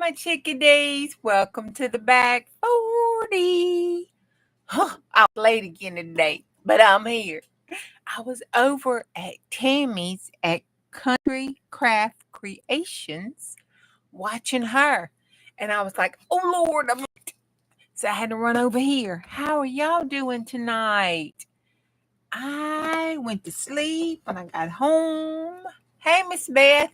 my chickadees. Welcome to the back 40. I was late again today, but I'm here. I was over at Tammy's at Countrycraftcreations watching her. And I was like, oh Lord, so I had to run over here. How are y'all doing tonight? I went to sleep when I got home. Hey, Miss Beth.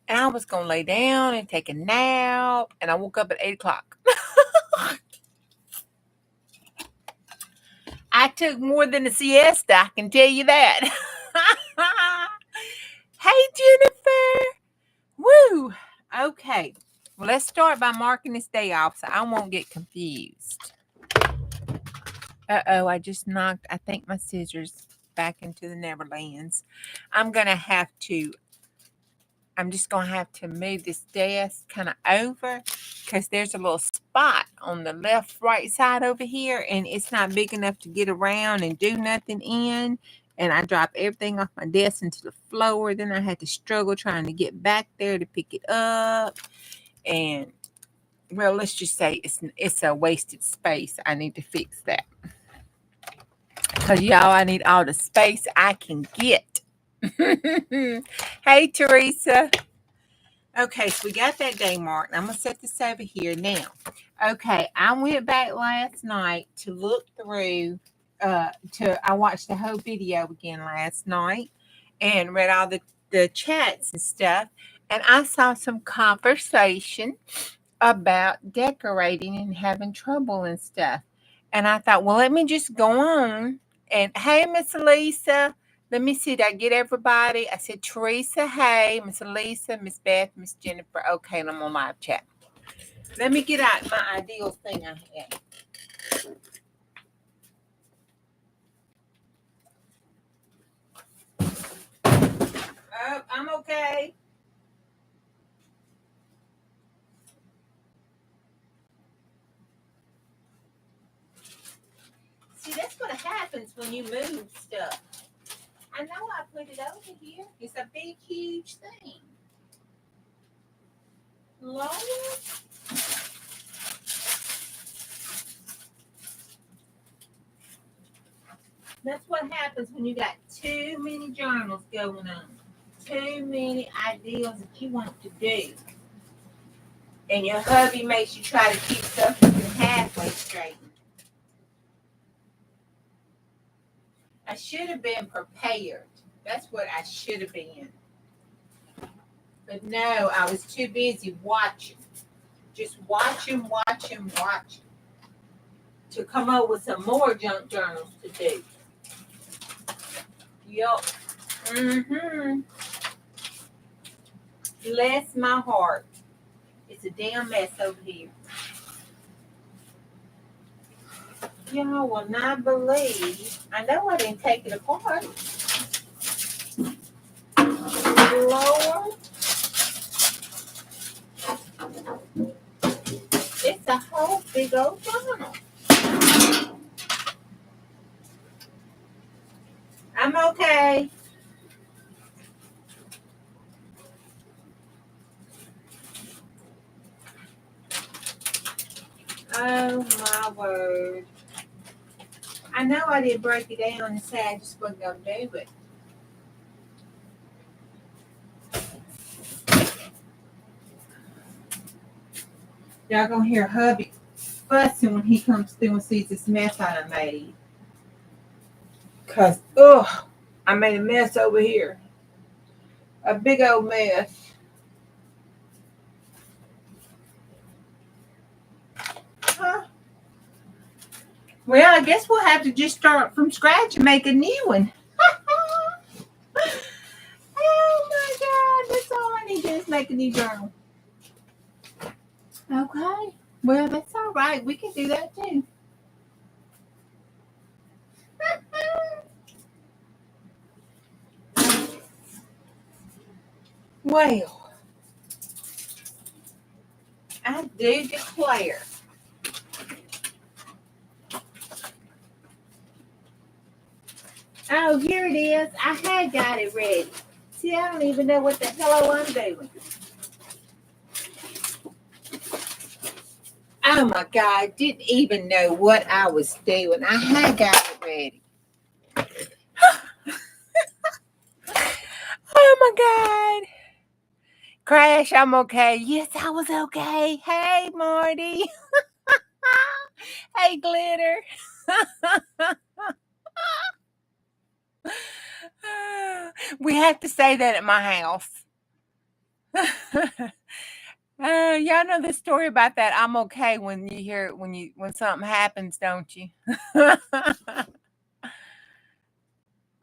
And I was going to lay down and take a nap. And I woke up at 8 o'clock. I took more than a siesta, I can tell you that. Hey, Jennifer. Woo. Okay. Well, let's start by marking this day off so I won't get confused. Uh-oh, I just knocked, I think, my scissors back into the Neverlands. I'm just going to have to move this desk kind of over because there's a little spot on the right side over here, and it's not big enough to get around and do nothing in. And I dropped everything off my desk into the floor. Then I had to struggle trying to get back there to pick it up. And, well, let's just say it's a wasted space. I need to fix that. Because, y'all, I need all the space I can get. Hey, Teresa. Okay, so we got that day marked. I'm going to set this over here now. Okay, I went back last night to look through, I watched the whole video again last night and read all the chats and stuff. And I saw some conversation about decorating and having trouble and stuff. And I thought, well, let me just go on. And hey, Miss Lisa. Let me see. Did I get everybody? I said, Teresa, hey, Miss Lisa, Miss Beth, Miss Jennifer. Okay, and I'm on live chat. Let me get out my ideal thing I had. Oh, I'm okay. See, that's what happens when you move stuff. I know I put it over here. It's a big, huge thing. Lord. That's what happens when you got too many journals going on. Too many ideas that you want to do. And your hubby makes you try to keep stuff halfway straight. I should have been prepared. That's what I should have been. But no, I was too busy watching. Just watching. To come up with some more junk journals to do. Yup. Bless my heart. It's a damn mess over here. Y'all will not believe. I know I didn't take it apart. Lord. It's a whole big old journal. I'm okay. Oh my word. I know I didn't break it down and say I just wasn't going to do it. Y'all gonna hear hubby fussing when he comes through and sees this mess I done made. Cause I made a mess over here. A big old mess. Huh? Well, I guess we'll have to just start from scratch and make a new one. Oh my God, that's all I need to do is make a new journal. Okay. Well, that's all right. We can do that too. Well, I do declare. Oh, here it is. I had got it ready. See, I don't even know what the hell I'm doing. Oh my God, didn't even know what I was doing. I had got it ready. Oh my God. Crash, I'm okay. Yes, I was okay. Hey, Marty. Hey, Glitter. We have to say that at my house. Y'all know the story about that. I'm okay when you hear it when something happens, don't you?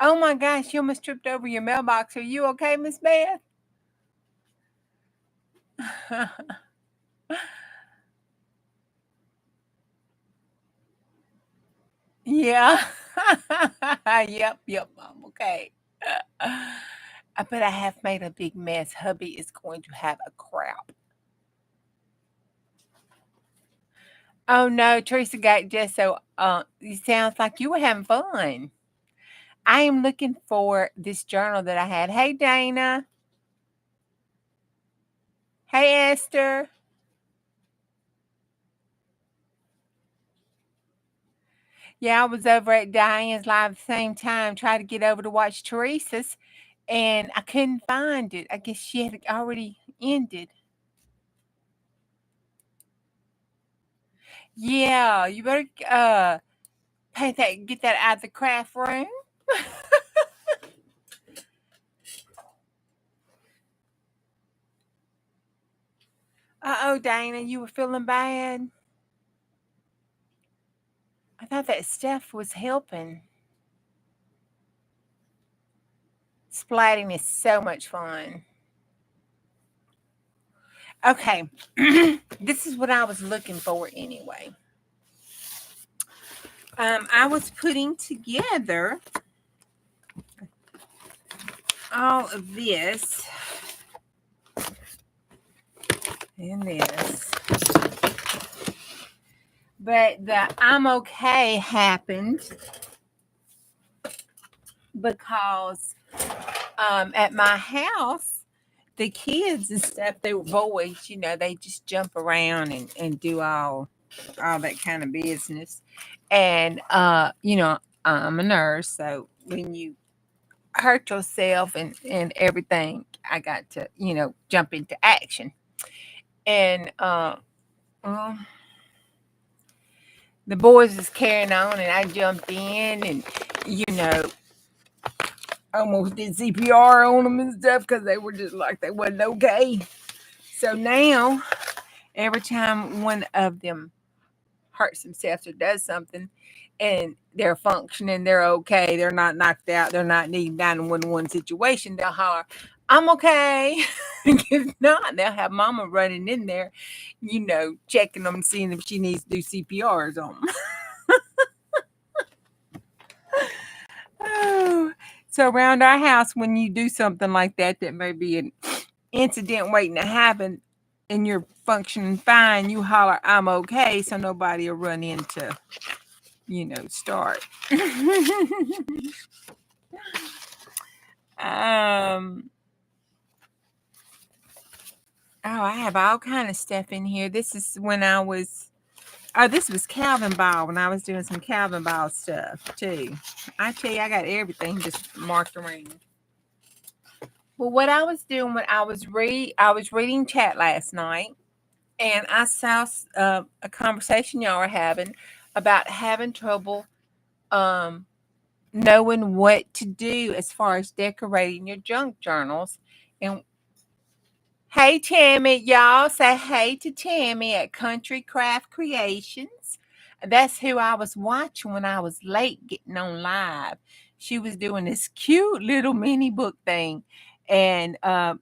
Oh my gosh, you almost tripped over your mailbox. Are you okay, Miss Beth? Yeah. Yep, I'm okay. I bet I have made a big mess. Hubby is going to have a crap. Oh no, Teresa got just so it sounds like you were having fun. I am looking for this journal that I had. Hey Dana. Hey Esther. Yeah, I was over at Diane's live at the same time, trying to get over to watch Teresa's, and I couldn't find it. I guess she had already ended. Yeah, you better paint that, get that out of the craft room. Uh-oh, Dana, you were feeling bad? I thought that stuff was helping. Splatting is so much fun. Okay, this is what I was looking for anyway. I was putting together all of this and this. But the I'm okay happened because at my house, the kids and stuff, they were boys, you know, they just jump around and do all that kind of business. And you know, I'm a nurse, so when you hurt yourself and everything, I got to, you know, jump into action. And well, the boys was carrying on and I jumped in and, you know, almost did CPR on them and stuff because they were just like they wasn't okay. So now, every time one of them hurts themselves or does something and they're functioning, they're okay, they're not knocked out, they're not needing 911 situation, they'll holler, I'm okay. If not, they'll have mama running in there, you know, checking them, seeing if she needs to do CPRs on them. Oh, so around our house, when you do something like that, that may be an incident waiting to happen, and you're functioning fine, you holler, I'm okay, so nobody will run into, you know, start. Oh, I have all kind of stuff in here. This is when I was, oh, this was Calvin Ball when I was doing some Calvin Ball stuff too. I tell you, I got everything just marked around. Well, what I was doing when I was reading chat last night, and I saw a conversation y'all were having about having trouble knowing what to do as far as decorating your junk journals. And hey, Tammy, y'all say hey to Tammy at Countrycraftcreations. That's who I was watching when I was late getting on live. She was doing this cute little mini book thing. And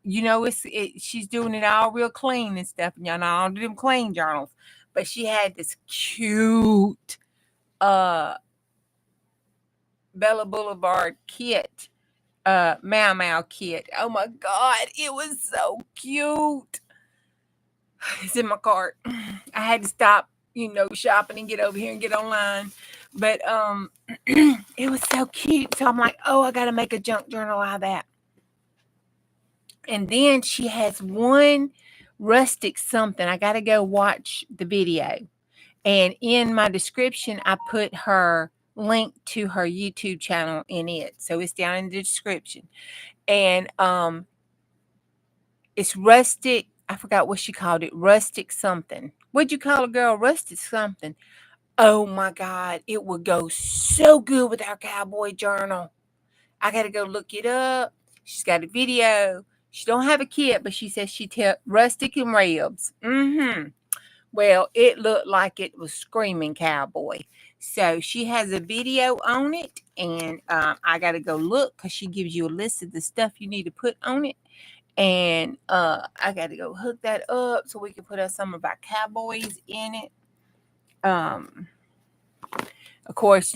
you know, she's doing it all real clean and stuff, and y'all know all them clean journals. But she had this cute uh Bella Boulevard kit, Mau Mau kit. Oh my God, it was so cute. It's in my cart. I had to stop, you know, shopping and get over here and get online. But it was so cute. So I'm like, oh, I gotta make a junk journal out of that. And then she has one rustic something. I got to go watch the video. And in my description, I put her link to her YouTube channel in it. So it's down in the description. And it's rustic. I forgot what she called it. Rustic something. What'd you call a girl? Rustic something. Oh my God. It would go so good with our cowboy journal. I got to go look it up. She's got a video. She don't have a kit, but she says she tell rustic and ribs. Well, it looked like it was screaming cowboy. So she has a video on it, and I got to go look because she gives you a list of the stuff you need to put on it. And I got to go hook that up so we can put some of our cowboys in it. Of course,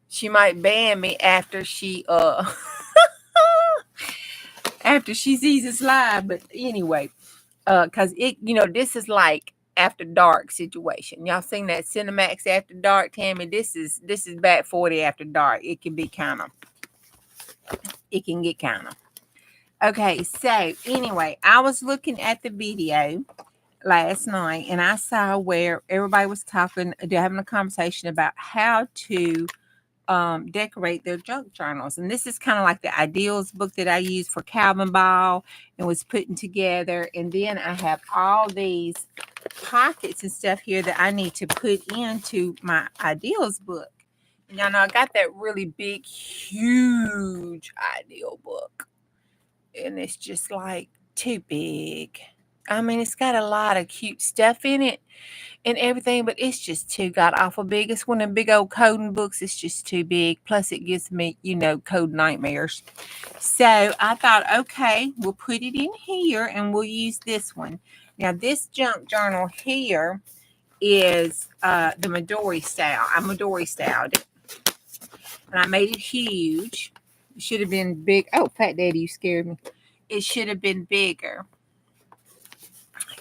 she might ban me after she after she sees this live. But anyway, because this is like after dark situation. Y'all seen that Cinemax After Dark, Tammy? This is back 40 after dark. It can get kind of. Okay, so anyway, I was looking at the video last night and I saw where everybody was having a conversation about how to decorate their junk journals. And this is kind of like the ideals book that I used for Calvin Ball and was putting together. And then I have all these pockets and stuff here that I need to put into my ideals book. And y'all know I got that really big, huge ideal book. And it's just like too big. I mean, it's got a lot of cute stuff in it and everything, but it's just too god awful big. It's one of them big old coding books. It's just too big. Plus, it gives me, code nightmares. So I thought, okay, we'll put it in here and we'll use this one. Now, this junk journal here is the Midori style. I Midori styled it, and I made it huge. It should have been big. Oh, Fat Daddy, you scared me. It should have been bigger.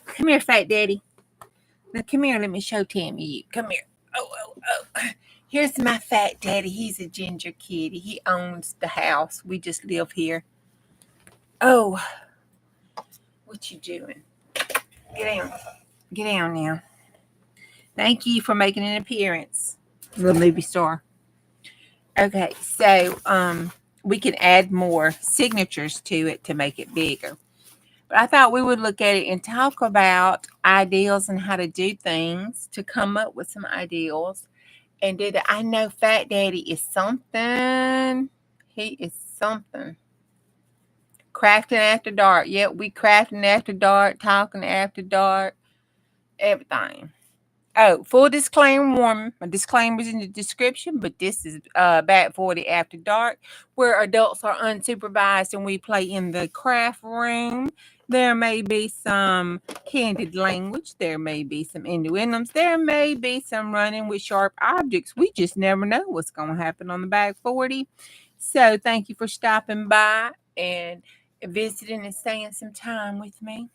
Come here, Fat Daddy. Now, come here. Let me show Tammy you. Come here. Oh. Here's my Fat Daddy. He's a ginger kitty. He owns the house. We just live here. Oh, what you doing? Get down. Get down now. Thank you for making an appearance, little movie star. Okay, so we can add more signatures to it to make it bigger. But I thought we would look at it and talk about ideals and how to do things to come up with some ideals and do that. I know Fat Daddy is something. He is something. Crafting after dark. Yep, we crafting after dark, talking after dark, everything. Oh, full disclaimer warning. My disclaimer's in the description, but this is back 40 after dark, where adults are unsupervised and we play in the craft room. There may be some candid language. There may be some innuendos. There may be some running with sharp objects. We just never know what's going to happen on the back 40. So thank you for stopping by and visiting and staying some time with me.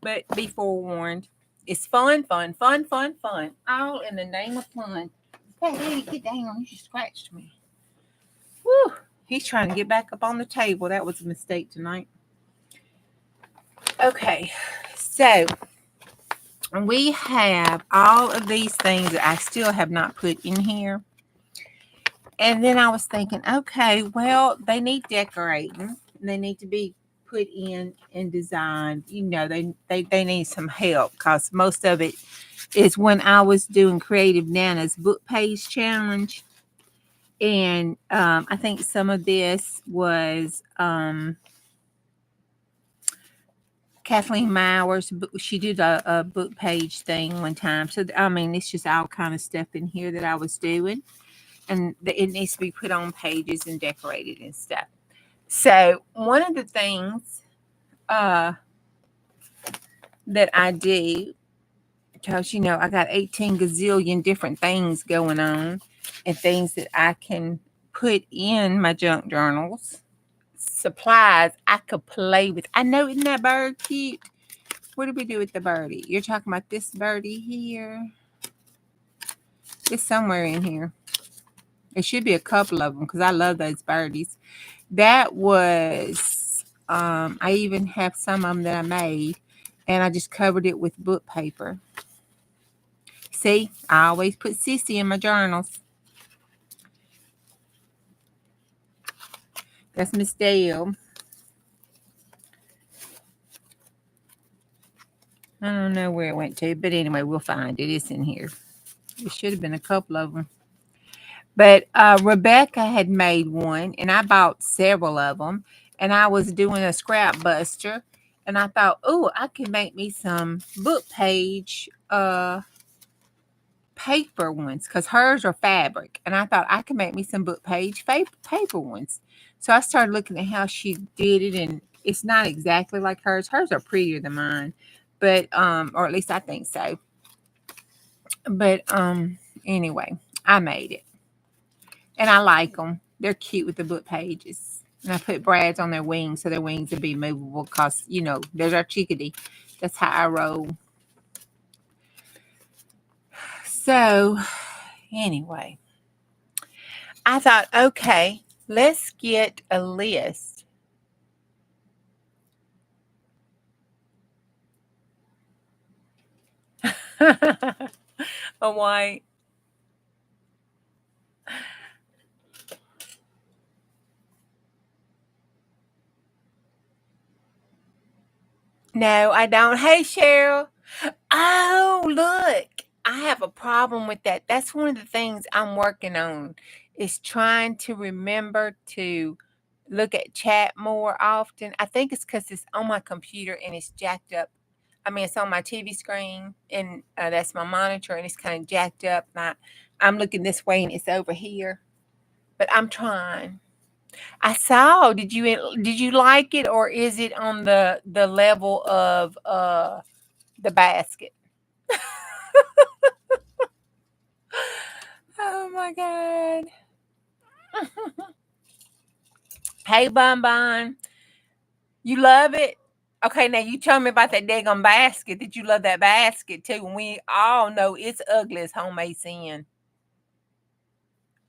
But be forewarned. It's fun. All in the name of fun. Hey, Daddy, get down. You just scratched me. Whew. He's trying to get back up on the table. That was a mistake tonight. Okay. So, we have all of these things that I still have not put in here. And then I was thinking, okay, well, they need decorating. They need to be put in and designed. They need some help because most of it is when I was doing Creative Nana's book page challenge. And I think some of this was Kathleen Mowers. She did a book page thing one time. So, I mean, it's just all kind of stuff in here that I was doing. And it needs to be put on pages and decorated and stuff. So one of the things that I do, because, I got 18 gazillion different things going on and things that I can put in my junk journals, supplies I could play with. I know, isn't that bird cute? What do we do with the birdie? You're talking about this birdie here? It's somewhere in here. It should be a couple of them because I love those birdies. That was, I even have some of them that I made. And I just covered it with book paper. See, I always put Sissy in my journals. That's Miss Dale. I don't know where it went to, but anyway, we'll find it. It's in here. It should have been a couple of them. But Rebecca had made one, and I bought several of them. And I was doing a scrap buster, and I thought, oh, I could make me some book page paper ones because hers are fabric. And I thought I could make me some book page paper ones. So I started looking at how she did it, and it's not exactly like hers. Hers are prettier than mine, but or at least I think so. But anyway, I made it. And I like them. They're cute with the book pages. And I put brads on their wings so their wings would be movable because, you know, there's our chickadee. That's how I roll. So, anyway, I thought, okay, let's get a list. A white. No, I don't. Hey, Cheryl. Oh, look. I have a problem with that. That's one of the things I'm working on is trying to remember to look at chat more often. I think it's because it's on my computer and it's jacked up. I mean, it's on my TV screen and that's my monitor and it's kind of jacked up. And I'm looking this way and it's over here, but I'm trying. I saw. Did you like it, or is it on the level of the basket? Oh my god. Hey Bon Bon. You love it? Okay, now you tell me about that daggone basket. Did you love that basket too? And we all know it's ugly as homemade sin.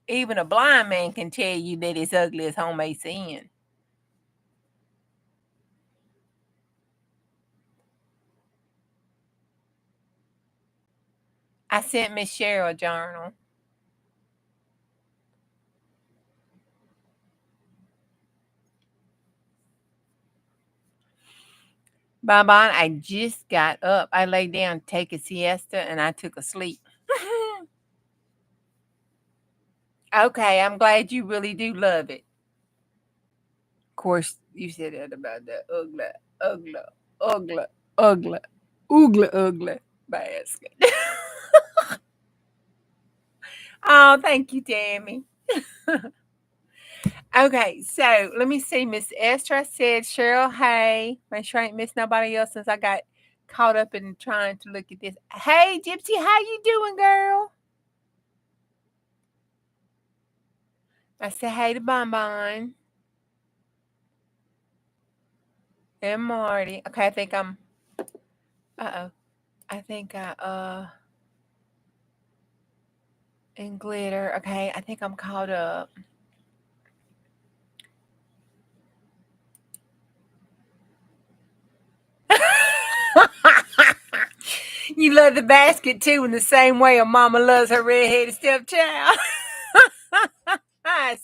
Even a blind man can tell you that it's ugly as homemade sin. I sent Miss Cheryl a journal. Bon Bon, I just got up. I laid down to take a siesta and I took a sleep. Okay, I'm glad you really do love it. Of course, you said that about the ugly, ugly, ugly, ugly, ugly basket. Oh, thank you, Tammy. Okay, so let me see. Miss Esther said, Cheryl, hey. Make sure I ain't missed nobody else since I got caught up in trying to look at this. Hey, Gypsy, how you doing, girl? I said, hey to Bon Bon and Marty. Okay, I think I'm, uh-oh. I think and glitter. Okay, I think I'm caught up. You love the basket too in the same way a mama loves her redheaded stepchild.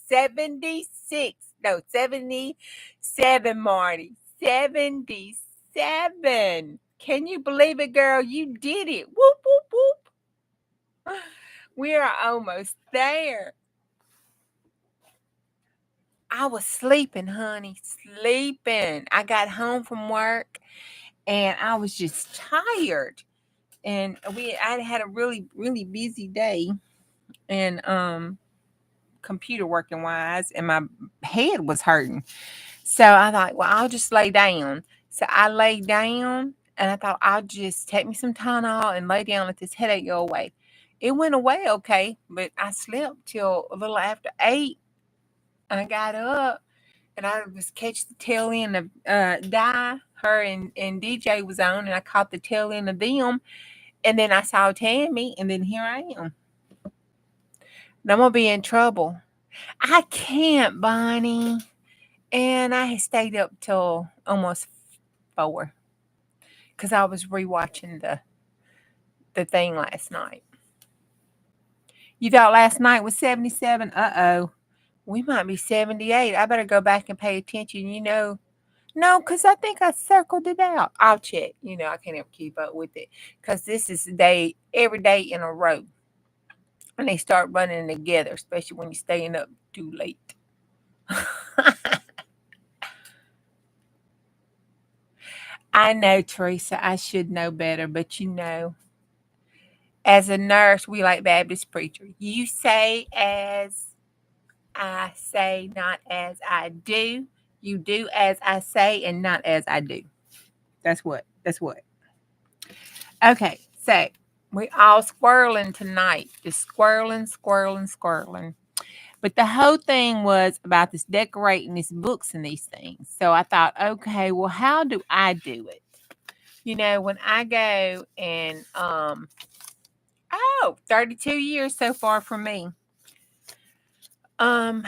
76. No, 77, Marty. 77. Can you believe it, girl? You did it. Whoop, whoop, whoop. We are almost there. I was sleeping, honey. Sleeping. I got home from work and I was just tired. And I had a really, really busy day and computer working wise, and my head was hurting. So I thought, well, I'll just lay down. So I laid down and I thought I'll just take me some Tylenol and lay down, let this headache go away. It went away okay, but I slept till a little after 8. And I got up and I was catch the tail end of Di. Her and DJ was on, and I caught the tail end of them. And then I saw Tammy, and then here I am. And I'm gonna be in trouble. I can't, Bonnie. And I stayed up till almost 4. because I was rewatching the thing last night. You thought last night was 77? Uh-oh. We might be 78. I better go back and pay attention. No, because I think I circled it out. I'll check. I can't ever keep up with it because this is every day in a row. And they start running together, especially when you're staying up too late. I know, Teresa, I should know better, but as a nurse, we like Baptist preacher. You say as I say, not as I do. You do as I say and not as I do. That's what. Okay, so we all squirreling tonight. Just squirreling. But the whole thing was about this decorating these books and these things. So I thought, okay, well, how do I do it? When I go and 32 years so far for me. I'm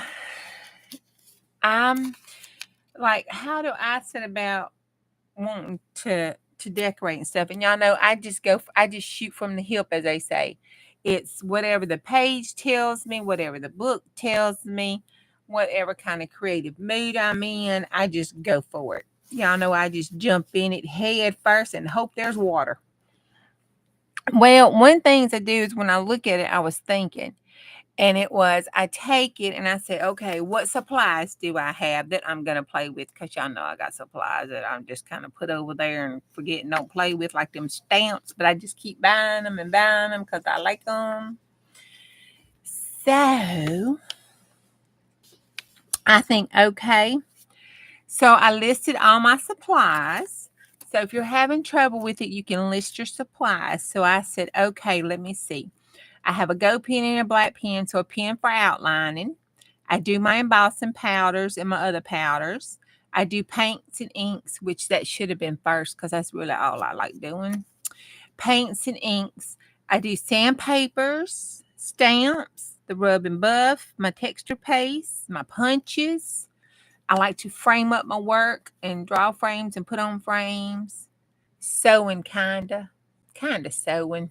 like, how do I set about wanting to decorate and stuff? And y'all know I just shoot from the hip, as they say. It's whatever the page tells me, whatever the book tells me, whatever kind of creative mood I'm in, I just go for it. Y'all know I just jump in it head first and hope there's water. Well, one thing I do is when I look at it, I was thinking, and it was, I take it and I say, okay, what supplies do I have that I'm going to play with? Because y'all know I got supplies that I'm just kind of put over there and forget and don't play with, like them stamps, but I just keep buying them because I like them. So I think, okay. So I listed all my supplies. So if you're having trouble with it, you can list your supplies. So I said, okay, let me see. I have a gold pen and a black pen, so a pen for outlining. I do my embossing powders and my other powders. I do paints and inks, which that should have been first because that's really all I like doing. Paints and inks. I do sandpapers, stamps, the rub and buff, my texture paste, my punches. I like to frame up my work and draw frames and put on frames. Sewing, kinda sewing.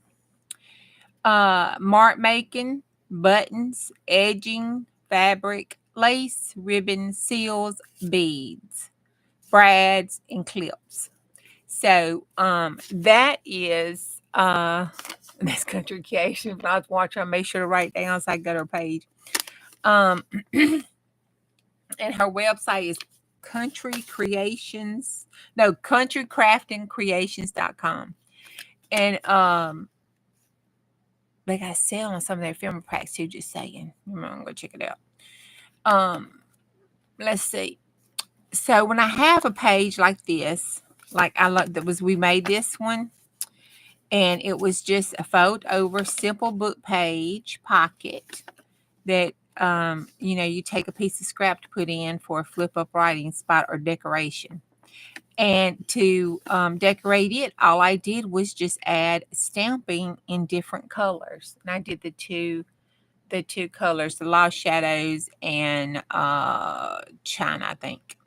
Mark making, buttons, edging, fabric, lace, ribbon, seals, beads, brads, and clips. So that is that's Country Creations. When I was watching, I made sure to write down so I got her page. And her website is Countrycraftcreations.com. And they got a sale on some of their film packs too, just saying. I'm gonna go check it out. Let's see. So when I have a page like this, like we made this one, and it was just a fold over simple book page pocket that you take a piece of scrap to put in for a flip up writing spot or decoration. And to decorate it, all I did was just add stamping in different colors. And I did the two colors, the Lost Shadows and China, I think.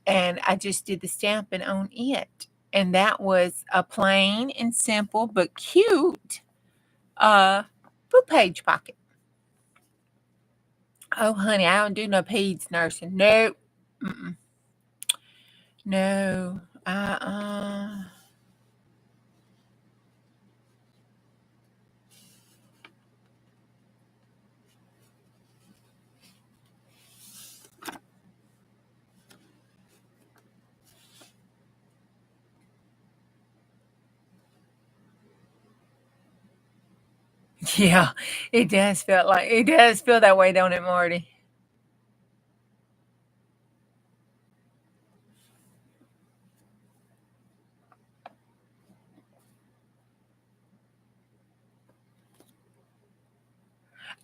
And I just did the stamping on it. And that was a plain and simple but cute book page pocket. Oh, honey, I don't do no peds nursing. Nope. Mm-mm. No. Yeah, it does feel that way, don't it, Marty?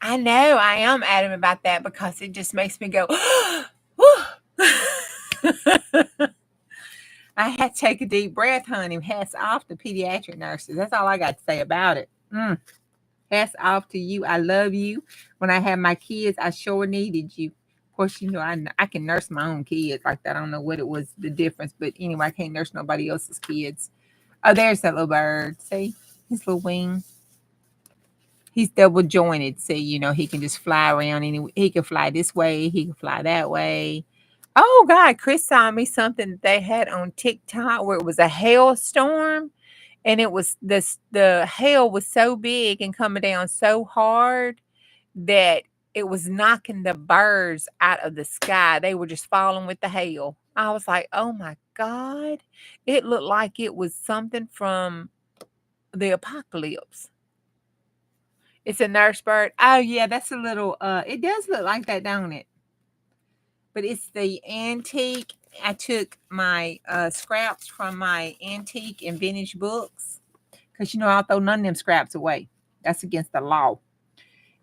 I know I am adamant about that because it just makes me go, I had to take a deep breath, honey. Hats off to pediatric nurses. That's all I got to say about it. Hats off to you. I love you. When I had my kids, I sure needed you. Of course, I can nurse my own kids like that. I don't know what it was, the difference. But anyway, I can't nurse nobody else's kids. Oh, there's that little bird. See his little wing. He's double jointed. See, he can just fly around. He can fly this way. He can fly that way. Oh God, Chris saw me something that they had on TikTok where it was a hailstorm, and it was the hail was so big and coming down so hard that it was knocking the birds out of the sky. They were just falling with the hail. I was like, oh my God. It looked like it was something from the apocalypse. It's a nurse bird. Oh yeah, that's a little it does look like that, don't it? But it's the antique. I took my scraps from my antique and vintage books because I'll throw none of them scraps away. That's against the law.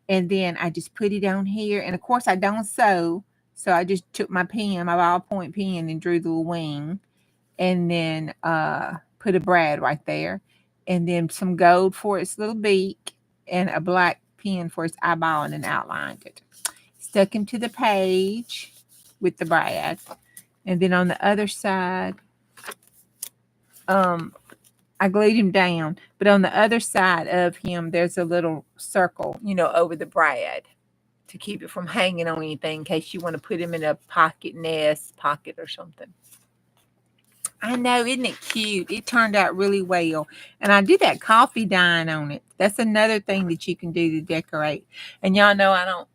And then I just put it on here. And of course I don't sew. So I just took my pen, my ballpoint pen, and drew the little wing. And then put a brad right there. And then some gold for its little beak. And a black pen for its eyeball, and then outlined it. Stuck him to the page with the brad. And then on the other side, I glued him down, but on the other side of him, there's a little circle, over the brad to keep it from hanging on anything in case you want to put him in a pocket or something. I know, isn't it cute? It turned out really well. And I did that coffee dye on it. That's another thing that you can do to decorate. And y'all know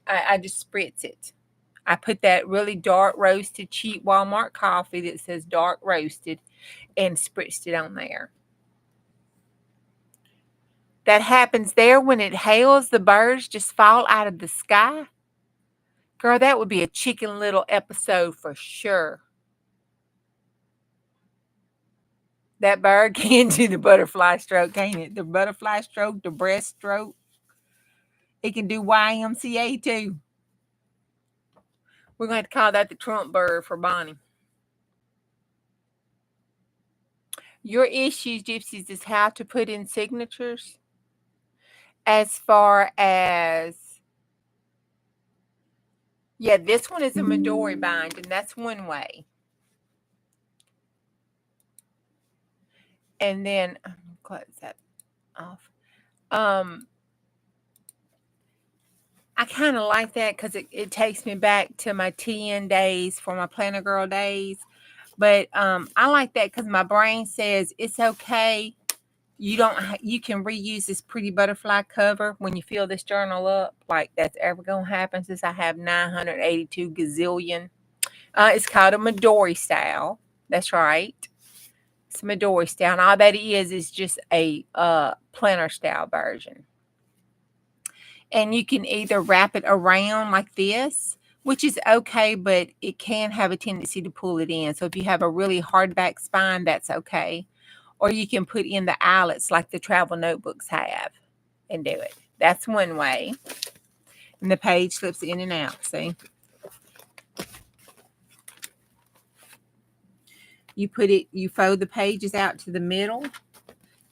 I just spritz it. I put that really dark roasted cheap Walmart coffee that says dark roasted and spritzed it on there. That happens there when it hails, the birds just fall out of the sky. Girl, that would be a Chicken Little episode for sure. That bird can do the butterfly stroke, can't it? The butterfly stroke, the breaststroke. It can do YMCA too. We're going to call that the Trump bird for Bonnie. Your issues, Gypsies, is how to put in signatures. As far as, yeah, this one is a Midori bind, and that's one way. And then, close that off. I kind of like that because it takes me back to my 10 days for my Planner Girl days. But I like that because my brain says it's okay. You can reuse this pretty butterfly cover when you fill this journal up. Like that's ever going to happen since I have 982 gazillion. It's called a Midori style. That's right. It's a Midori style. And all that is just a planner style version. And you can either wrap it around like this, which is okay, but it can have a tendency to pull it in. So if you have a really hardback spine, that's okay. Or you can put in the eyelets like the travel notebooks have and do it. That's one way. And the page slips in and out, see? You fold the pages out to the middle.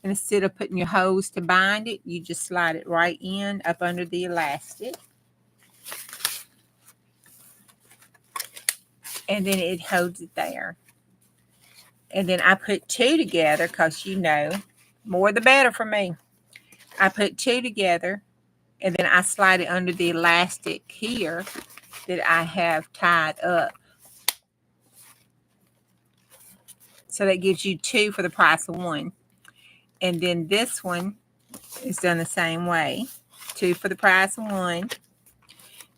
And instead of putting your hose to bind it, you just slide it right in up under the elastic. And then it holds it there. And then I put two together because, more the better for me. I put two together, and then I slide it under the elastic here that I have tied up. So that gives you two for the price of one. And then this one is done the same way. Two for the price of one.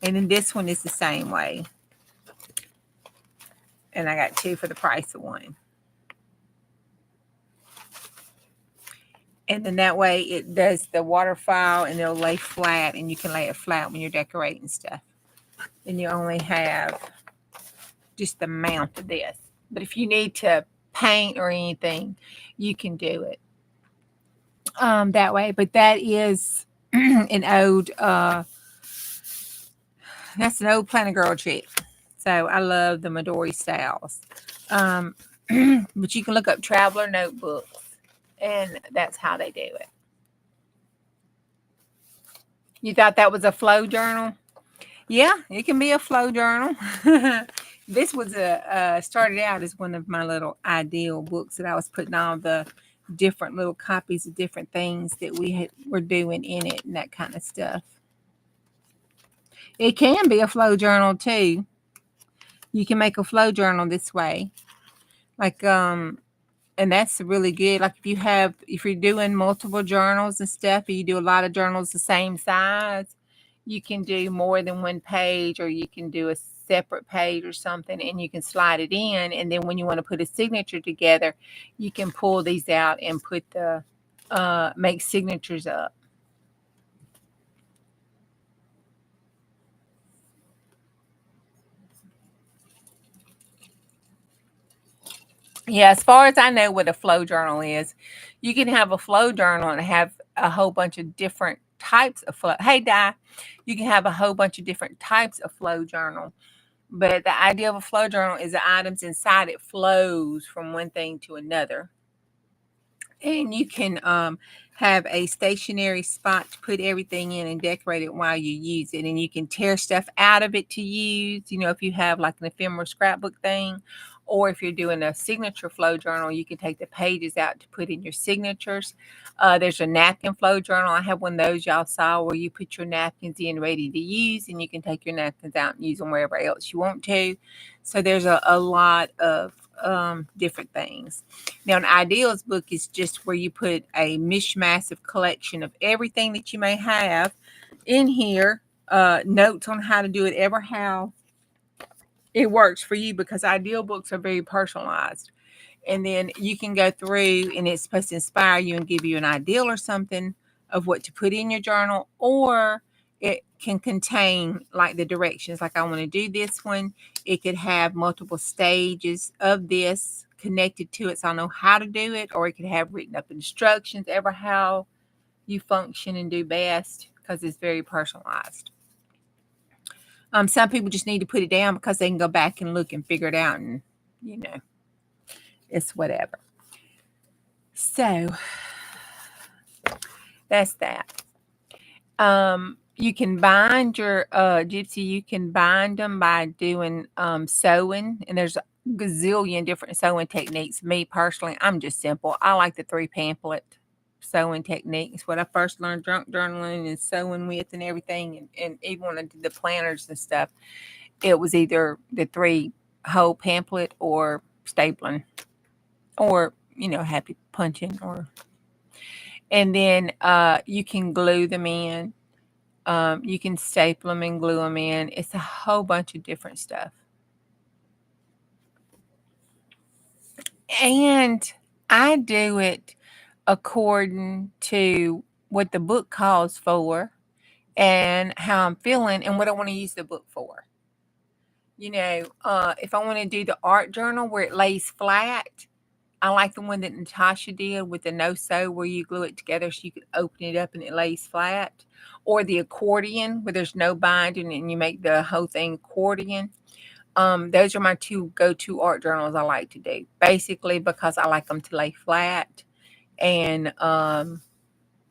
And then this one is the same way. And I got two for the price of one. And then that way it does the waterfall and it'll lay flat, and you can lay it flat when you're decorating stuff. And you only have just the mount of this. But if you need to paint or anything, you can do it that way. But that is an old Planner Girl trick. So I love the Midori styles. But you can look up Traveler Notebooks, and that's how they do it. You thought that was a flow journal? Yeah, it can be a flow journal. This was started out as one of my little ideal books that I was putting all the different little copies of different things that we're doing in it and that kind of stuff. It can be a flow journal too. You can make a flow journal this way. Like, and that's really good. Like if you're doing multiple journals and stuff, and you do a lot of journals the same size, you can do more than one page, or you can do a separate page or something, and you can slide it in. And then when you want to put a signature together, you can pull these out and put the, make signatures up. Yeah, as far as I know what a flow journal is, you can have a flow journal and have a whole bunch of different types of flow. Hey, Di, you can have a whole bunch of different types of flow journal. But the idea of a flow journal is the items inside it flows from one thing to another. And you can have a stationary spot to put everything in and decorate it while you use it. And you can tear stuff out of it to use, if you have like an ephemeral scrapbook thing, or if you're doing a signature flow journal, you can take the pages out to put in your signatures. There's a napkin flow journal. I have one of those y'all saw where you put your napkins in ready to use, and you can take your napkins out and use them wherever else you want to. So there's a lot of different things. Now, an ideals book is just where you put a mishmash of collection of everything that you may have in here, notes on how to do it, ever how it works for you, because ideal books are very personalized. And then you can go through and it's supposed to inspire you and give you an ideal or something of what to put in your journal, or it can contain like the directions. Like, I want to do this one. It could have multiple stages of this connected to it, so I know how to do it, or it could have written up instructions, ever how you function and do best, because it's very personalized. Some people just need to put it down because they can go back and look and figure it out, and it's whatever. So that's that. You can bind your Gypsy. You can bind them by doing sewing, and there's a gazillion different sewing techniques. Me personally, I'm just simple. I like the 3 pamphlet sewing technique. It's what I first learned junk journaling and sewing with and everything. And even when I did the planners and stuff, it was either the 3 whole pamphlet or stapling, or happy punching, and then you can glue them in. You can staple them and glue them in. It's a whole bunch of different stuff. And I do it according to what the book calls for and how I'm feeling and what I want to use the book for. If I want to do the art journal where it lays flat, I like the one that Natasha did with the no-sew, where you glue it together so you can open it up and it lays flat. Or the accordion where there's no binding and you make the whole thing accordion. Those are my 2 go-to art journals I like to do. Basically because I like them to lay flat, and I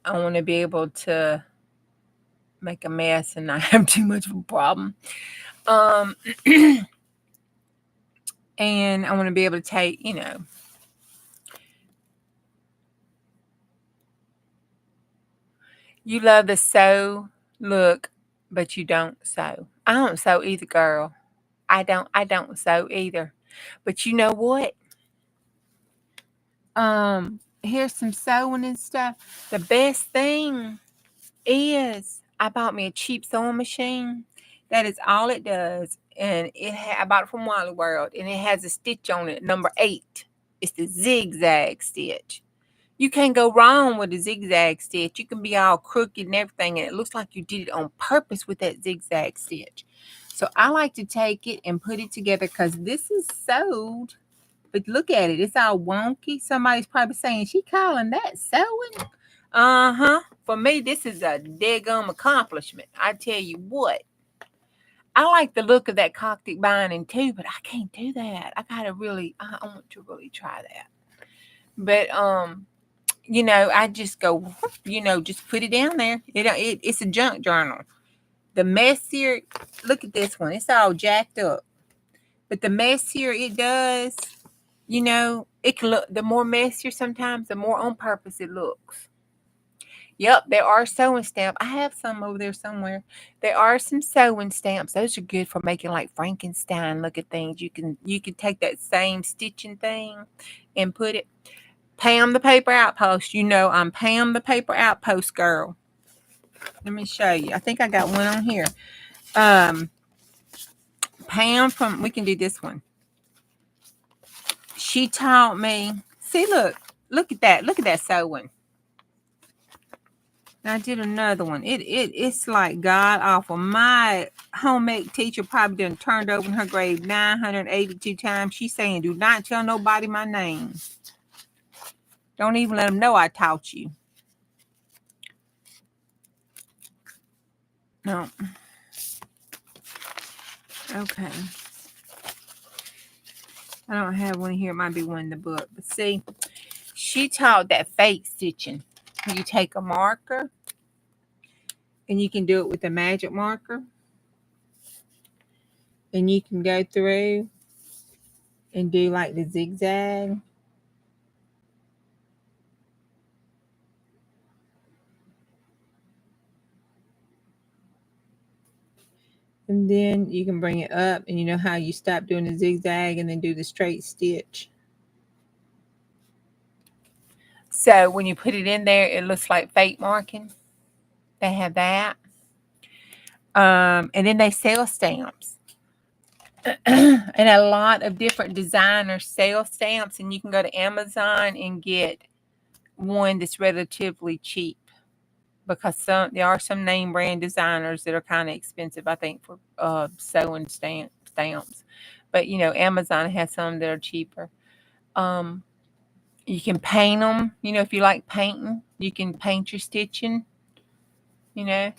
want to be able to make a mess and not have too much of a problem. And I want to be able to take, you love the sew look, but you don't sew. I don't sew either, girl. I don't sew either. But you know what? Here's some sewing and stuff. The best thing is I bought me a cheap sewing machine. That is all it does. And I bought it from Wally World, and it has a stitch on it, number 8. It's the zigzag stitch. You can't go wrong with a zigzag stitch. You can be all crooked and everything, and it looks like you did it on purpose with that zigzag stitch. So I like to take it and put it together because this is sewed. But look at it. It's all wonky. Somebody's probably saying, she calling that sewing? Uh-huh. For me, this is a daggum accomplishment. I tell you what. I like the look of that Coptic binding too, but I can't do that. I want to really try that. But I just go, just put it down there. It's a junk journal. The messier, look at this one. It's all jacked up. But the messier it does, You know, it can look, the more messier sometimes, the more on purpose it looks. Yep, there are sewing stamps. I have some over there somewhere. There are some sewing stamps. Those are good for making like Frankenstein look at things. You can take that same stitching thing and put it. Pam the Paper Outpost. You know I'm Pam the Paper Outpost girl. Let me show you. I think I got one on here. Pam from, we can do this one. She taught me. See, look at that. Look at that sewing. I did another one. It's like god awful. My homemade teacher probably done turned over in her grave 982 times. She's saying, do not tell nobody my name. Don't even let them know I taught you. No. Okay. I don't have one here. It might be one in the book. But see, she taught that fake stitching. You take a marker and you can do it with a magic marker. And you can go through and do like the zigzag. And then you can bring it up, and you know how you stop doing the zigzag and then do the straight stitch. So when you put it in there, it looks like fake marking. They have that. And then they sell stamps. And a lot of different designers sell stamps, and you can go to Amazon and get one that's relatively cheap, because there are some name brand designers that are kind of expensive, I think, for sewing stamps. But you know, Amazon has some that are cheaper. You can paint them. You know, if you like painting, you can paint your stitching. You know,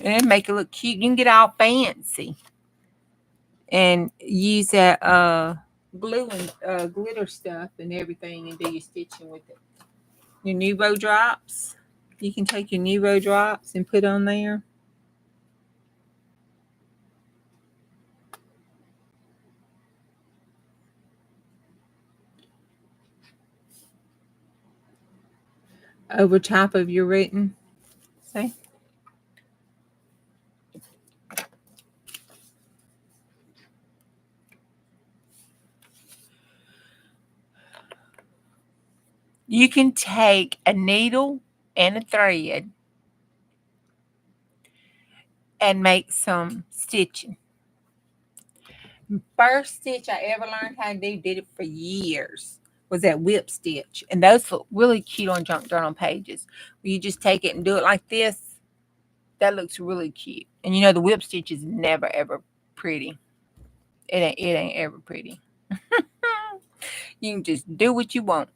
and make it look cute. You can get all fancy and use that glue and glitter stuff and everything, and do your stitching with it. Your Nuvo drops. You can take your Nuvo drops and put on there. Over top of your written. See? You can take a needle and a thread and make some stitching. First stitch I ever learned how to do, did it for years, was that whip stitch. And those look really cute on junk journal pages. You just take it and do it like this. That looks really cute. And you know, the whip stitch is never ever pretty. It ain't ever pretty. You can just do what you want.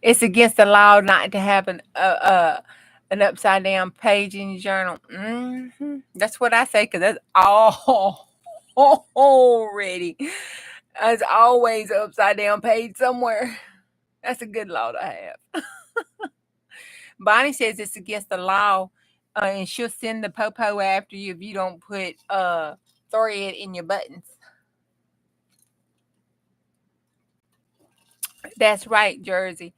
It's against the law not to have an upside down page in your journal. That's what I say, because that's all already. There's always an upside down page somewhere. That's a good law to have. Bonnie says it's against the law, and she'll send the popo after you if you don't put thread in your buttons. That's right, Jersey.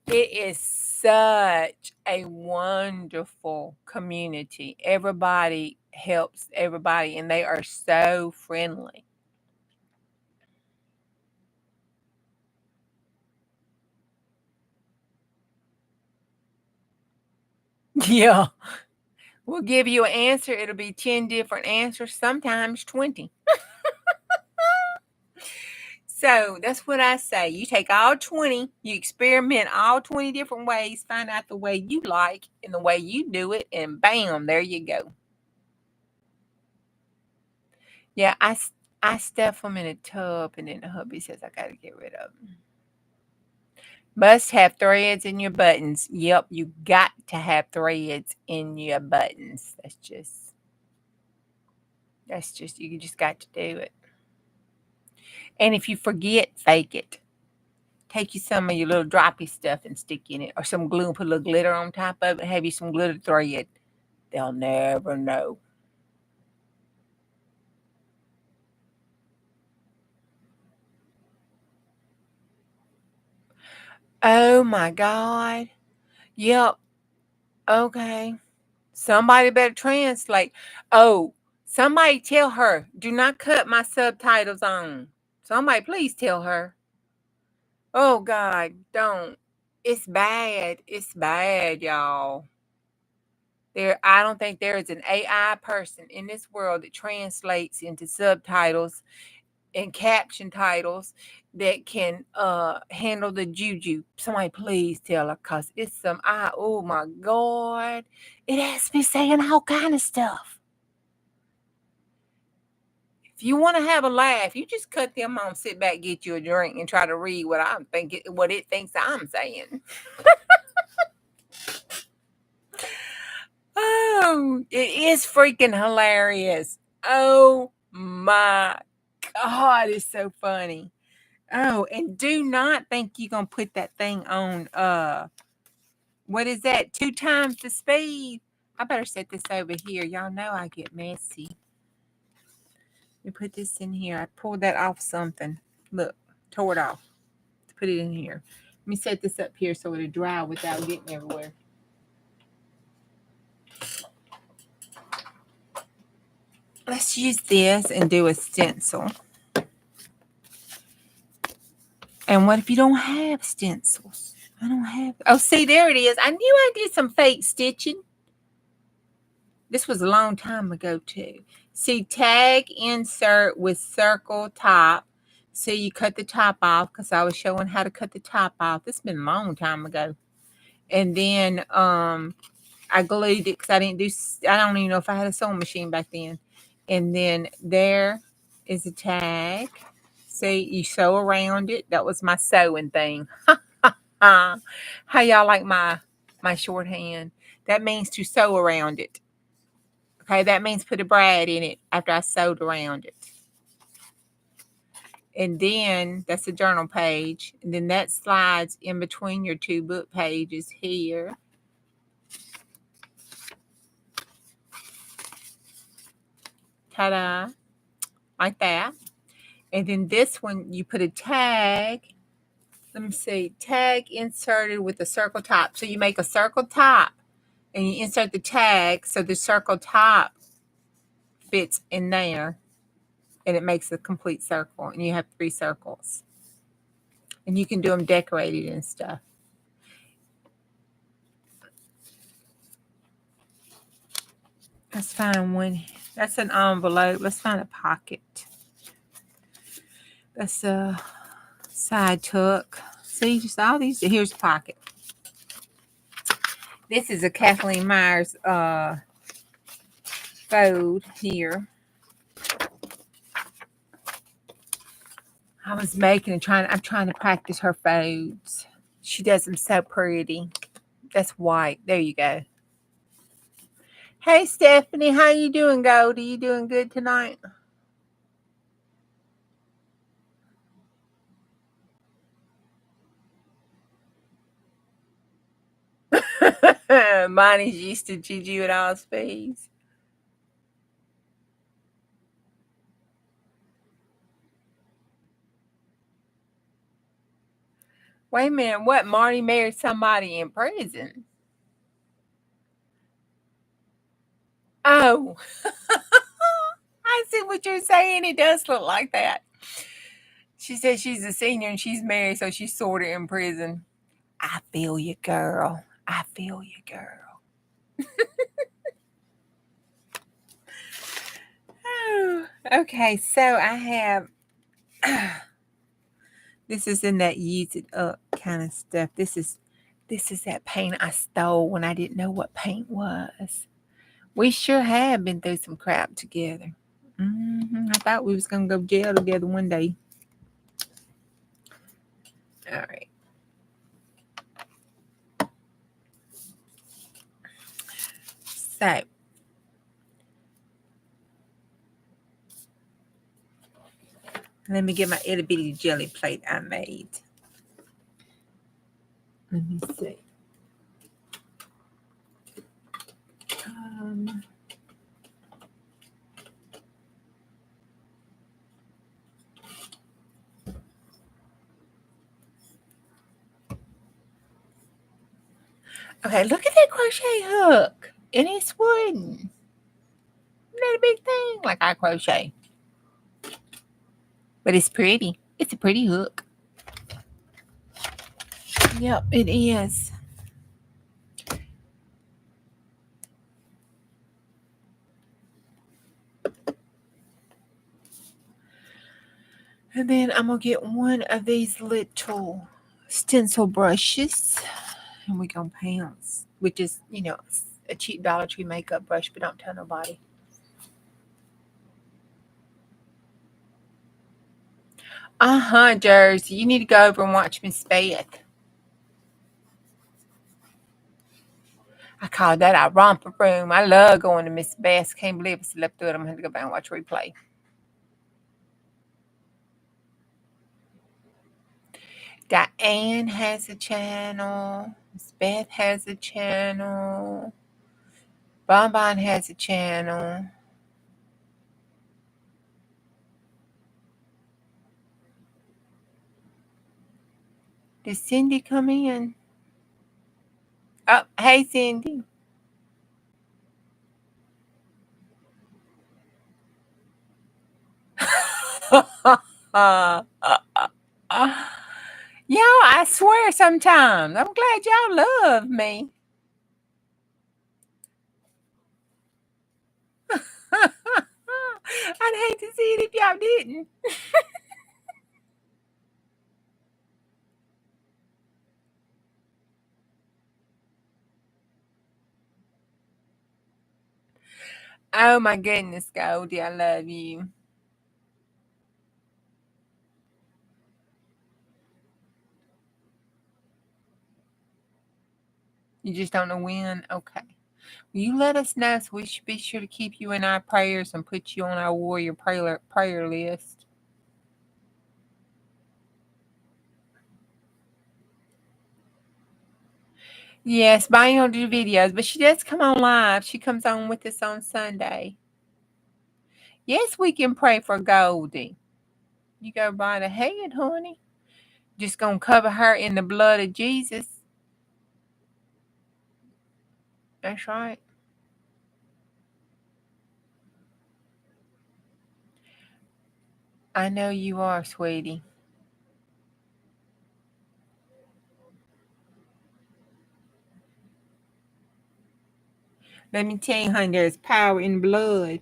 It is such a wonderful community. Everybody helps everybody, and they are so friendly. Yeah. We'll give you an answer. It'll be 10 different answers, sometimes 20. So that's what I say. You take all 20, you experiment all 20 different ways, find out the way you like and the way you do it, and bam, there you go. Yeah, I stuff them in a tub, and then the hubby says I got to get rid of them. Must have threads in your buttons. Yep, you got to have threads in your buttons. You just got to do it. And if you forget, fake it. Take you some of your little droppy stuff and stick in it, or some glue and put a little glitter on top of it. Have you some glitter thread. They'll never know. Oh my God. Yep. Okay. Somebody better translate. Oh, somebody tell her, do not cut my subtitles on. Somebody please tell her. Oh God, don't. It's bad. It's bad, y'all. I don't think there is an AI person in this world that translates into subtitles and caption titles that can handle the juju. Somebody please tell her, cause it's oh my God. It has me saying all kind of stuff. If you want to have a laugh, you just cut them on, sit back, get you a drink, and try to read what it thinks I'm saying. Oh, it is freaking hilarious. Oh my God, it's so funny. Oh, and do not think you're gonna put that thing on what is that? 2 times the speed. I better set this over here. Y'all know I get messy. Let me put this in here. I pulled that off something. Look, tore it off. Put it in here. Let me set this up here so it'll dry without getting everywhere. Let's use this and do a stencil. And what if you don't have stencils? I don't have. Oh, see, there it is. I knew I did some fake stitching. This was a long time ago, too. See, tag insert with circle top. See, you cut the top off because I was showing how to cut the top off. This has been a long time ago. And then I glued it because I don't even know if I had a sewing machine back then. And then there is a tag. See, you sew around it. That was my sewing thing. How y'all like my shorthand? That means to sew around it. Okay, that means put a brad in it after I sewed around it. And then that's a journal page. And then that slides in between your 2 book pages here. Ta-da. Like that. And then this one, you put a tag. Let me see. Tag inserted with a circle top. So you make a circle top and you insert the tag so the circle top fits in there. And it makes a complete circle. And you have 3 circles. And you can do them decorated and stuff. Let's find one. That's an envelope. Let's find a pocket. That's a side tuck. See, just all these. Here's a pocket. This is a Kathleen Myers fold here. I was making and I'm trying to practice her folds. She does them so pretty. That's white. There you go. Hey, Stephanie, how you doing, Goldie? You doing good tonight? Bonnie's used to Juju at all speeds. Wait a minute. What? Marty married somebody in prison? Oh. I see what you're saying. It does look like that. She says she's a senior and she's married, so she's sort of in prison. I feel you, girl. I feel you, girl. Oh, okay, so I have this is in that use it up kind of stuff. This is that paint I stole when I didn't know what paint was. We sure have been through some crap together. I thought we was gonna go to jail together one day. All right. So let me get my itty bitty jelly plate I made. Let me see. Okay, look at that crochet hook. And it's wooden. Not a big thing like I crochet. But it's pretty. It's a pretty hook. Yep, it is. And then I'm going to get one of these little stencil brushes. And we're going to pounce. Which is, you know, a cheap Dollar Tree makeup brush. But don't tell nobody. Jersey. You need to go over and watch Miss Beth. I call that a romper room. I love going to Miss Beth's. Can't believe I slept through it. I'm going to go back and watch replay. Diane has a channel. Miss Beth has a channel. Bonbon has a channel. Did Cindy come in? Oh, hey, Cindy. Y'all, I swear sometimes. I'm glad y'all love me. I'd hate to see it if y'all didn't. Oh my goodness, Goldie, I love you. You just don't know when? Okay. Will you let us know so we should be sure to keep you in our prayers and put you on our warrior prayer list? Yes, Bonnie don't do videos, but she does come on live. She comes on with us on Sunday. Yes, we can pray for Goldie. You go right ahead, honey. Just gonna cover her in the blood of Jesus. That's right. I know you are, sweetie. Let me tell you, honey, there's power in blood.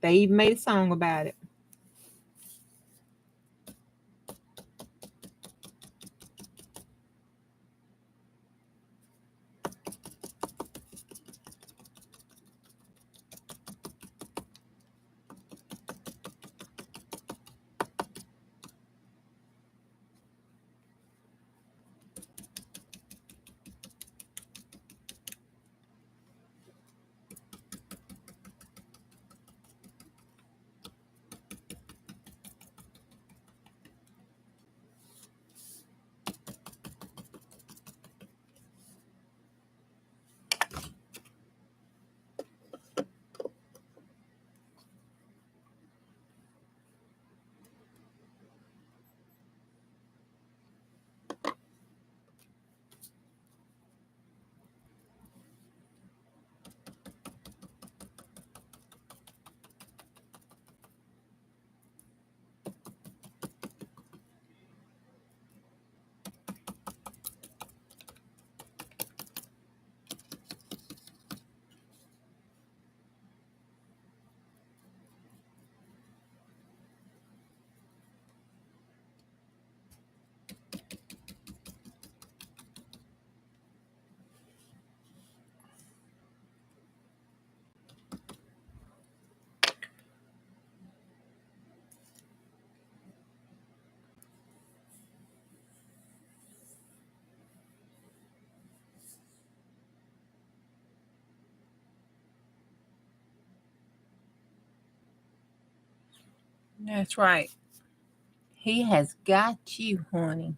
They even made a song about it. That's right. He has got you, honey.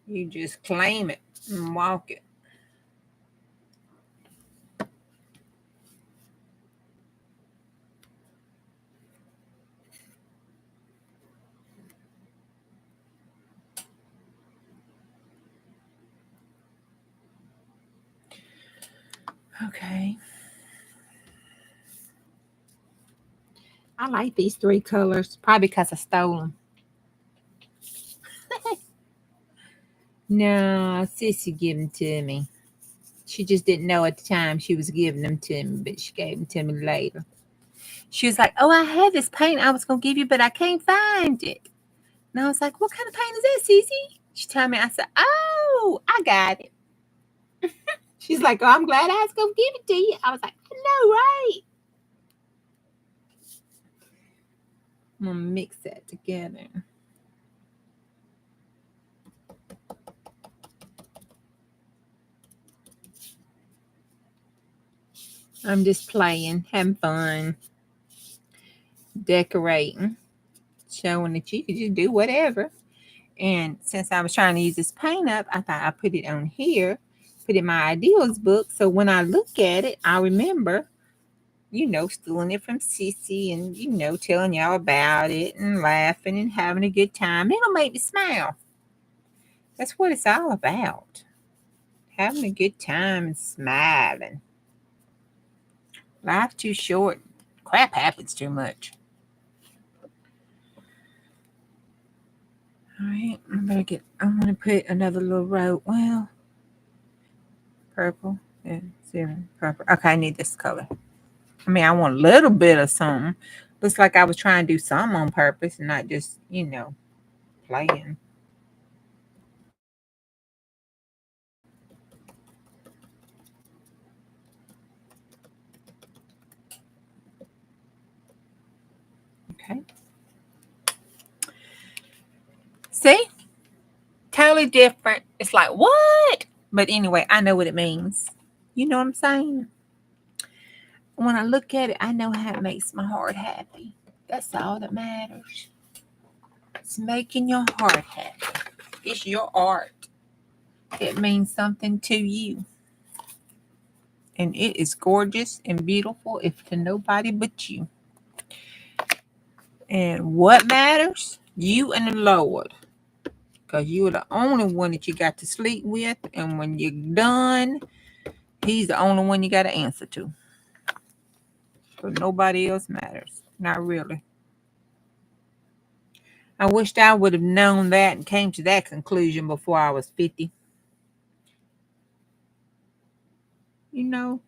You just claim it and walk it. Okay. I like these 3 colors. Probably because I stole them. No, Sissy gave them to me. She just didn't know at the time she was giving them to me, but she gave them to me later. She was like, "Oh, I had this paint I was going to give you, but I can't find it." And I was like, "What kind of paint is that, Sissy?" She told me. I said, "Oh, I got it." She's like, "Oh, I'm glad I was going to give it to you." I was like, "I know, right?" I'm going to mix that together. I'm just playing, having fun, decorating, showing that you can just do whatever. And since I was trying to use this paint up, I thought I'd put it on here, put it in my ideals book. So when I look at it, I remember, stealing it from Sissy and, telling y'all about it and laughing and having a good time. It'll make me smile. That's what it's all about. Having a good time and smiling. Life's too short. Crap happens too much. All right, I'm going to put another little row. Well, purple. Yeah, zero, purple. Okay, I need this color. I mean, I want a little bit of something. Looks like I was trying to do something on purpose and not just, playing. Okay. See? Totally different. It's like, what? But anyway, I know what it means. You know what I'm saying? When I look at it, I know how it makes my heart happy. That's all that matters. It's making your heart happy. It's your art. It means something to you. And it is gorgeous and beautiful if to nobody but you. And what matters? You and the Lord. Because you are the only one that you got to sleep with. And when you're done, He's the only one you got to answer to. So nobody else matters. Not really. I wished I would have known that and came to that conclusion before I was 50. Them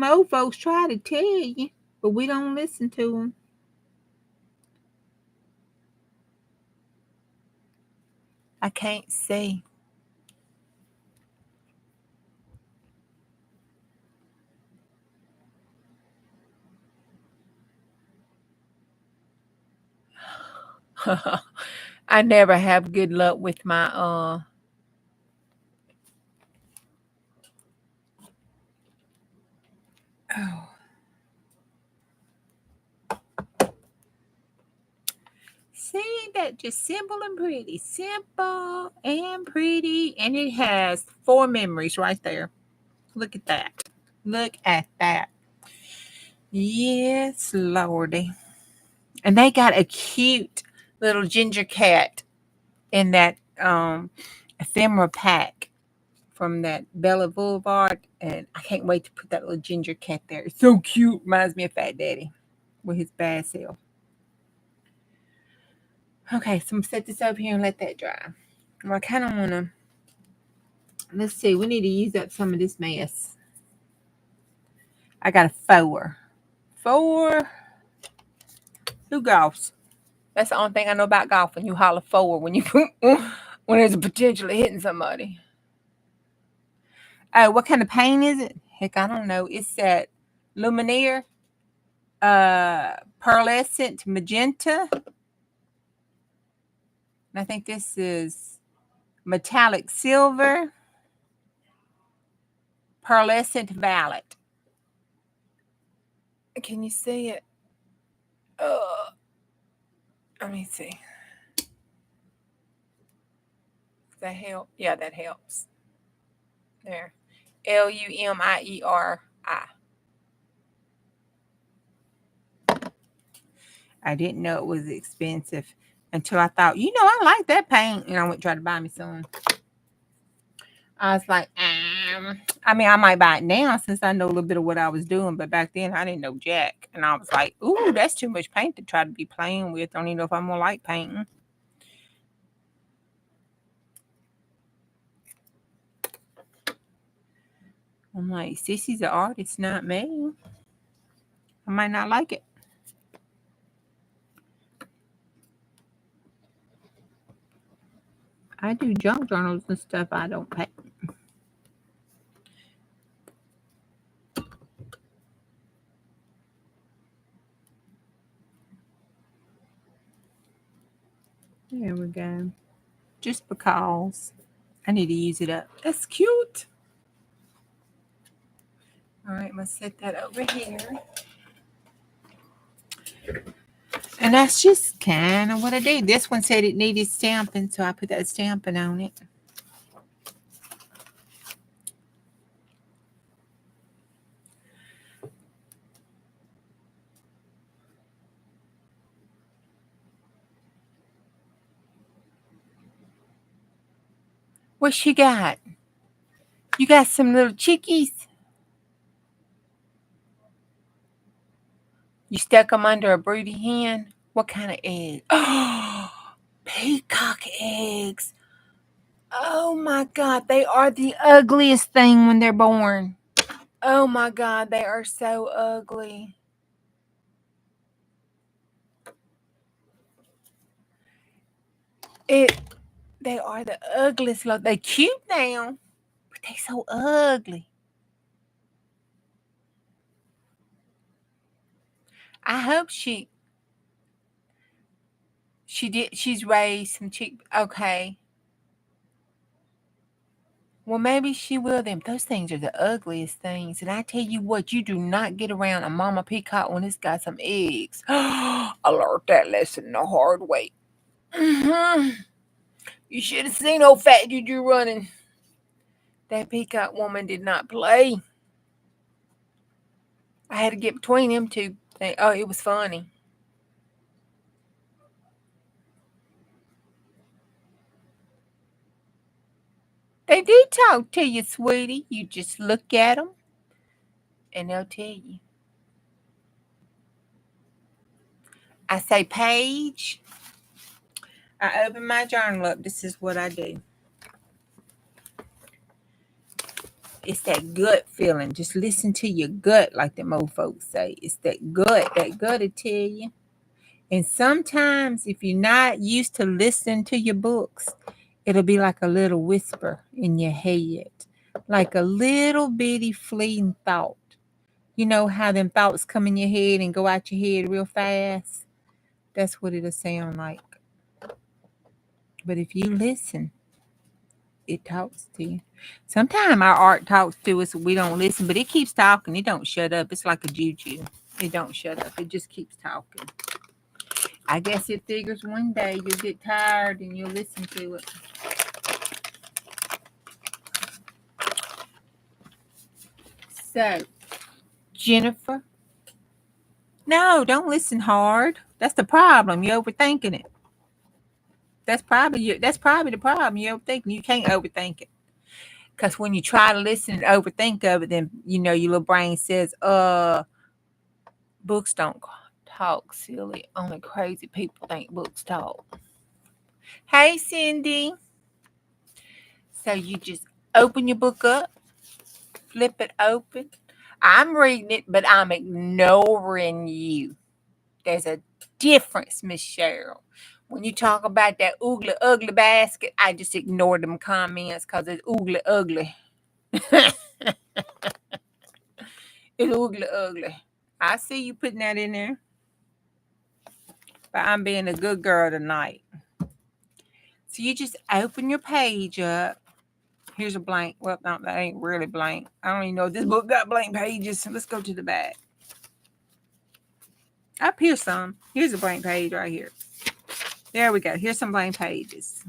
old folks try to tell you, but we don't listen to them. I can't say. I never have good luck with my oh. See, that just simple and pretty. Simple and pretty. And it has 4 memories right there. Look at that. Look at that. Yes, Lordy. And they got a cute little ginger cat in that ephemera pack from that Bella Boulevard. And I can't wait to put that little ginger cat there. It's so cute. Reminds me of Fat Daddy with his bad self. Okay, so I'm going to set this over here and let that dry. Well, I kind of want to, let's see, we need to use up some of this mess. I got a 4. 4. Who golfs? That's the only thing I know about golfing. You holler 4 when you when there's a potential of hitting somebody. Oh, what kind of paint is it? Heck, I don't know. It's that Luminaire pearlescent magenta. And I think this is metallic silver, pearlescent violet. Can you see it? Let me see. Does that help? Yeah, that helps. There. Lumieri. I didn't know it was expensive until I thought, I like that paint. And I went try to buy me some. I was like, I mean, I might buy it now since I know a little bit of what I was doing, but back then I didn't know jack. And I was like, ooh, that's too much paint to try to be playing with. I don't even know if I'm gonna like painting. I'm like, Sissy's an artist, not me. I might not like it. I do junk journals and stuff. I don't paint. There we go. Just because I need to use it up. That's cute. All right, I'm gonna set that over here. And that's just kind of what I did. This one said it needed stamping, so I put that stamping on it. What you got? You got some little chickies? You stuck them under a broody hen? What kind of egg? Oh, peacock eggs. Oh my God, they are the ugliest thing when they're born. Oh my God, they are so ugly. They are the ugliest. They're cute now, but they so ugly. I hope she's raised some chick. Okay. Well, maybe she will then. Those things are the ugliest things. And I tell you what, you do not get around a mama peacock when it's got some eggs. I learned that lesson the hard way. Mm-hmm. You should have seen old fat Juju running. That peacock woman did not play. I had to get between them two. Oh, it was funny. They do talk to you, sweetie. You just look at them and they'll tell you. I say, Paige, I open my journal up. This is what I do. It's that gut feeling. Just listen to your gut, like the old folks say. It's that gut. That gut will tell you. And sometimes, if you're not used to listening to your books, it'll be like a little whisper in your head, like a little bitty fleeting thought. You know how them thoughts come in your head and go out your head real fast? That's what it'll sound like. But if you listen, it talks to you. Sometimes our art talks to us, we don't listen, but it keeps talking. It don't shut up. It's like a juju. It don't shut up. It just keeps talking. I guess it figures one day you'll get tired and you'll listen to it. So, Jennifer. No, don't listen hard. That's the problem. You're overthinking it. That's probably the problem. You're overthinking. You can't overthink it. Because when you try to listen and overthink of it, then your little brain says, books don't talk, silly. Only crazy people think books talk. Hey, Cindy. So you just open your book up, flip it open. I'm reading it, but I'm ignoring you. There's a difference, Miss Cheryl. When you talk about that ugly, ugly basket, I just ignore them comments because it's ugly, ugly. It's ugly, ugly. I see you putting that in there. But I'm being a good girl tonight. So you just open your page up. Here's a blank. Well, no, that ain't really blank. I don't even know if this book got blank pages. Let's go to the back. Up here some. Here's a blank page right here. There we go. Here's some blank pages.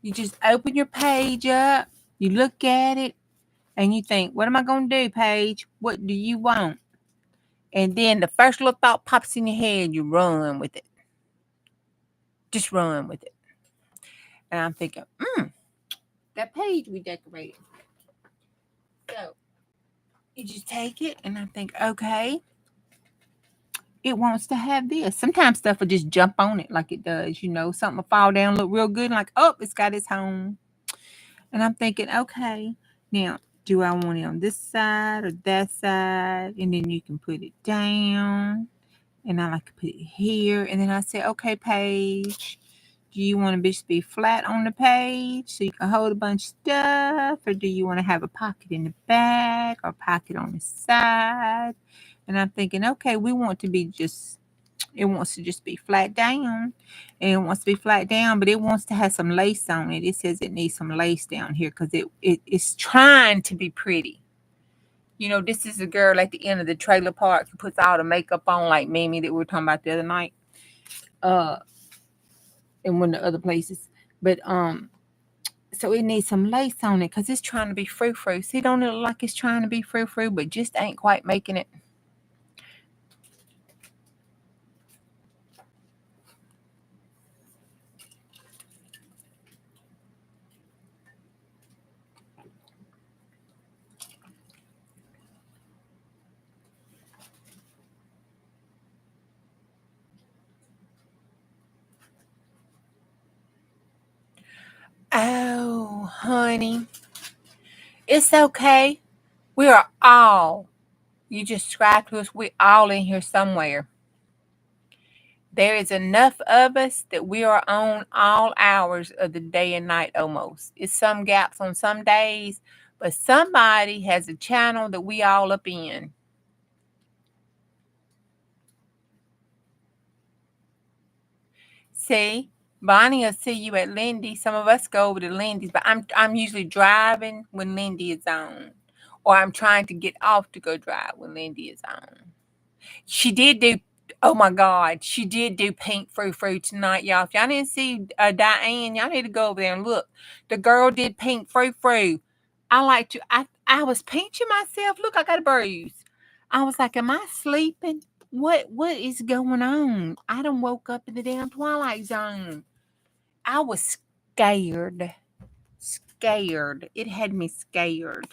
You just open your page up. You look at it. And you think, what am I going to do, Paige? What do you want? And then the first little thought pops in your head. You run with it. Just run with it. And I'm thinking, that page we decorated. So you just take it, and I think, okay, it wants to have this. Sometimes stuff will just jump on it like it does, you know. Something will fall down, look real good, and like, oh, it's got its home. And I'm thinking, okay, now, do I want it on this side or that side? And then you can put it down. And I like to put it here. And then I say, okay, page, do you want to be flat on the page so you can hold a bunch of stuff? Or do you want to have a pocket in the back or a pocket on the side? And I'm thinking, okay, we want to be just, it wants to just be flat down. And it wants to be flat down, but it wants to have some lace on it. It says it needs some lace down here because it's trying to be pretty. You know, this is a girl at the end of the trailer park who puts all the makeup on, like Mimi that we were talking about the other night. In one of the other places. But so it needs some lace on it because it's trying to be frou-frou. See, don't it look like it's trying to be frou-frou, but just ain't quite making it. Oh, honey. It's okay. We are all, you just subscribe to us, we're all in here somewhere. There is enough of us that we are on all hours of the day and night almost. It's some gaps on some days, but somebody has a channel that we all up in. See, Bonnie will see you at Lindy. Some of us go over to Lindy's, but I'm usually driving when Lindy is on, or I'm trying to get off to go drive when Lindy is on. She did do. Oh my God, she did do pink frou-frou tonight, y'all. If y'all didn't see Diane, y'all need to go over there and look. The girl did pink frou-frou. I like to. I was pinching myself. Look, I got a bruise. I was like, am I sleeping? What is going on? I done woke up in the damn twilight zone. I was scared. Scared. It had me scared.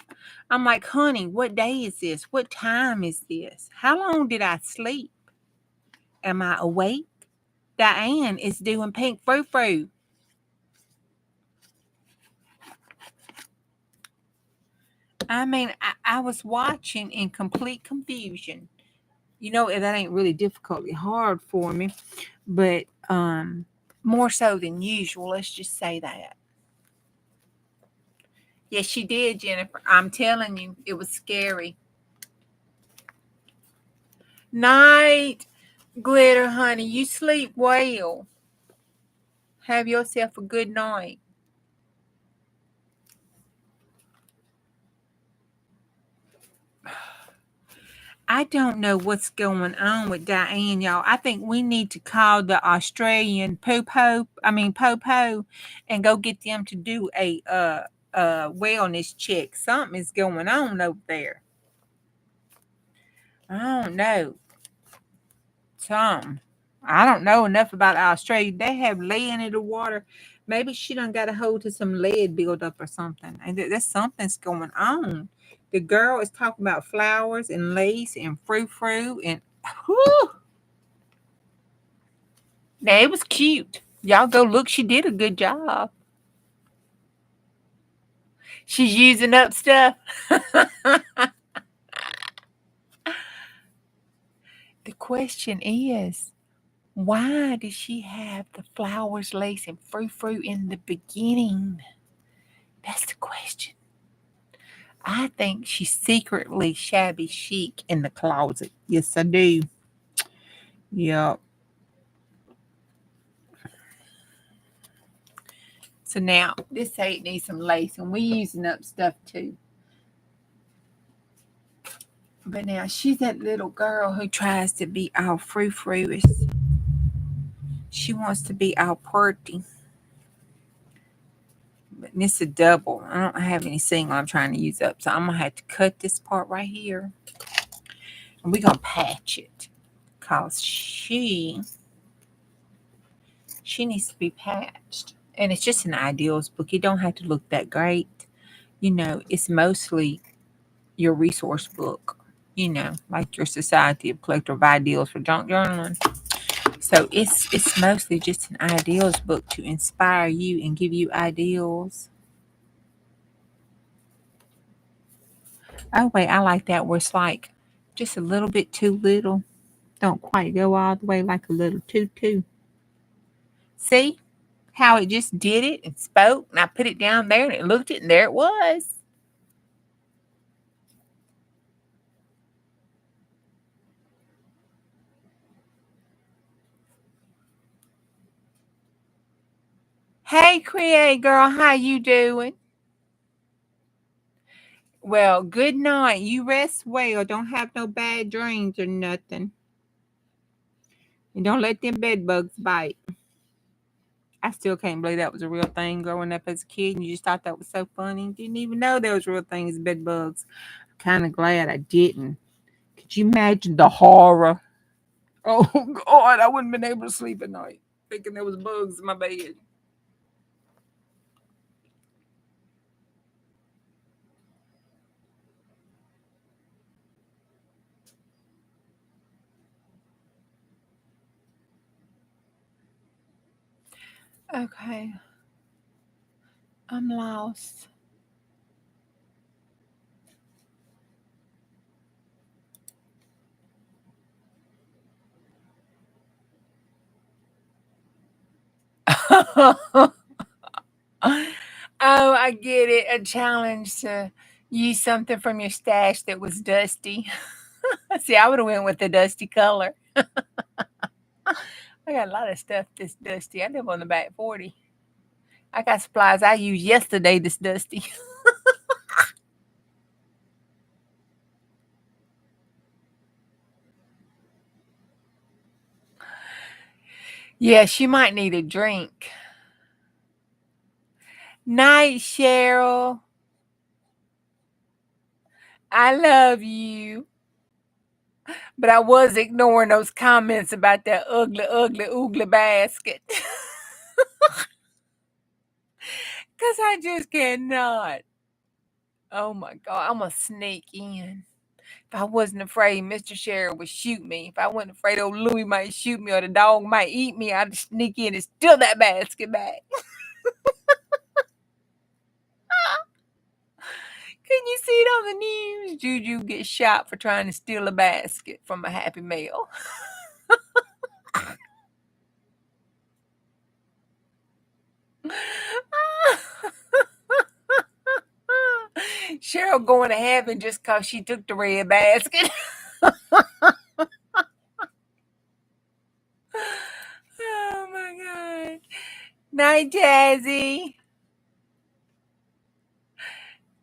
I'm like, honey, what day is this? What time is this? How long did I sleep? Am I awake? Diane is doing pink frou-frou. I mean, I was watching in complete confusion. You know, that ain't really difficultly hard for me, but more so than usual. Let's just say that. Yes, she did, Jennifer. I'm telling you, it was scary. Night, Glitter, honey. You sleep well. Have yourself a good night. I don't know what's going on with Diane, y'all. I think we need to call the Australian Popo, and go get them to do a wellness check. Something is going on over there. I don't know. Something. I don't know enough about Australia. They have lead in the water. Maybe she done got a hold to some lead buildup or something. And there's something's going on. The girl is talking about flowers and lace and frou-frou and whew. Now it was cute. Y'all go look. She did a good job. She's using up stuff. The question is, why did she have the flowers, lace, and frou-frou in the beginning? That's the question. I think she's secretly shabby chic in the closet. Yes, I do. Yep. So now this say it needs some lace, and we using up stuff too. But now she's that little girl who tries to be all frou-frou. She wants to be all pretty. But it's a double. I don't have any single I'm trying to use up. So I'm going to have to cut this part right here. And we're going to patch it. Because she needs to be patched. And it's just an ideals book. It don't have to look that great. You know, it's mostly your resource book, you know, like your Society of Collector of Ideals for Junk Journaling. So it's mostly just an ideals book to inspire you and give you ideals. Oh wait, I like that where it's like just a little bit too little. Don't quite go all the way like a little tutu. See how it just did it and spoke, and I put it down there and it looked it, and there it was. Hey, Create Girl, how you doing? Well, good night. You rest well. Don't have no bad dreams or nothing. And don't let them bed bugs bite. I still can't believe that was a real thing growing up as a kid. And you just thought that was so funny. Didn't even know there was real things, bed bugs. Kind of glad I didn't. Could you imagine the horror? Oh, God, I wouldn't have been able to sleep at night thinking there was bugs in my bed. Okay, I'm lost. Oh, I get it. A challenge to use something from your stash that was dusty. See, I would have went with the dusty color. I got a lot of stuff that's dusty. I live on the back 40. I got supplies I used yesterday that's dusty. Yes, you might need a drink. Night, Cheryl. I love you. But I was ignoring those comments about that ugly, ugly, oogly basket. Because I just cannot. Oh my God, I'm going to sneak in. If I wasn't afraid Mr. Sheriff would shoot me, if I wasn't afraid old Louis might shoot me or the dog might eat me, I'd sneak in and steal that basket back. Can you see it on the news? Juju gets shot for trying to steal a basket from a Happy Meal. Cheryl going to heaven just because she took the red basket. Oh my God. Night, Jazzy.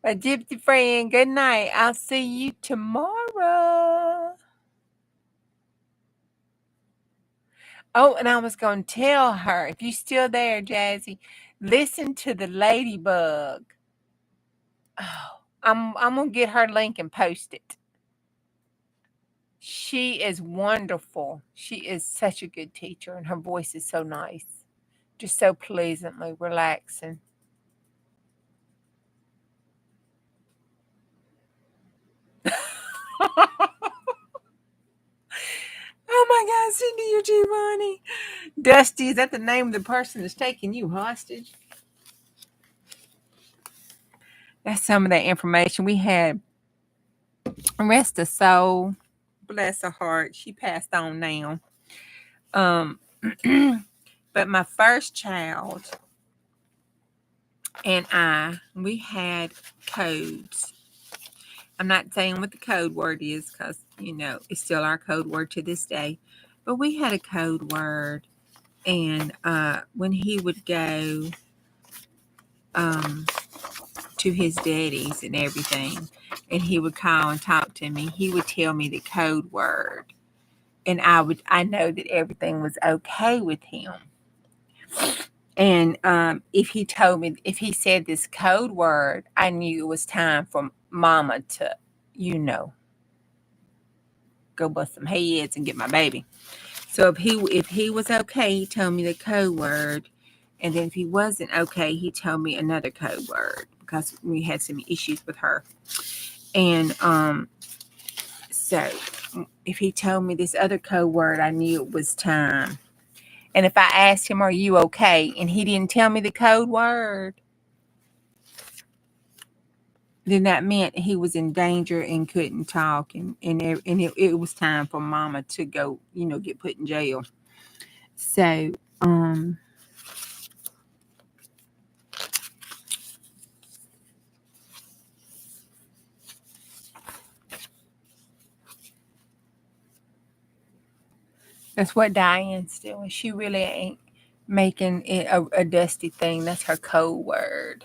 My gypsy friend, good night. I'll see you tomorrow. Oh, and I was going to tell her, if you're still there, Jazzy, listen to the ladybug. Oh, I'm going to get her link and post it. She is wonderful. She is such a good teacher, and her voice is so nice. Just so pleasantly relaxing. Oh my God, Cindy, you're Giovanni. Dusty, is that the name of the person that's taking you hostage? That's some of that information we had. Rest her soul. Bless her heart. She passed on now. Um, but my first child and we had codes. I'm not saying what the code word is because, you know, it's still our code word to this day. But we had a code word. And when he would go to his daddy's and everything, and he would call and talk to me, he would tell me the code word. And I know that everything was okay with him. And if he said this code word, I knew it was time for mama to, you know, go bust some heads and get my baby. So if he was okay, he told me the code word, And then if he wasn't okay, he told me another code word because we had some issues with her. And so if he told me this other code word, I knew it was time. And if I asked him, "Are you okay?" and he didn't tell me the code word, then that meant he was in danger and couldn't talk, and it was time for Mama to go, get put in jail. So that's what Diane's doing. She really ain't making it a dusty thing. That's her code word.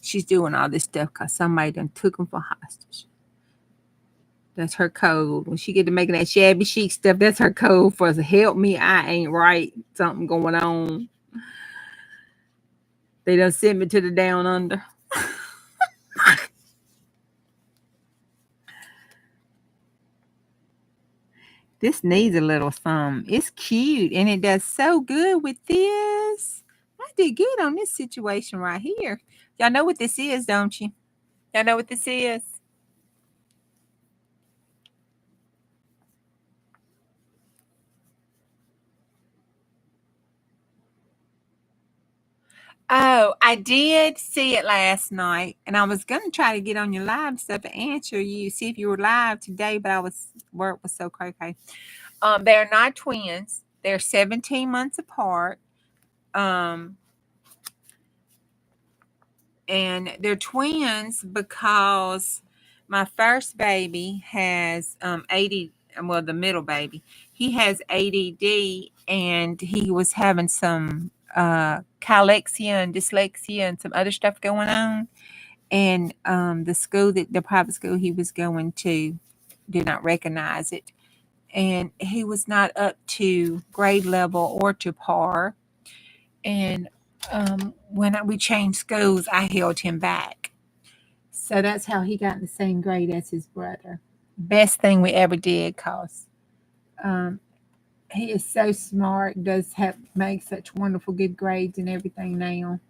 She's doing all this stuff because somebody done took them for hostage. That's her code. When she get to making that shabby chic stuff, that's her code for help me. I ain't right. Something going on. They done sent me to the down under. This needs a little something. It's cute and it does so good with this. I did good on this situation right here. Y'all know what this is, don't you? Y'all know what this is? Oh, I did see it last night, and I was gonna try to get on your live stuff and answer you, see if you were live today, but work was so crazy. They're not twins. They're 17 months apart. And they're twins because my first baby has 80. Well, the middle baby, he has ADD, and he was having some chalexia and dyslexia and some other stuff going on. And the private school he was going to did not recognize it, and he was not up to grade level or to par. And when we changed schools, I held him back. So that's how he got in the same grade as his brother. Best thing we ever did, cause he is so smart, does make such wonderful good grades and everything now.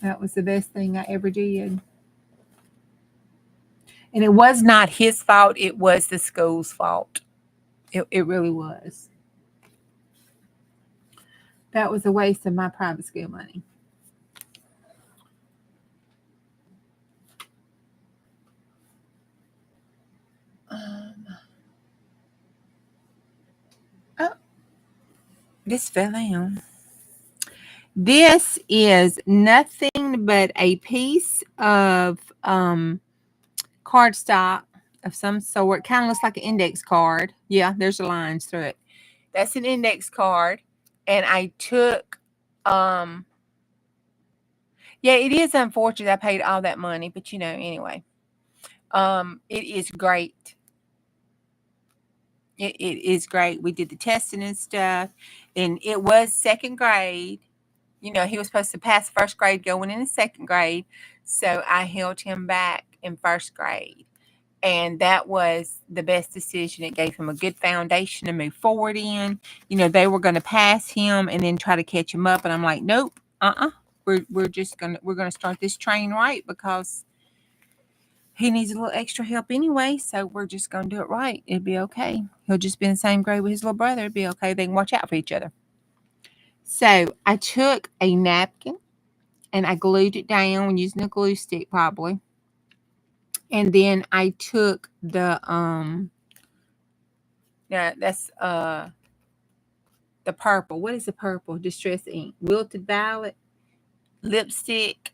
That was the best thing I ever did. And it was not his fault, it was the school's fault. It really was. That was a waste of my private school money. Oh, this fell down. This is nothing but a piece of cardstock of some sort. Kind of looks like an index card. Yeah, there's lines through it. That's an index card. And I took yeah, it is unfortunate I paid all that money, but anyway. It is great. It is great. We did the testing and stuff. And it was second grade. He was supposed to pass first grade going into second grade. So I held him back in first grade. And that was the best decision. It gave him a good foundation to move forward in. They were going to pass him and then try to catch him up. And I'm like, nope, we're gonna start this train right, because he needs a little extra help anyway. So we're just gonna do it right. It'll be okay. He'll just be in the same grade with his little brother. It'll be okay. They can watch out for each other. So I took a napkin and I glued it down using a glue stick, probably. And then I took the that's the purple. What is the purple? Distress ink, wilted violet, lipstick,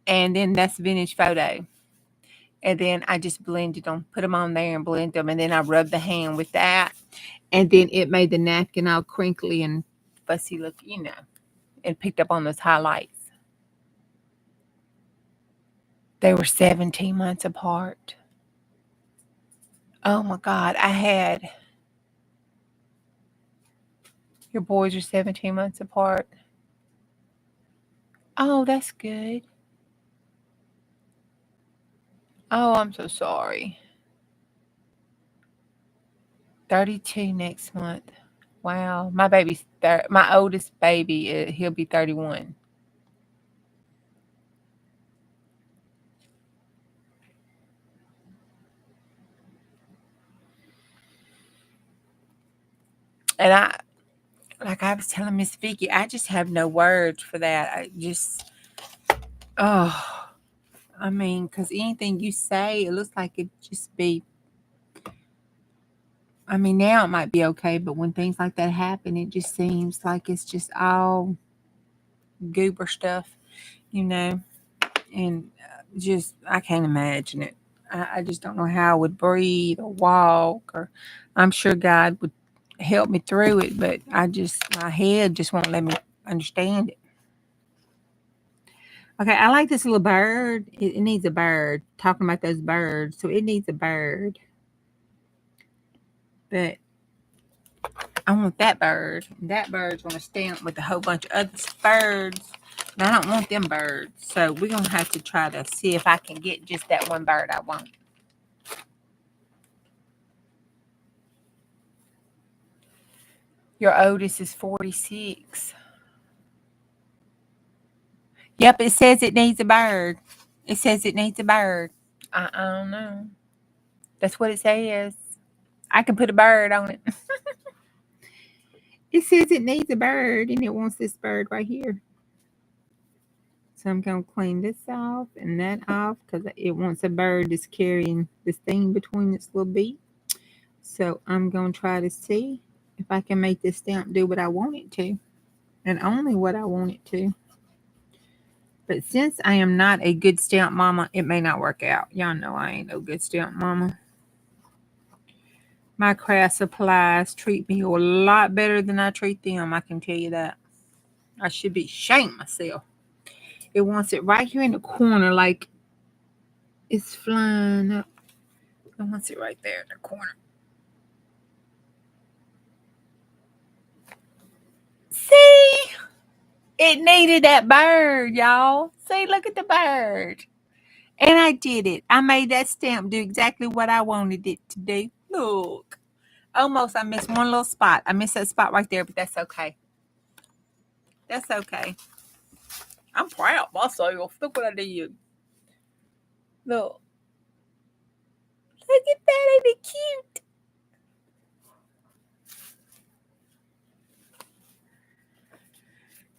and then that's vintage photo. And then I just blended them, put them on there and blend them, and then I rubbed the hand with that, and then it made the napkin all crinkly and fussy look, and picked up on those highlights. They were 17 months apart. Oh my God, your boys are 17 months apart. Oh, that's good. Oh, I'm so sorry. 32 next month. Wow. My oldest baby, he'll be 31. And like I was telling Miss Vicky, I just have no words for that. I just, oh, I mean, because anything you say, it looks like it just be, I mean, now it might be okay, but when things like that happen, it just seems like it's just all goober stuff, you know, and just, I can't imagine it. I just don't know how I would breathe or walk, or I'm sure God would help me through it, but my head just won't let me understand it. Okay, I like this little bird. It needs a bird. Talking about those birds, so it needs a bird. But I want that bird. That bird's gonna stamp with a whole bunch of other birds. And I don't want them birds. So we're gonna have to try to see if I can get just that one bird I want. Your oldest is 46. Yep, it says it needs a bird. It says it needs a bird. I don't know. That's what it says. I can put a bird on it. It says it needs a bird and it wants this bird right here. So I'm going to clean this off and that off because it wants a bird that's carrying this thing between its little beak. So I'm going to try to see if I can make this stamp do what I want it to and only what I want it to. But since I am not a good stamp mama, it may not work out. Y'all know I ain't no good stamp mama. My craft supplies treat me a lot better than I treat them. I can tell you that. I should be ashamed myself. It wants it right here in the corner, like it's flying up. It wants it right there in the corner. See? It needed that bird, y'all. See, look at the bird. And I did it. I made that stamp do exactly what I wanted it to do. Look. Almost, I missed one little spot. I missed that spot right there, but that's okay. That's okay. I'm proud of myself. Look what I did. Look. Look at that. Ain't it cute?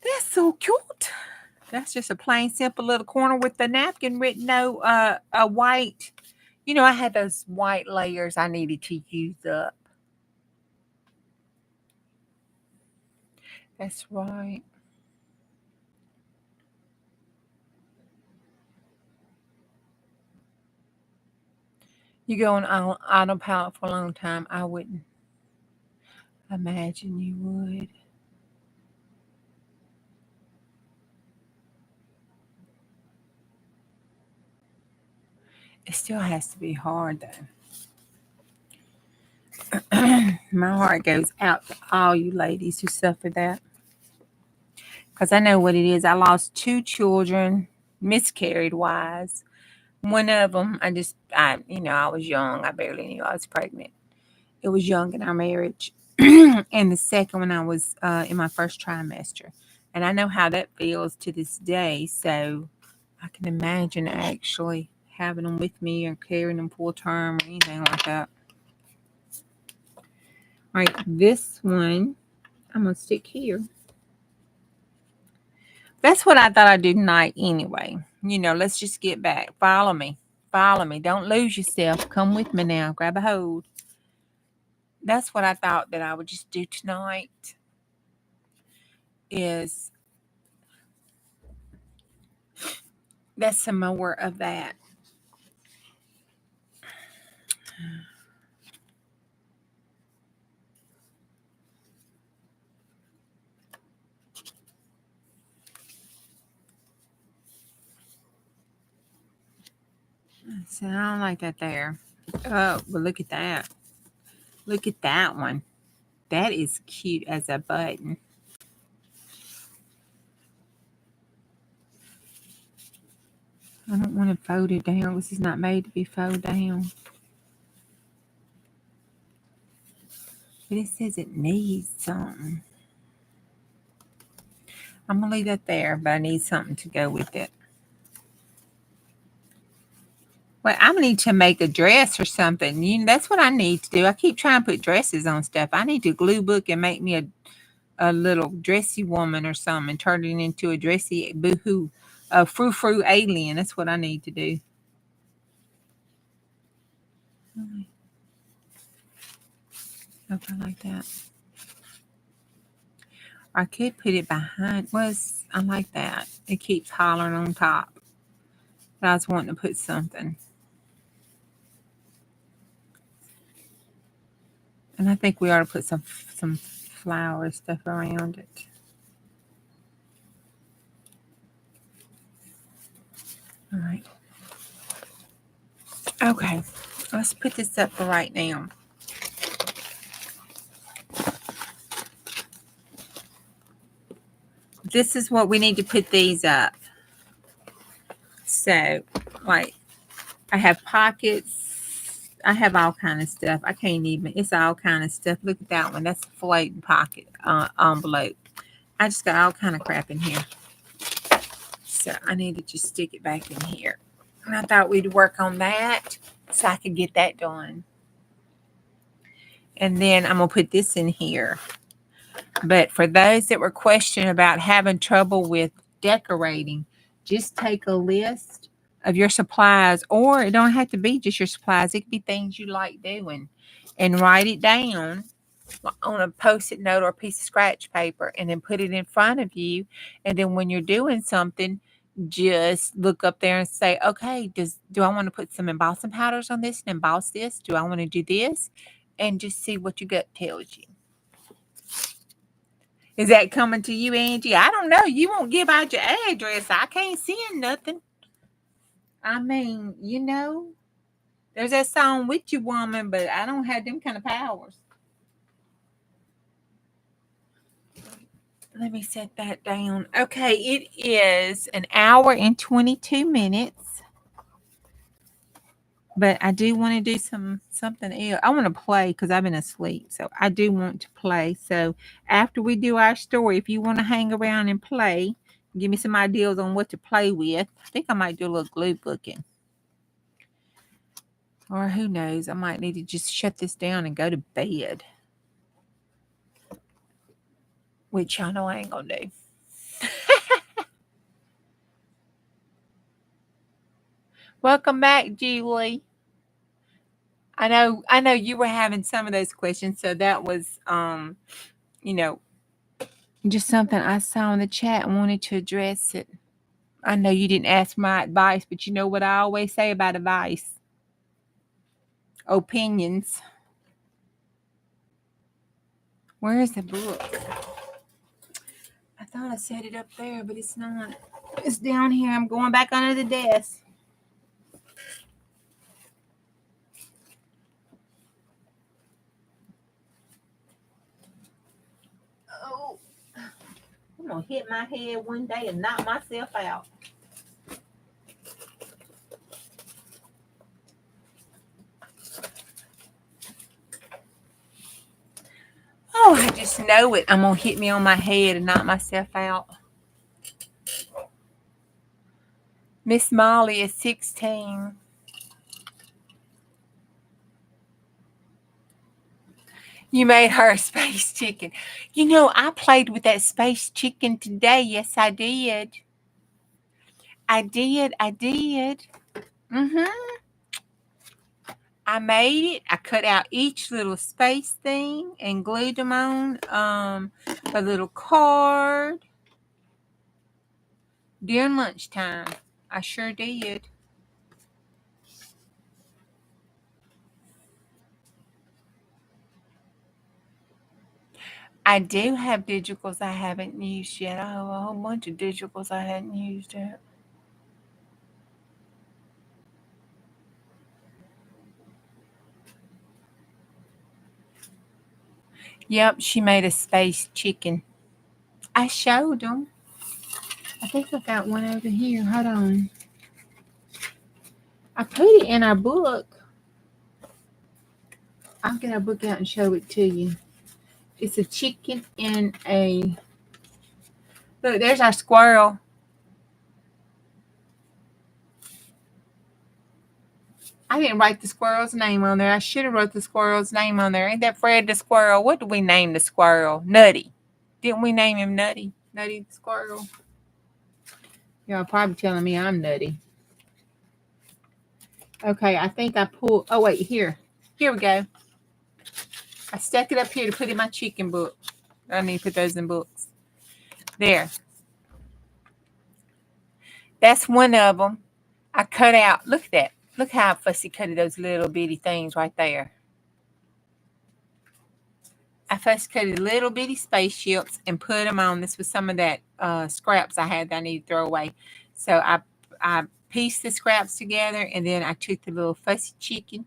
That's so cute. That's just a plain, simple little corner with the napkin written no a white. You know, I had those white layers I needed to use up. That's right. You go on autopilot for a long time. I wouldn't imagine you would. It still has to be hard though. My heart goes out to all you ladies who suffer that. Because I know what it is. I lost 2 children, miscarried wise. One of them, I was young. I barely knew I was pregnant. It was young in our marriage. And the second one, I was in my first trimester. And I know how that feels to this day. So I can imagine actually having them with me or carrying them full term or anything like that. All right, this one, I'm going to stick here. That's what I thought I'd do tonight anyway. You know, let's just get back. Follow me. Follow me. Don't lose yourself. Come with me now. Grab a hold. That's what I thought that I would just do tonight is that's some more of that. So I don't like that there. Oh, but look at that. Look at that one. That is cute as a button. I don't want to fold it down. This is not made to be folded down. But it says it needs something. I'm going to leave that there, but I need something to go with it. Well, I need to make a dress or something. That's what I need to do. I keep trying to put dresses on stuff. I need to glue book and make me a little dressy woman or something and turn it into a dressy boohoo, a frou-frou alien. That's what I need to do. Okay, like that. I could put it behind. I like that. It keeps hollering on top. But I was wanting to put something. And I think we ought to put some flower stuff around it. All right. Okay. Let's put this up for right now. This is what we need to put these up. So, like, I have pockets. I have all kind of stuff. I can't even. It's all kind of stuff. Look at that one. That's a floating pocket envelope. I just got all kind of crap in here. So I need to just stick it back in here. And I thought we'd work on that so I could get that done. And then I'm going to put this in here. But for those that were questioning about having trouble with decorating, just take a list of your supplies, or it don't have to be just your supplies. It could be things you like doing, and write it down on a Post-it note or a piece of scratch paper, and then put it in front of you. And then when you're doing something, just look up there and say, okay, do I want to put some embossing powders on this and emboss this? Do I want to do this? And just see what your gut tells you. Is that coming to you, Angie? I don't know. You won't give out your address. I can't send nothing. I mean, there's that song with you, woman, but I don't have them kind of powers. Let me set that down. Okay, it is an hour and 22 minutes. But I do want to do something else. I want to play because I've been asleep. So I do want to play. So after we do our story, if you want to hang around and play, give me some ideas on what to play with. I think I might do a little glue booking. Or who knows, I might need to just shut this down and go to bed. Which I know I ain't going to do. Welcome back, Julie. I know you were having some of those questions, so that was just something I saw in the chat and wanted to address it. I know you didn't ask my advice, but you know what I always say about advice? Opinions. Where is the book? I thought I set it up there, but it's not. It's down here. I'm going back under the desk. Oh, I'm going to hit my head one day and knock myself out. Oh, I just know it. I'm going to hit me on my head and knock myself out. Miss Molly is 16. You made her a space chicken. I played with that space chicken today. Yes, I did. I did. Mm-hmm. I made it. I cut out each little space thing and glued them on a little card during lunchtime. I sure did. I do have digitals I haven't used yet. I have a whole bunch of digitals I hadn't used yet. Yep, she made a space chicken. I showed them. I think I got one over here. Hold on. I put it in our book. I'll get our book out and show it to you. It's a chicken in a... Look, there's our squirrel. I didn't write the squirrel's name on there. I should have wrote the squirrel's name on there. Ain't that Fred the squirrel? What did we name the squirrel? Nutty. Didn't we name him Nutty? Nutty the squirrel. Y'all probably telling me I'm nutty. Okay, I think I pulled. Oh, wait, here. Here we go. I stuck it up here to put in my chicken book. I need to put those in books. There. That's one of them. I cut out. Look at that. Look how I fussy cutted those little bitty things right there. I first cut little bitty spaceships and put them on. This was some of that scraps I had that I need to throw away. So I pieced the scraps together, and then I took the little fussy chicken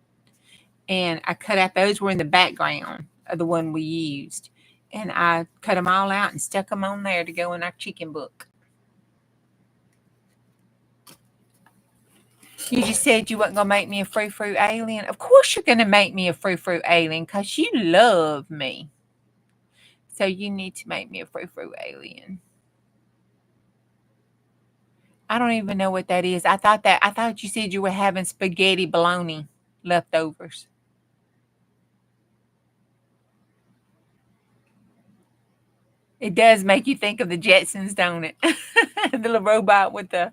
and I cut out. Those were in the background of the one we used. And I cut them all out and stuck them on there to go in our chicken book. You just said you wasn't going to make me a frou-frou alien. Of course you're going to make me a frou-frou alien because you love me. So you need to make me a frou-frou alien. I don't even know what that is. I thought you said you were having spaghetti bologna leftovers. It does make you think of the Jetsons, don't it? The little robot with the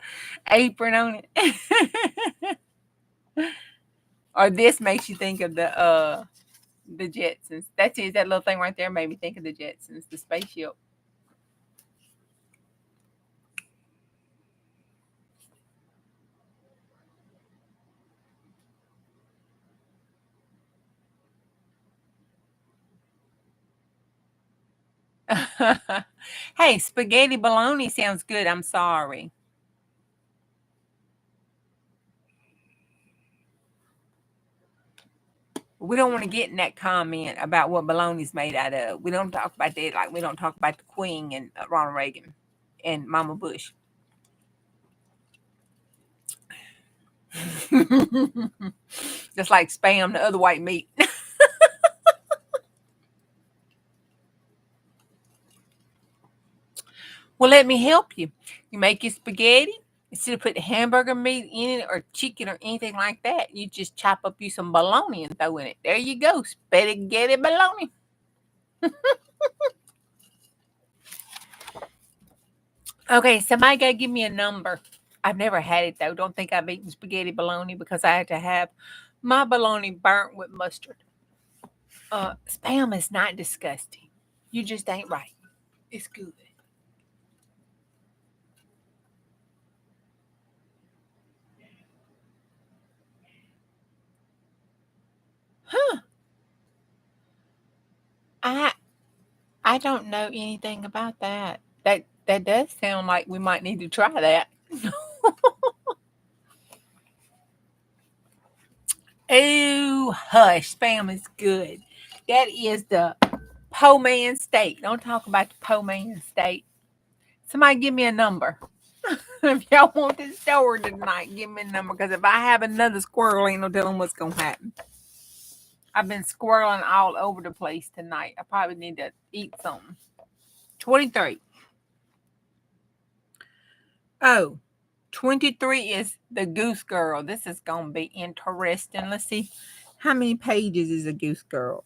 apron on it. Or this makes you think of the Jetsons. That's it. That little thing right there made me think of the Jetsons, the spaceship. Hey, spaghetti bologna sounds good. I'm sorry. We don't want to get in that comment about what bologna's made out of. We don't talk about that like we don't talk about the Queen and Ronald Reagan and Mama Bush. Just like Spam, the other white meat. Well, let me help you. You make your spaghetti. Instead of putting hamburger meat in it or chicken or anything like that, you just chop up you some bologna and throw in it. There you go. Spaghetti bologna. Okay, somebody got to give me a number. I've never had it, though. Don't think I've eaten spaghetti bologna because I had to have my bologna burnt with mustard. Spam is not disgusting. You just ain't right. It's good. Huh. I don't know anything about that. That does sound like we might need to try that. Oh, hush. Spam is good. That is the po man steak. Don't talk about the po man steak. Somebody give me a number. If y'all want this story tonight, give me a number. Because if I have another squirrel, ain't no telling what's going to happen. I've been squirreling all over the place tonight. I probably need to eat something. 23. Oh, 23 is the Goose Girl. This is going to be interesting. Let's see. How many pages is a Goose Girl?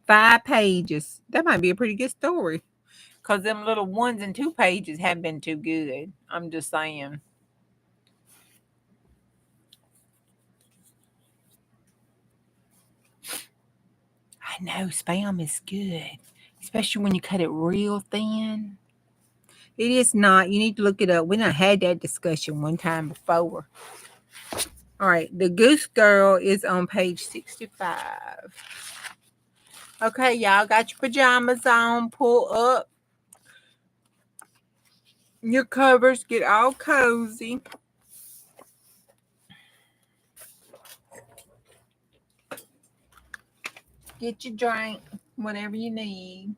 5 pages. That might be a pretty good story. Because them little 1 and 2 pages have been too good. I'm just saying. I know Spam is good. Especially when you cut it real thin. It is not. You need to look it up. We done had that discussion one time before. All right. The Goose Girl is on page 65. Okay, y'all got your pajamas on. Pull up your covers. Get all cozy. Get your drink. Whatever you need.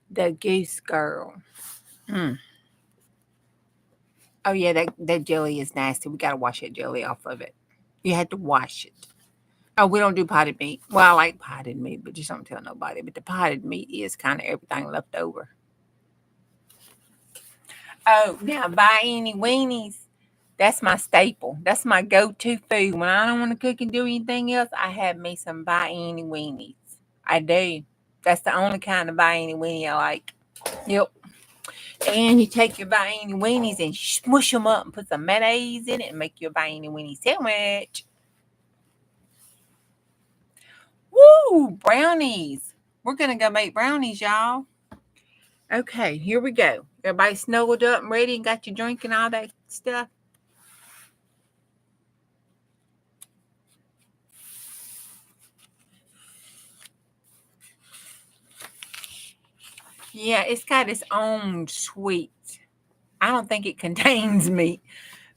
The Goose Girl. Oh, yeah, that jelly is nasty. We got to wash that jelly off of it. You had to wash it. Oh, we don't do potted meat. Well, I like potted meat, but just don't tell nobody. But the potted meat is kind of everything left over. Oh, now buy any weenies. That's my staple. That's my go-to food. When I don't want to cook and do anything else, I have me some buy any weenies. I do. That's the only kind of buy any weenie I like. Yep. And you take your buy any weenies and smush them up and put some mayonnaise in it and make your buy any weenie sandwich. Woo! Brownies. We're going to go make brownies, y'all. Okay, here we go. Everybody snuggled up and ready and got your drink and all that stuff? Yeah, it's got its own sweet. I don't think it contains meat,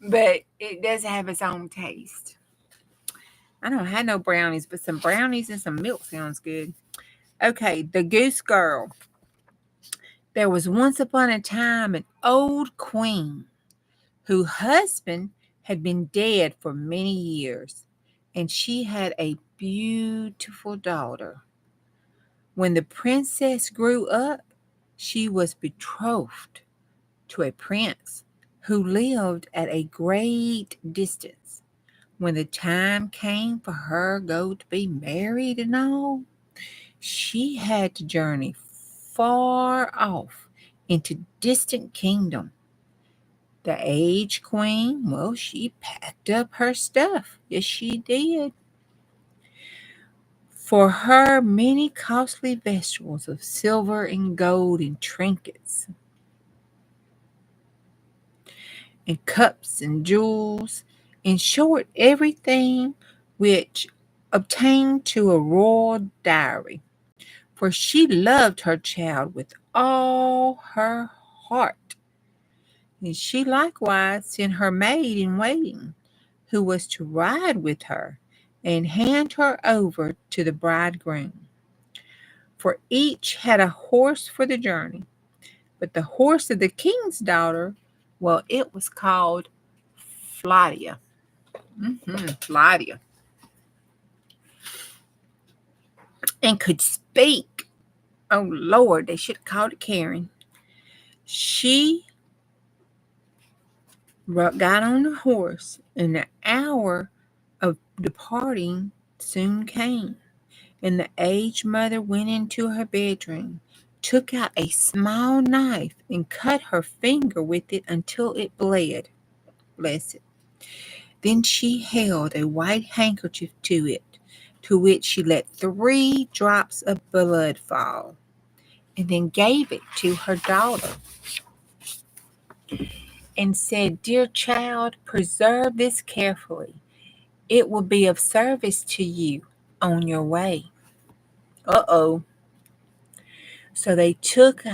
but it does have its own taste. I don't have no brownies, but some brownies and some milk sounds good. Okay, the Goose Girl. There was once upon a time an old queen whose husband had been dead for many years, and she had a beautiful daughter. When the princess grew up, she was betrothed to a prince who lived at a great distance. When the time came for her to be married and all, she had to journey far off into distant kingdom. The aged queen, well, she packed up her stuff. Yes, she did. For her, many costly vessels of silver and gold and trinkets, and cups and jewels, in short, everything which obtained to a royal dowry. For she loved her child with all her heart. And she likewise sent her maid in waiting, who was to ride with her and hand her over to the bridegroom. For each had a horse for the journey. But the horse of the king's daughter, well, it was called Fladia. Fladia. And could speak. Oh, Lord, they should have called it Karen. She got on the horse, and the hour of departing soon came. And the aged mother went into her bedroom, took out a small knife, and cut her finger with it until it bled. Bless it. Then she held a white handkerchief to it, to which she let 3 drops of blood fall, and then gave it to her daughter, and said, "Dear child, preserve this carefully. It will be of service to you on your way." Uh-oh. So they took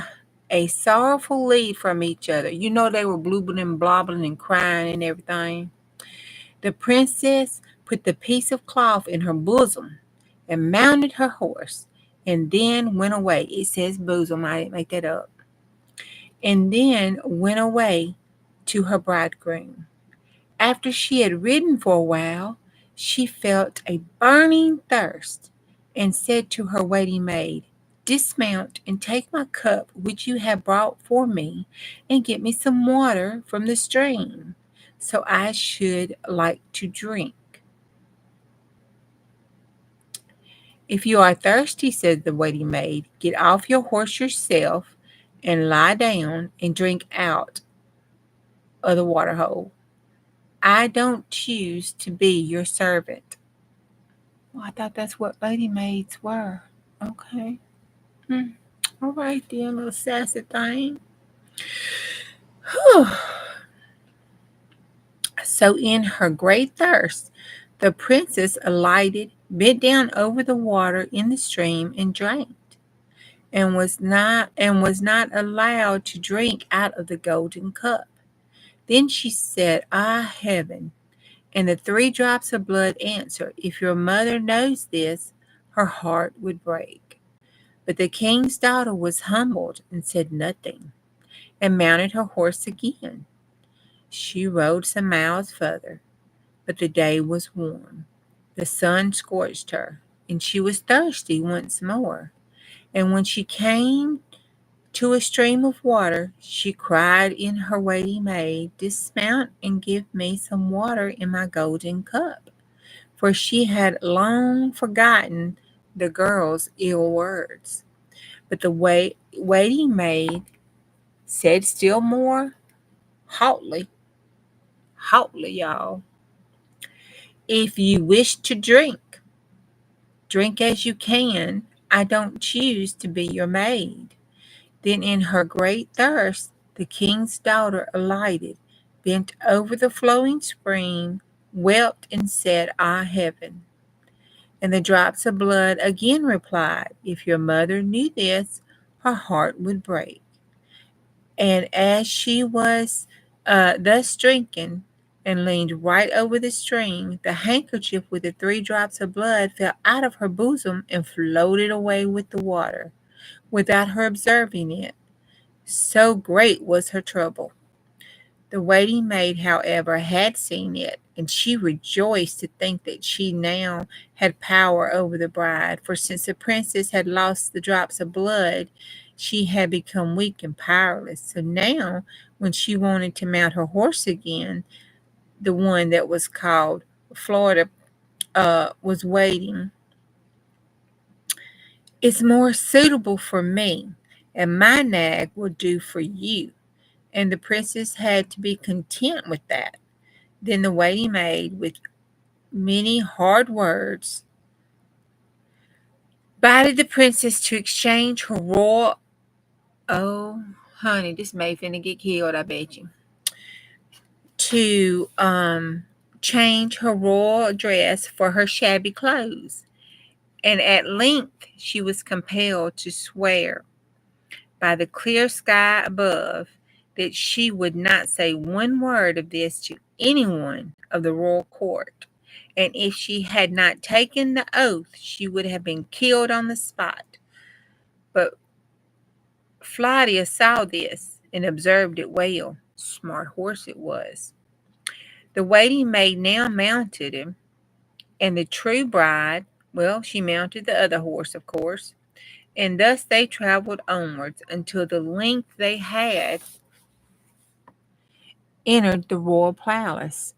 a sorrowful leave from each other. You know, they were blubbering and blobbering and crying and everything. The princess put the piece of cloth in her bosom and mounted her horse, and then went away. It says bosom, I didn't make that up. And then went away to her bridegroom. After she had ridden for a while, she felt a burning thirst, and said to her waiting maid, "Dismount and take my cup which you have brought for me, and get me some water from the stream, so I should like to drink." "If you are thirsty," said the waiting maid, "get off your horse yourself, and lie down and drink out of the water hole. I don't choose to be your servant." Well, I thought that's what lady maids were. Okay. All right, then, little sassy thing. Whew. So, in her great thirst, the princess alighted, bent down over the water in the stream, and drank, and was not allowed to drink out of the golden cup. Then she said, "Ah, heaven!" And the 3 drops of blood answered, "If your mother knows this, her heart would break." But the king's daughter was humbled and said nothing, and mounted her horse again. She rode some miles further, but the day was warm, The sun scorched her, and she was thirsty once more. And when she came to a stream of water, she cried in her waiting maid, "Dismount and give me some water in my golden cup." For she had long forgotten the girl's ill words. But the waiting maid said still more haughtily, y'all, "If you wish to drink, drink as you can. I don't choose to be your maid." Then in her great thirst, the king's daughter alighted, bent over the flowing spring, wept and said, "Ah, heaven." And the drops of blood again replied, "If your mother knew this, her heart would break." And as she was thus drinking and leaned right over the stream, the handkerchief with the 3 drops of blood fell out of her bosom and floated away with the water, without her observing it. So great was her trouble. The waiting maid, however, had seen it, and she rejoiced to think that she now had power over the bride, for since the princess had lost the drops of blood, she had become weak and powerless. So now, when she wanted to mount her horse again, the one that was called Florida was waiting. "It's more suitable for me, and my nag will do for you." And the princess had to be content with that. Then the waiting maid, with many hard words, invited the princess to exchange her royal. Oh, honey, this maid finna get killed, I bet you. To change her royal dress for her shabby clothes. And at length she was compelled to swear by the clear sky above that she would not say one word of this to anyone of the royal court. And if she had not taken the oath, she would have been killed on the spot. But Fladia saw this and observed it well. Smart horse it was. The waiting maid now mounted him, and the true bride, well, she mounted the other horse, of course, and thus they traveled onwards until the length they had entered the royal palace.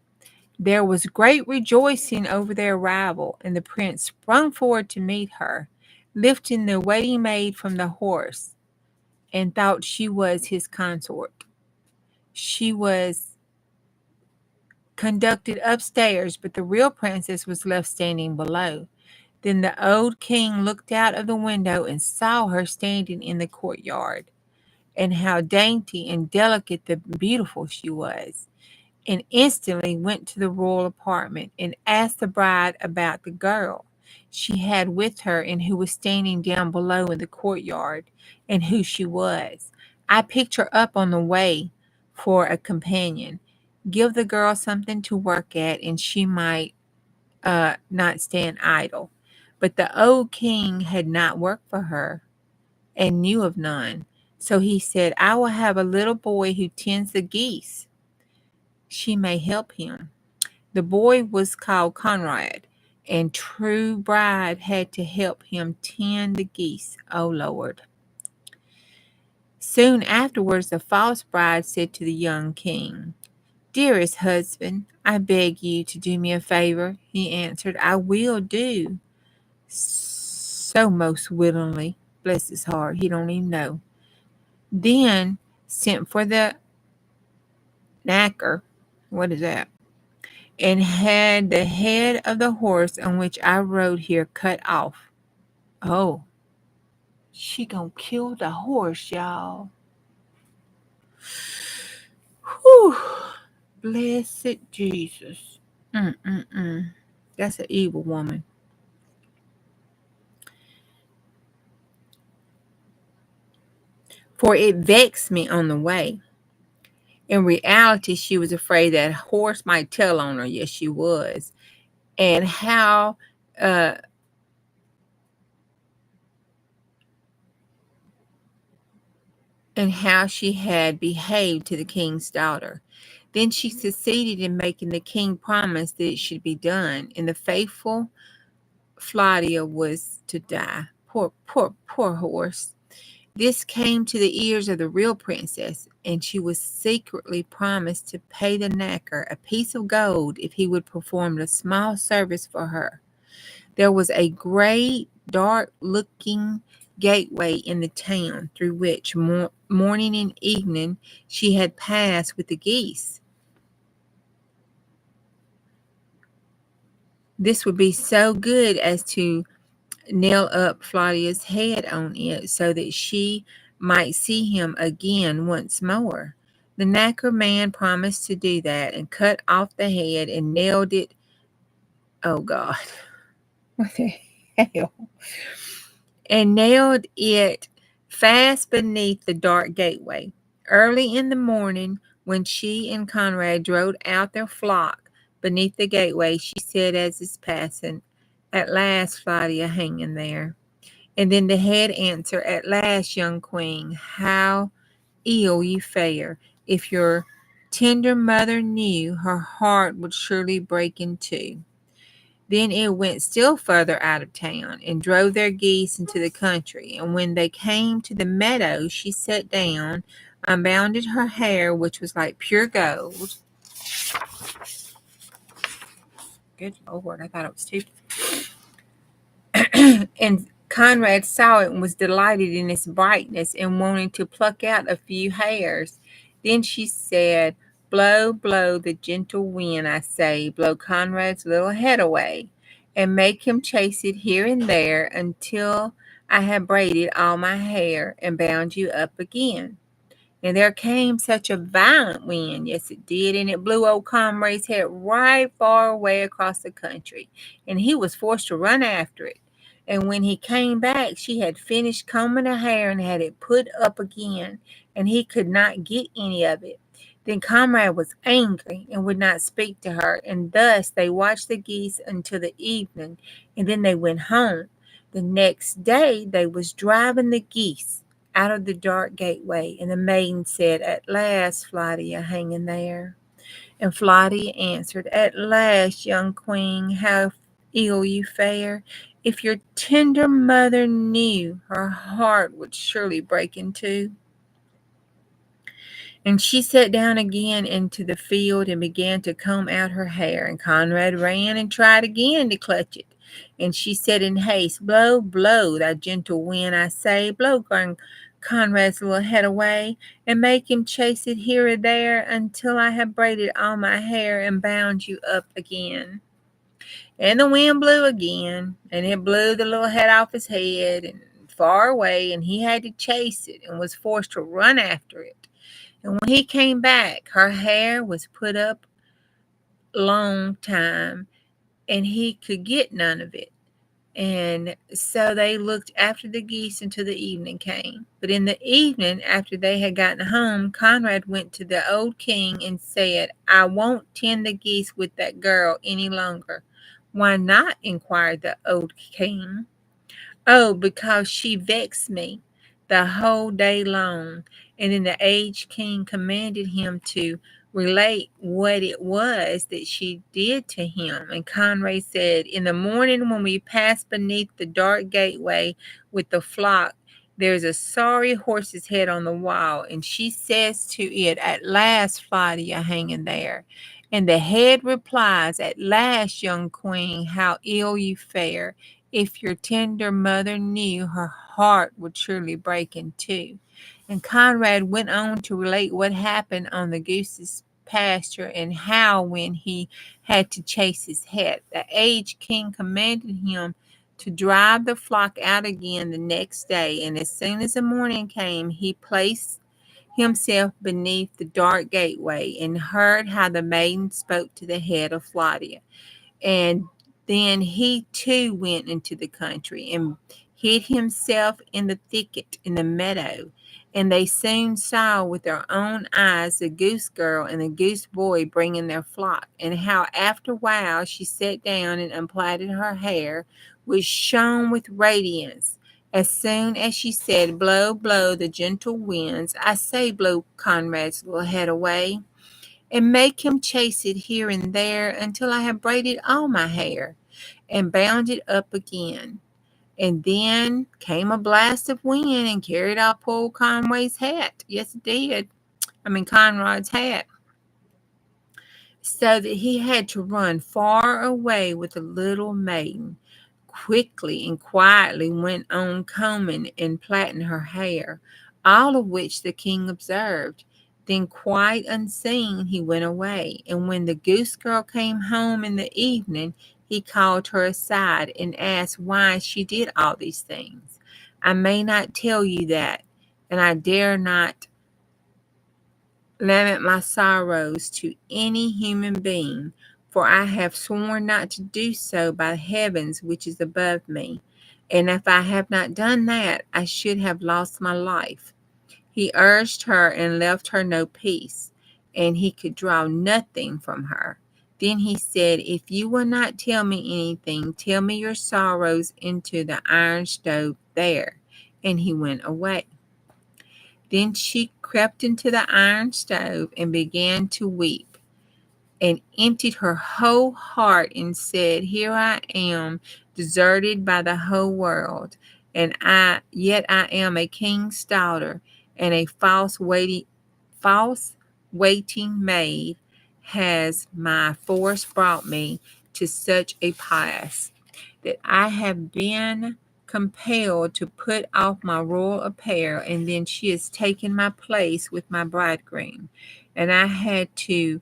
There was great rejoicing over their arrival, and the prince sprung forward to meet her, lifting the waiting maid from the horse, and thought she was his consort. She was conducted upstairs, but the real princess was left standing below. Then the old king looked out of the window and saw her standing in the courtyard, and how dainty and delicate and beautiful she was, and instantly went to the royal apartment and asked the bride about the girl she had with her and who was standing down below in the courtyard, and who she was. "I picked her up on the way for a companion. Give the girl something to work at, and she might not stand idle." But the old king had not worked for her and knew of none. So he said, "I will have a little boy who tends the geese. She may help him." The boy was called Conrad, and true bride had to help him tend the geese. Oh, Lord. Soon afterwards, the false bride said to the young king, "Dearest husband, I beg you to do me a favor." He answered, "I will do so most willingly." Bless his heart, he don't even know. Then sent for the knacker. What is that? And had the head of the horse on which I rode here cut off. Oh, she gonna kill the horse, y'all. Whew. Blessed Jesus. Mm-mm-mm. That's an evil woman. For it vexed me on the way. In reality, she was afraid that horse might tell on her. Yes, she was. And uh, how she had behaved to the king's daughter. Then she succeeded in making the king promise that it should be done, and the faithful Flaudia was to die. Poor horse. This came to the ears of the real princess, and she was secretly promised to pay the knacker a piece of gold if he would perform a small service for her. There was a great, dark-looking gateway in the town through which morning and evening she had passed with the geese. This would be so good as to nail up Flaudia's head on it so that she might see him again once more. The knacker man promised to do that and cut off the head and nailed it. Oh God, what the hell? And nailed it fast beneath the dark gateway. Early in the morning, when she and Conrad drove out their flock beneath the gateway, she said as is passing, "At last, Flaudia, hanging there." And then the head answered, "At last, young queen, how ill you fare. If your tender mother knew, her heart would surely break in two." Then it went still further out of town and drove their geese into the country. And when they came to the meadow, she sat down, unbounded her hair, which was like pure gold. Good Lord, I thought it was too. And Conrad saw it and was delighted in its brightness and wanted to pluck out a few hairs. Then she said, "Blow, blow the gentle wind, I say, blow Conrad's little head away, and make him chase it here and there until I have braided all my hair and bound you up again." And there came such a violent wind, yes it did, and it blew old Conrad's head right far away across the country, and he was forced to run after it. And when he came back, she had finished combing her hair and had it put up again, and he could not get any of it. Then Conrad was angry and would not speak to her, and thus they watched the geese until the evening, and then they went home. The next day they was driving the geese out of the dark gateway, and the maiden said, "At last, Flaudia, hanging there." And Flaudia answered, "At last, young queen, how ill you fare. If your tender mother knew, her heart would surely break in two." And she sat down again into the field and began to comb out her hair, and Conrad ran and tried again to clutch it. And she said in haste, "Blow, blow, thou gentle wind, I say, blow Conrad's little head away, and make him chase it here or there until I have braided all my hair and bound you up again." And the wind blew again, and it blew the little head off his head and far away, and he had to chase it and was forced to run after it. And when he came back, her hair was put up long time, and he could get none of it. And so they looked after the geese until the evening came. But in the evening, after they had gotten home, Conrad went to the old king and said, "I won't tend the geese with that girl any longer." "Why not?" inquired the old king. "Oh, because she vexed me the whole day long." And then the aged king commanded him to relate what it was that she did to him. And Conrad said, "In the morning when we passed beneath the dark gateway with the flock, there's a sorry horse's head on the wall, and she says to it, 'At last, Flaudia, hanging there.' And the head replies, 'At last, young queen, how ill you fare. If your tender mother knew, her heart would surely break in two." And Conrad went on to relate what happened on the goose's pasture, and how, when he had to chase his head, the aged king commanded him to drive the flock out again the next day. And as soon as the morning came, he placed himself beneath the dark gateway and heard how the maiden spoke to the head of Flaudia. And then he too went into the country and hid himself in the thicket in the meadow. And they soon saw with their own eyes the goose girl and the goose boy bringing their flock, and how after a while she sat down and unplaited her hair, which shone with radiance. As soon as she said, "Blow, blow the gentle winds, I say, blow Conrad's little head away," and make him chase it here and there until I have braided all my hair and bound it up again. And then came a blast of wind and carried off poor Conway's hat. Yes, it did. Conrad's hat. So that he had to run far away with the little maiden. Quickly and quietly went on combing and plaiting her hair, all of which the king observed. Then, quite unseen, he went away, and when the goose girl came home in the evening, he called her aside and asked why she did all these things. I may not tell you that, and I dare not lament my sorrows to any human being, for I have sworn not to do so by the heavens which is above me. And if I have not done that, I should have lost my life. He urged her and left her no peace, and he could draw nothing from her. Then he said, if you will not tell me anything, tell me your sorrows into the iron stove there. And he went away. Then she crept into the iron stove and began to weep, and emptied her whole heart and said, here I am, deserted by the whole world, and yet I am a king's daughter, and a false waiting maid has my force brought me to such a pass that I have been compelled to put off my royal apparel, and then she has taken my place with my bridegroom, and I had to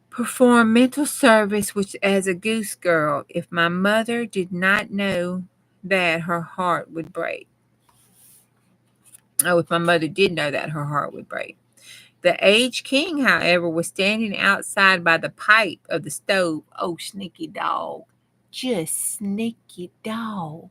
perform mental service which as a goose girl. If my mother did not know that, her heart would break. Oh, if my mother did know that, her heart would break. The aged king, however, was standing outside by the pipe of the stove. Oh, sneaky dog. Just sneaky dog.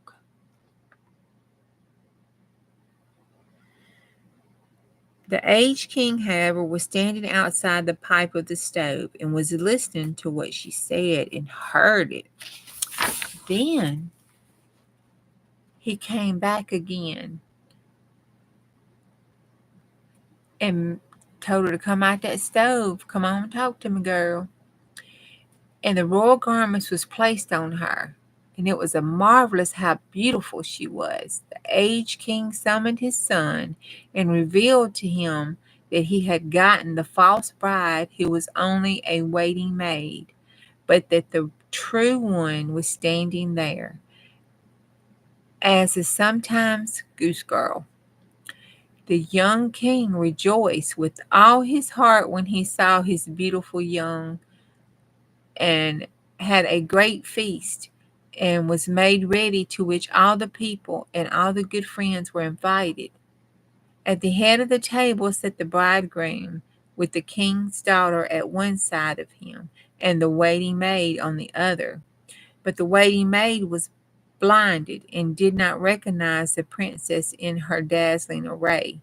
The aged king, however, was standing outside the pipe of the stove and was listening to what she said and heard it. Then he came back again and told her to come out that stove. Come on, talk to me, girl. And the royal garments was placed on her, and it was a marvelous how beautiful she was. The aged king summoned his son and revealed to him that he had gotten the false bride who was only a waiting maid, but that the true one was standing there, as is sometimes goose girl. The young king rejoiced with all his heart when he saw his beautiful young, and had a great feast, and was made ready, to which all the people and all the good friends were invited. At the head of the table sat the bridegroom, with the king's daughter at one side of him, and the waiting maid on the other. But the waiting maid was blinded, and did not recognize the princess in her dazzling array.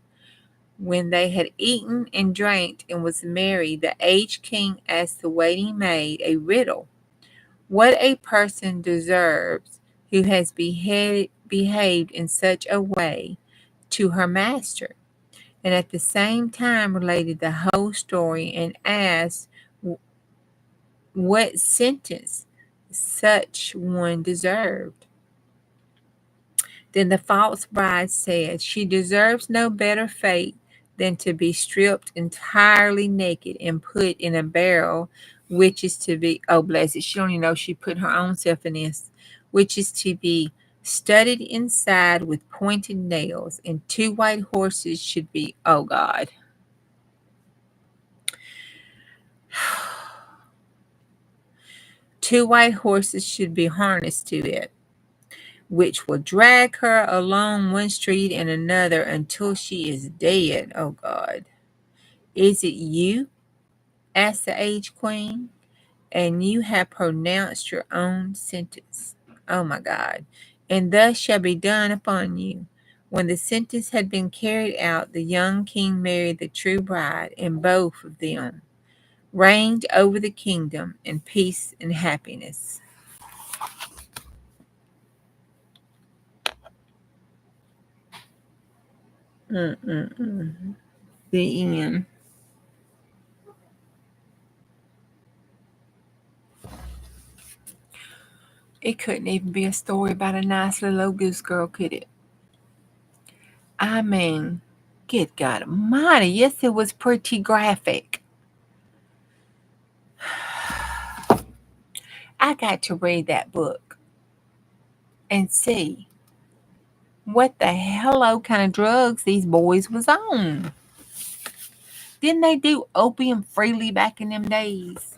When they had eaten and drank and was merry, the aged king asked the waiting maid a riddle. What a person deserves who has behaved in such a way to her master, and at the same time related the whole story and asked what sentence such one deserved. Then the false bride said, she deserves no better fate than to be stripped entirely naked and put in a barrel, which is to be, oh, bless it, she don't even know she put her own self in this, which is to be studded inside with pointed nails, and two white horses should be, oh, God. Two white horses should be harnessed to it, which will drag her along one street and another until she is dead. Oh, God. Is it you? Asked the aged queen. And you have pronounced your own sentence. Oh, my God. And thus shall be done upon you. When the sentence had been carried out, the young king married the true bride, and both of them reigned over the kingdom in peace and happiness. The end. It couldn't even be a story about a nice little old goose girl, could it? I mean, good God Almighty, yes, it was pretty graphic. I got to read that book and see what the hello kind of drugs these boys was on. Didn't they do opium freely back in them days?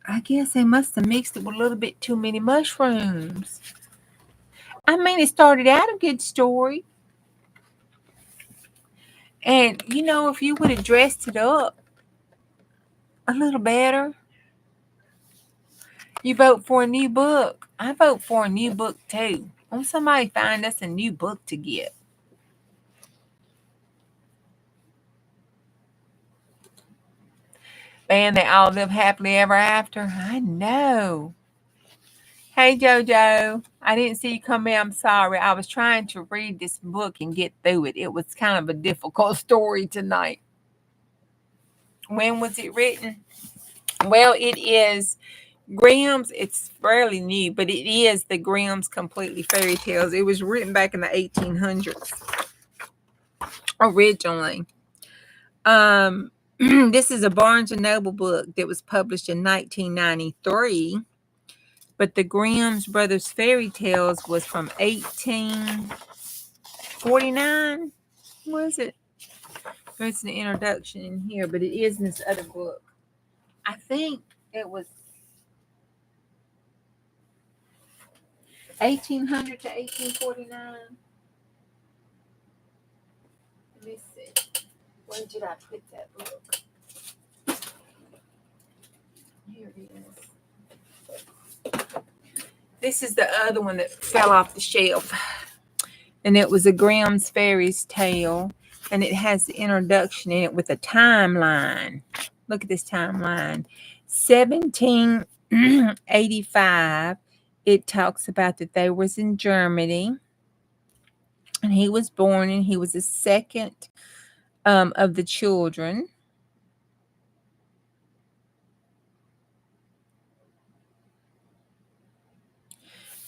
I guess they must have mixed it with a little bit too many mushrooms. I mean, it started out a good story. And, you know, if you would have dressed it up a little better, you vote for a new book. I vote for a new book, too. Want somebody find us a new book to get. And they all live happily ever after. I know. Hey, Jojo. I didn't see you come in. I'm sorry. I was trying to read this book and get through it. It was kind of a difficult story tonight. When was it written? Well, it is Grimm's. It's fairly new, but it is the Grimm's Completely Fairy Tales. It was written back in the 1800s originally. This is a Barnes & Noble book that was published in 1993. But the Grimm's Brothers Fairy Tales was from 1849. Was it? There's an introduction in here, but it is in this other book. I think it was 1800 to 1849. Let me see. Where did I put that book? Here it is. This is the other one that fell off the shelf. And it was a Grimm's Fairy's Tale. And it has the introduction in it with a timeline. Look at this timeline. 1785. It talks about that they was in Germany. And he was born and he was the second of the children.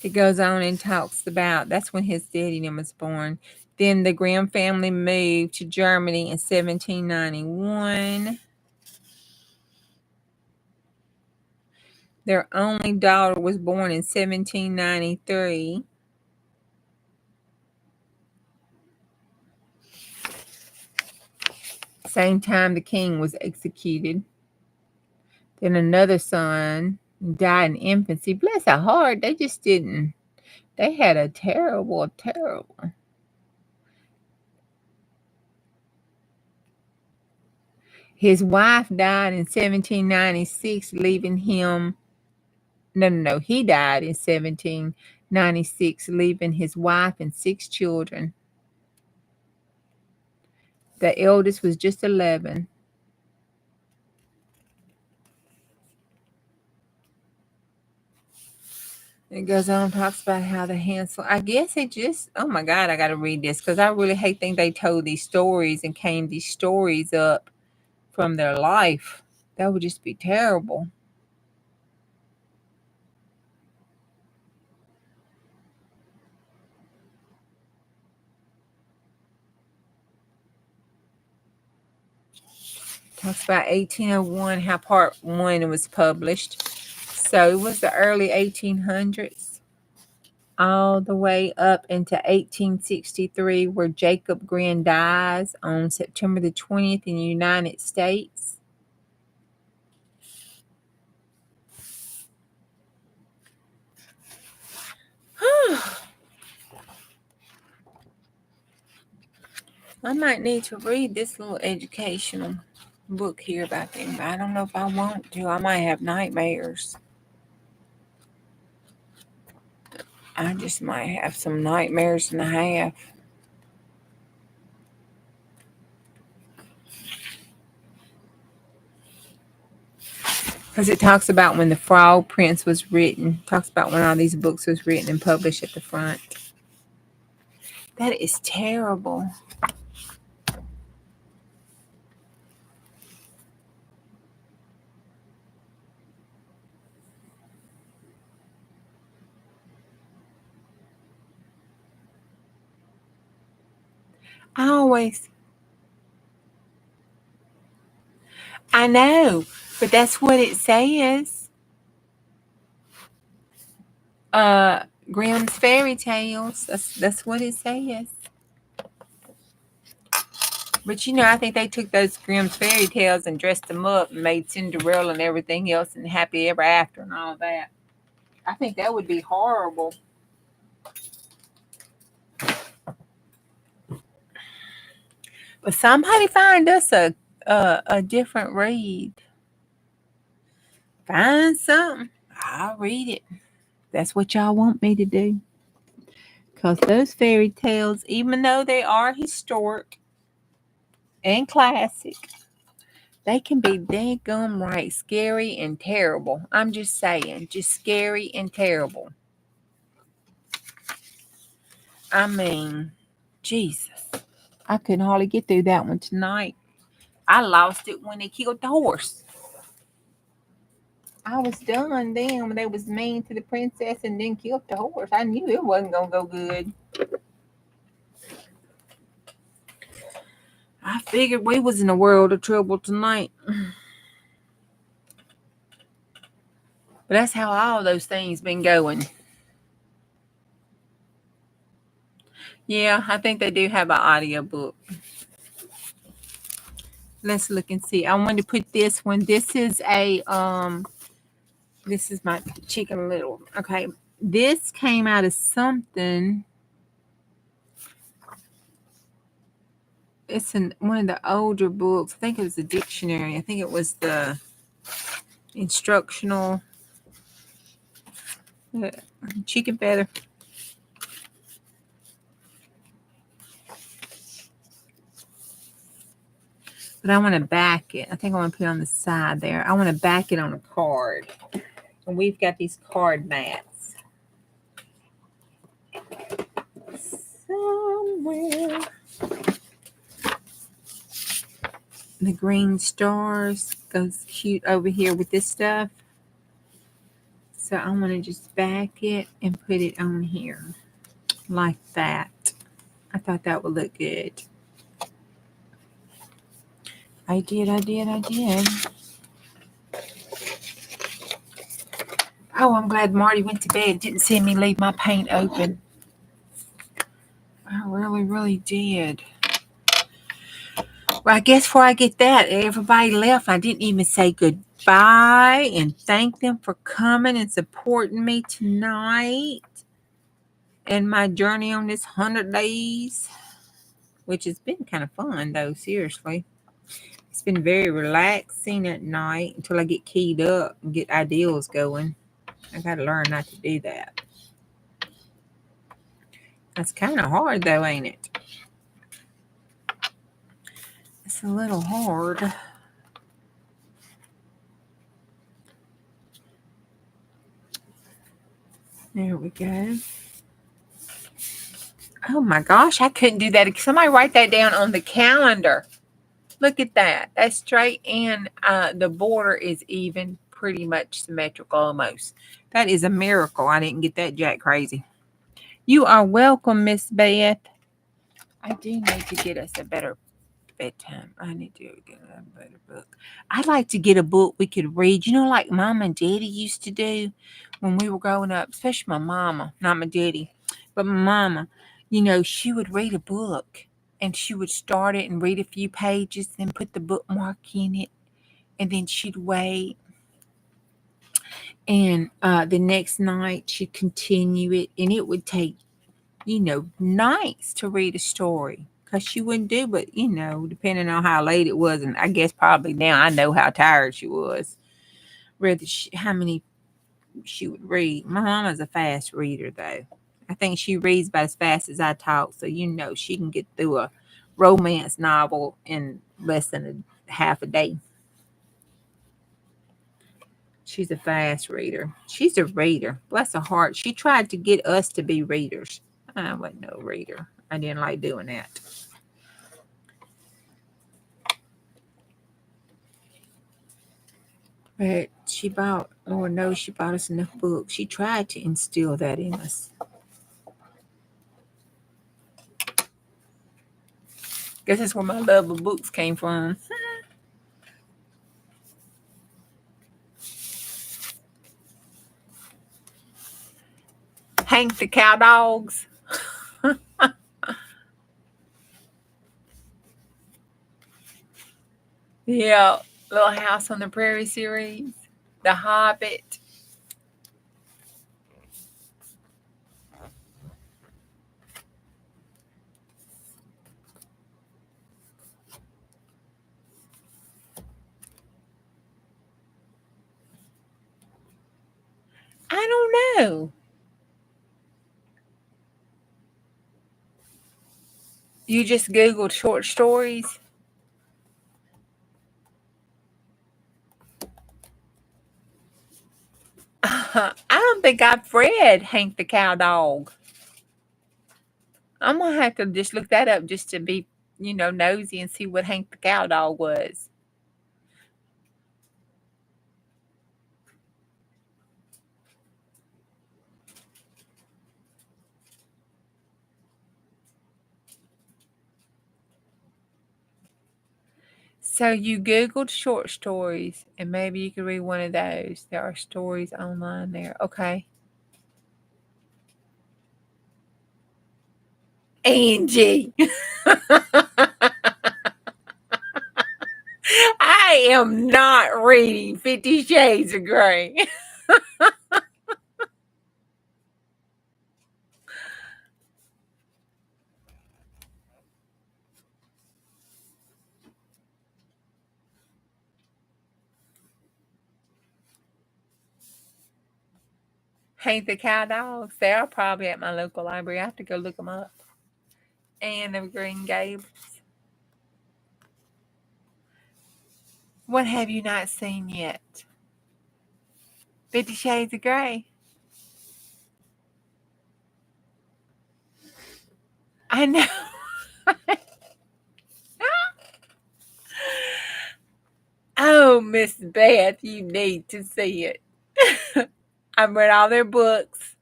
It goes on and talks about that's when his daddy was born. Then the Grimm family moved to Germany in 1791. Their only daughter was born in 1793. Same time the king was executed. Then another son died in infancy. Bless her heart, they just didn't. They had a terrible. His wife died in 1796, leaving him. No. He died in 1796, leaving his wife and 6 children. The eldest was just 11. It goes on and talks about how the Hansel, I guess it just, oh my God, I got to read this because I really think they told these stories and came these stories up from their life. That would just be terrible. Talks about 1801, how part 1 was published. So it was the early 1800s, all the way up into 1863, where Jacob Grimm dies on September the 20th in the United States. I might need to read this little educational book here about them. I don't know if I want to. I might have nightmares. I just might have some nightmares and a half. Because it talks about when the Frog Prince was written. Talks about when all these books was written and published at the front. That is terrible. I know, but that's what it says. Grimm's Fairy Tales. That's what it says. But I think they took those Grimm's Fairy Tales and dressed them up and made Cinderella and everything else and Happy Ever After and all that. I think that would be horrible. But somebody find us a different read. Find something. I'll read it. That's what y'all want me to do. Because those fairy tales, even though they are historic and classic, they can be daggum right scary and terrible. I'm just saying, just scary and terrible. I mean, Jesus. I couldn't hardly get through that one tonight. I lost it when they killed the horse. I was done then when they was mean to the princess and then killed the horse. I knew it wasn't going to go good. I figured we was in a world of trouble tonight. But that's how all those things been going. Yeah, I think they do have an audiobook. Let's look and see. I wanted to put this one. This is this is my Chicken Little. Okay. This came out of something. It's in one of the older books. I think it was a dictionary. I think it was the instructional chicken feather. But I want to back it. I think I want to put it on the side there. I want to back it on a card. And we've got these card mats. Somewhere. The green stars goes cute over here with this stuff. So I want to just back it and put it on here like that. I thought that would look good. I did. Oh, I'm glad Marty went to bed. Didn't see me leave my paint open. I really, really did. Well, I guess before I get that, everybody left. I didn't even say goodbye and thank them for coming and supporting me tonight and my journey on this 100 days, which has been kind of fun, though, seriously. It's been very relaxing at night until I get keyed up and get ideals going. I got to learn not to do that. That's kind of hard, though, ain't it? It's a little hard. There we go. Oh my gosh, I couldn't do that. Somebody write that down on the calendar. Look at that. That's straight and the border is even, pretty much symmetrical almost. That is a miracle. I didn't get that jack crazy. You are welcome, Miss Beth. I do need to get us a better bedtime. I need to get a better book. I'd like to get a book we could read, like Mom and Daddy used to do when we were growing up, especially my mama, not my daddy, but my mama. She would read a book and she would start it and read a few pages, then put the bookmark in it, and then she'd wait. And the next night she'd continue it, and it would take, nights to read a story. Because she wouldn't do, but depending on how late it was, and I guess probably now I know how tired she was. How many she would read. My mama's a fast reader, though. I think she reads about as fast as I talk, so she can get through a romance novel in less than half a day. She's a fast reader. She's a reader. Bless her heart. She tried to get us to be readers. I wasn't no reader. I didn't like doing that. But Lord knows she bought us enough books. She tried to instill that in us. Guess that's where my love of books came from. Hank the Cow Dogs. Yeah, Little House on the Prairie series. The Hobbit. I don't know. You just Googled short stories? I don't think I've read Hank the Cow Dog. I'm gonna have to just look that up just to be, nosy and see what Hank the Cow Dog was. So you Googled short stories, and maybe you could read one of those. There are stories online there. Okay. Angie. I am not reading 50 Shades of Grey. Hank the Cow Dogs. They are probably at my local library. I have to go look them up. Anne of Green Gables. What have you not seen yet? 50 Shades of Grey. I know. Oh, Miss Beth, you need to see it. I've read all their books,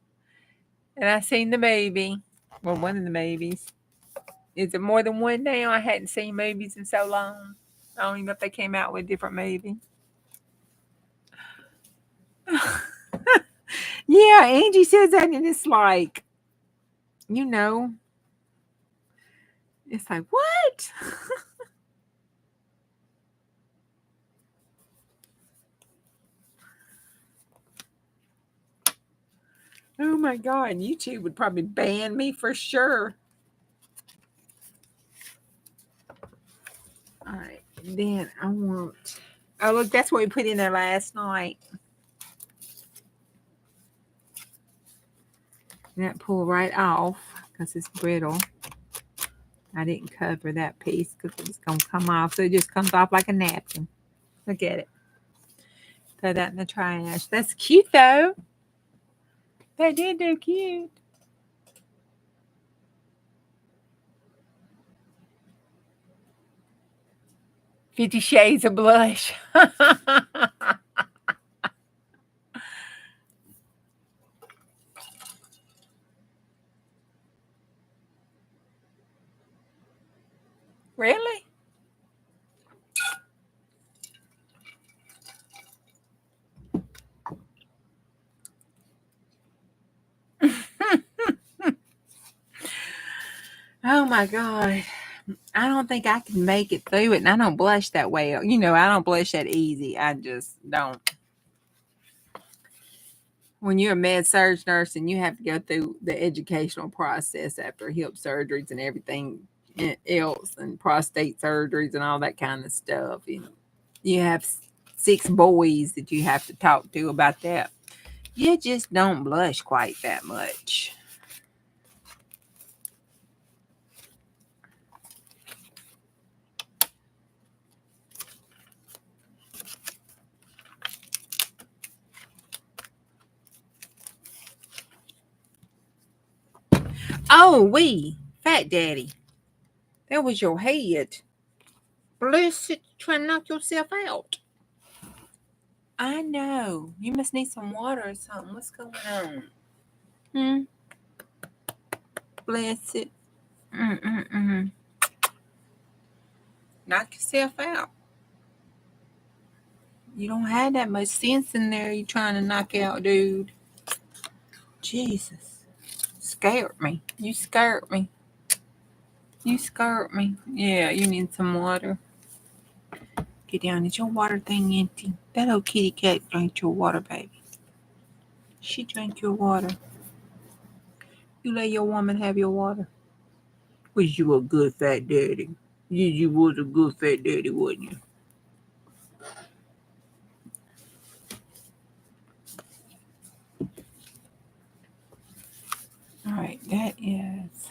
and I've seen the movie. Well, one of the movies. Is it more than one now? I hadn't seen movies in so long. I don't even know if they came out with a different movie. Yeah, Angie says that, and it's like, it's like, what? Oh my God, YouTube would probably ban me for sure. All right, then I want. Oh, look, that's what we put in there last night. That pull right off because it's brittle. I didn't cover that piece because it was going to come off. So it just comes off like a napkin. Look at it. Throw that in the trash. That's cute, though. That did do cute. $50 Shades of Blush. Really? Oh my God. I don't think I can make it through it. And I don't blush that way. I don't blush that easy. I just don't. When you're a med surg nurse and you have to go through the educational process after hip surgeries and everything else and prostate surgeries and all that kind of stuff, you have 6 boys that you have to talk to about that. You just don't blush quite that much. Oh, Fat Daddy. That was your head. Bless it, trying to knock yourself out. I know. You must need some water or something. What's going on? Bless it. Knock yourself out. You don't have that much sense in there you're trying to knock out, dude. Jesus. Scared me. You scared me. You scared me. Yeah, you need some water. Get down. Is your water thing empty? That old kitty cat drank your water, baby. She drank your water. You let your woman have your water. Was you a good fat daddy? You was a good fat daddy, wasn't you? All right, that is...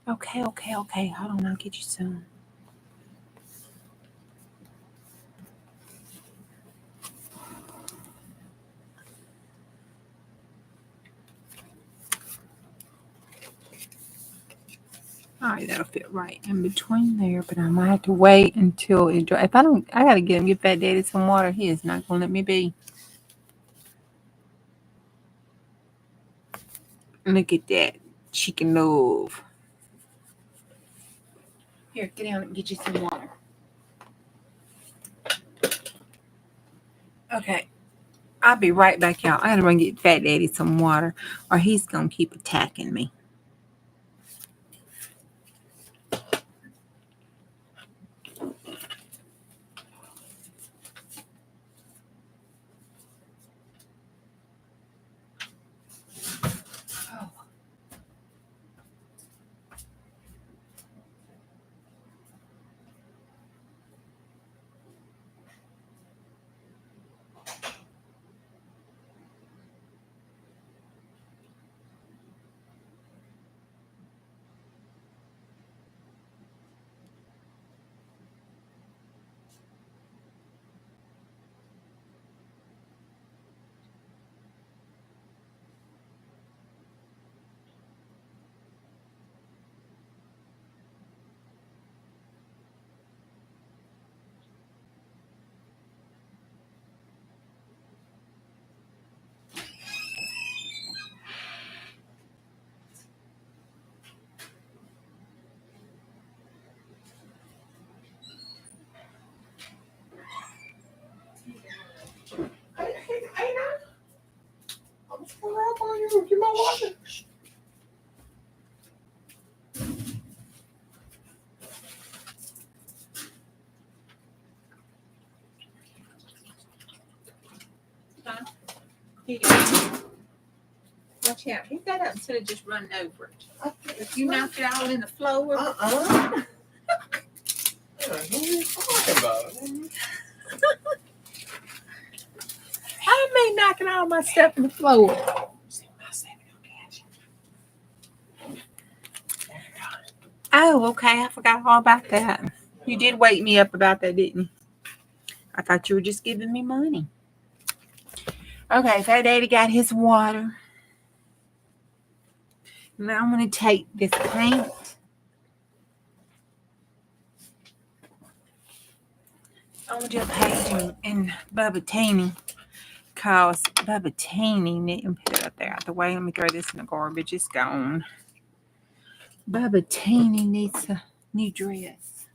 Okay. Hold on, I'll get you some. All right, that'll fit right in between there, but I might have to wait until it dries. If I don't, I gotta get Fat Daddy some water. He is not gonna let me be. Look at that chicken love. Here, get down and get you some water. Okay, I'll be right back, y'all. I gotta run get Fat Daddy some water, or he's gonna keep attacking me. I'm just gonna up on you. Get my water. Here you go. Watch out. Pick that up instead of just running over it. If you knock it all in the floor. What are you talking about? I may knocking all my stuff in the floor. Oh, okay. I forgot all about that. You did wake me up about that, didn't you? I thought you were just giving me money. Okay, Fat Daddy got his water. Now I'm going to take this paint. I'm going to do a page in Bubba Teeny. Because Bubba Teeny, let me put it up there out the way. Let me throw this in the garbage. It's gone. Bubba Teeny needs a new dress.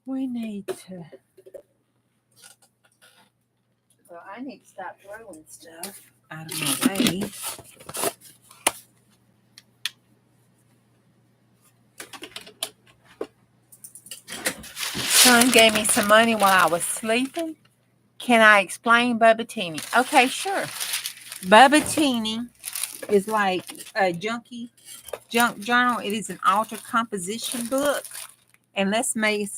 We need to... Well, I need to stop throwing stuff out of my way. Son gave me some money while I was sleeping. Can I explain Bubba Teeny? Okay, sure. Bubba Teeny is like a junk journal. It is an altered composition book. And let's make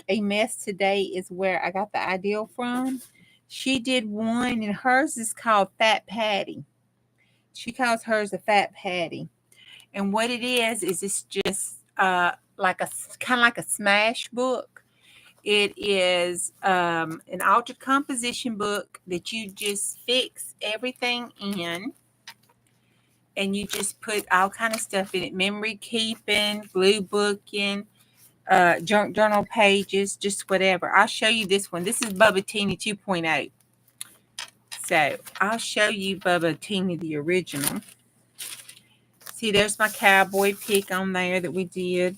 a mess today is where I got the idea from. She did one, and hers is called Fat Patty. She calls hers a Fat Patty. And what it is it's just like a kind of like a smash book. It is an altered composition book that you just fix everything in. And you just put all kind of stuff in it. Memory keeping, glue booking, journal pages, just whatever. I'll show you this one. This is Bubba Teeny 2.0. So I'll show you Bubba Teeny, the original. See, there's my cowboy pic on there that we did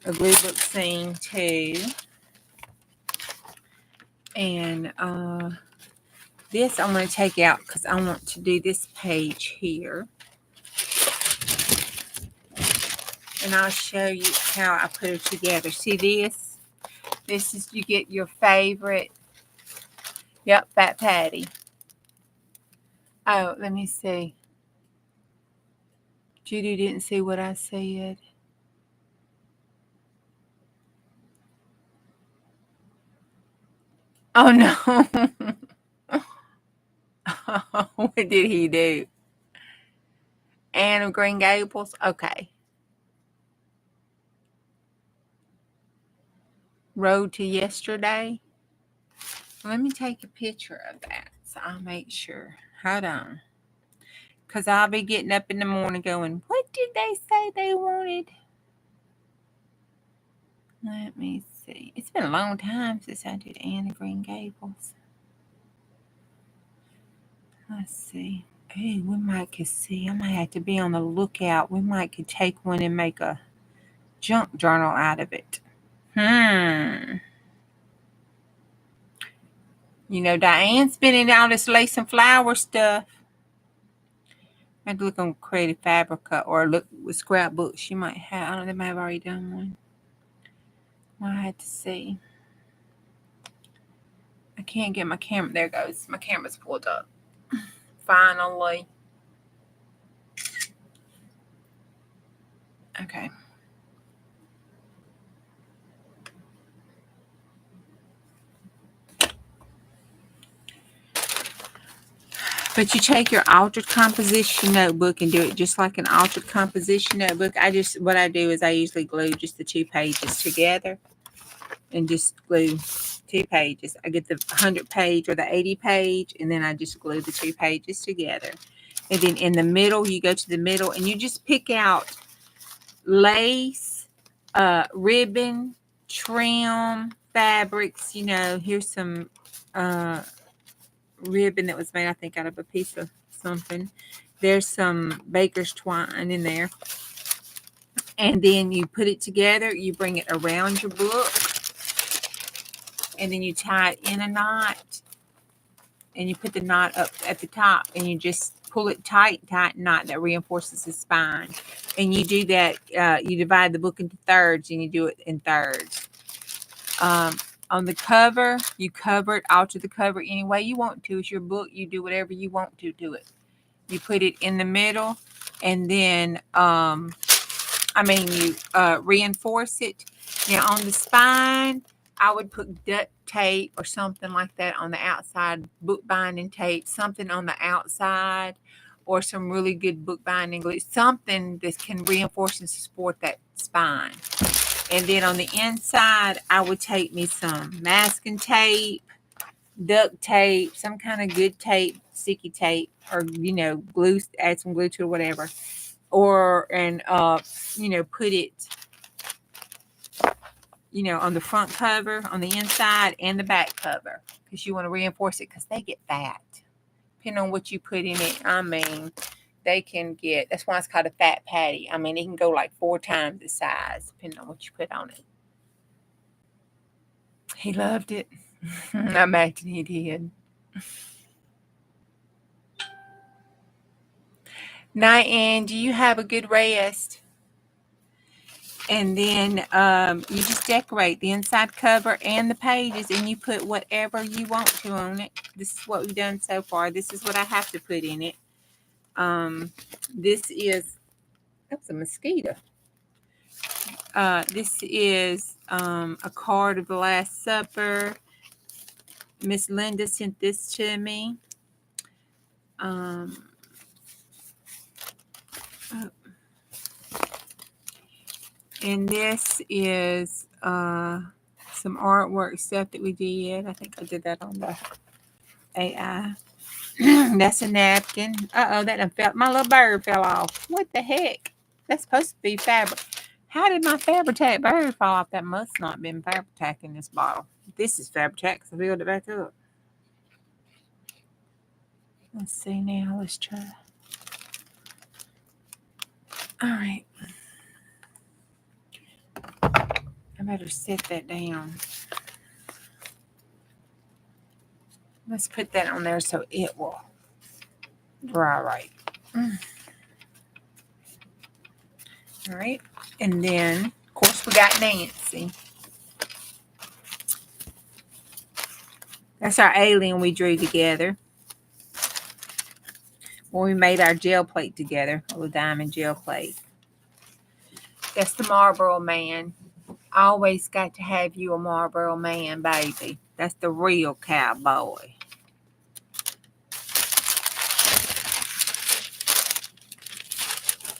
a glue book scene too. And this I'm going to take out because I want to do this page here. And I'll show you how I put it together. See this? This is, you get your favorite. Yep, Fat Patty. Oh, let me see. Judy didn't see what I said. Oh, no. What did he do? Anne of Green Gables? Okay. Road to Yesterday. Let me take a picture of that so I'll make sure. Hold on. Because I'll be getting up in the morning going, what did they say they wanted? Let me see. It's been a long time since I did Anne of Green Gables. Let's see. Hey, we might could see. I might have to be on the lookout. We might could take one and make a junk journal out of it. You know, Diane's been in all this lace and flower stuff. I had to look on Creative Fabrica or look with scrapbooks. She might have. I don't know. They might have already done one. I had to see. I can't get my camera. There it goes. My camera's pulled up. Finally. Okay. But you take your altered composition notebook and do it just like an altered composition notebook. What I do is I usually glue just the 2 pages together and just glue 2 pages. I get the 100 page or the 80 page, and then I just glue the 2 pages together. And then in the middle, you go to the middle and you just pick out lace, ribbon, trim, fabrics. You know, here's some ribbon that was made, I think, out of a piece of something. There's some baker's twine in there. And then you put it together. You bring it around your book. And then you tie it in a knot. And you put the knot up at the top. And you just pull it tight knot that reinforces the spine. And you do that. You divide the book into thirds. And you do it in thirds. On the cover, you cover it, alter the cover any way you want to. It's your book. You do whatever you want to do it. You put it in the middle, and then, you reinforce it. Now, on the spine, I would put duct tape or something like that on the outside, book binding tape, something on the outside, or some really good book binding glue, something that can reinforce and support that spine. And then on the inside, I would take me some masking tape, duct tape, some kind of good tape, sticky tape, or, glue, add some glue to it, whatever. Put it, on the front cover, on the inside, and the back cover. Because you want to reinforce it because they get fat. Depending on what you put in it, they can get, that's why it's called a fat patty. It can go like 4 times the size, depending on what you put on it. He loved it. I imagine he did. Night, and you have a good rest. And then you just decorate the inside cover and the pages, and you put whatever you want to on it. This is what we've done so far. This is what I have to put in it. This is, that's a mosquito. This is a card of the Last Supper. Miss Linda sent this to me. And this is some artwork stuff that we did. I think I did that on the AI. That's a napkin. Uh-oh, that done fell. My little bird fell off. What the heck? That's supposed to be fabric. How did my Fabri-Tac bird fall off? That must not have been Fabri-Tac in this bottle. This is Fabri-Tac because I filled it back up. Let's see now. Let's try. All right. I better set that down. Let's put that on there so it will dry right. All right. And then, of course, we got Nancy. That's our alien we drew together. When we made our gel plate together, a little diamond gel plate. That's the Marlboro Man. Always got to have you a Marlboro Man, baby. That's the real cowboy.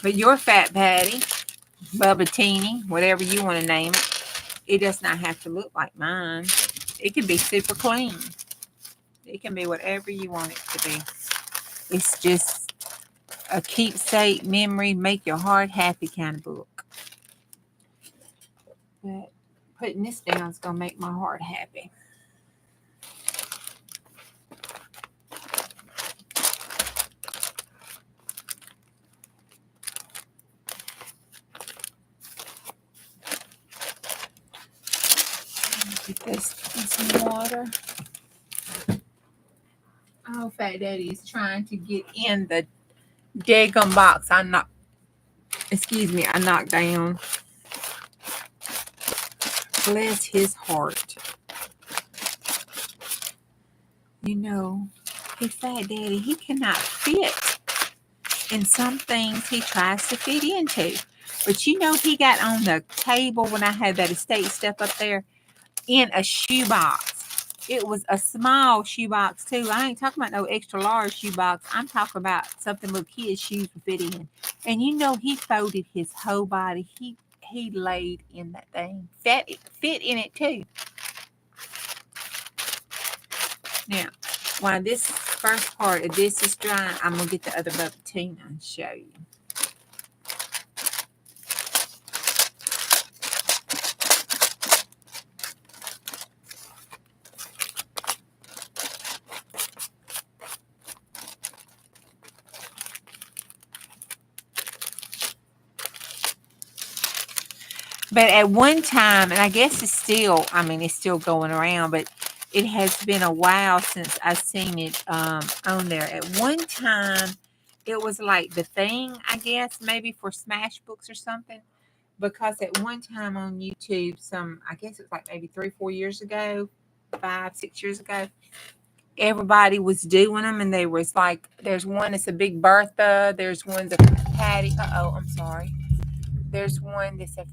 But your Fat Patty, Bubba Teeny, whatever you want to name it does not have to look like mine. It can be super clean. It can be whatever you want it to be. It's just a keepsake, memory, make your heart happy kind of book. But putting this down is going to make my heart happy. Get this in some water. Oh, Fat Daddy is trying to get in the daggum box. I knocked down. Bless his heart. You know, his Fat Daddy, he cannot fit in some things he tries to fit into. But you know, he got on the table when I had that estate stuff up there in a shoebox. It was a small shoebox too. I ain't talking about no extra large shoebox. I'm talking about something little kids' shoes would fit in. And you know, he folded his whole body. He laid in that thing. Fit in it too. Now, while this first part of this is drying, I'm gonna get the other Bubba Tina and show you. But at one time, and I guess it's still going around, but it has been a while since I've seen it on there. At one time, it was like the thing, I guess, maybe for Smash Books or something. Because at one time on YouTube, I guess it was like maybe 3-4 years ago, 5-6 years ago, everybody was doing them, and there was like, there's one that's a Big Bertha, there's one that's a Patty. I'm sorry. There's one that's a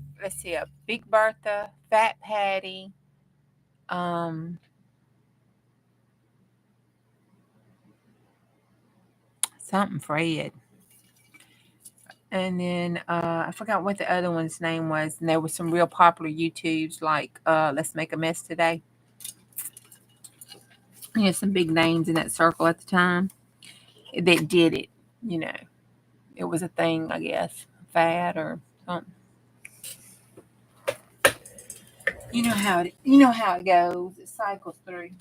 Big Bertha, Fat Patty, something Fred. And then I forgot what the other one's name was. And there were some real popular YouTubes like Let's Make a Mess Today. You know, some big names in that circle at the time that did it. You know, it was a thing, I guess, fad or something. You know how it goes. It cycles through.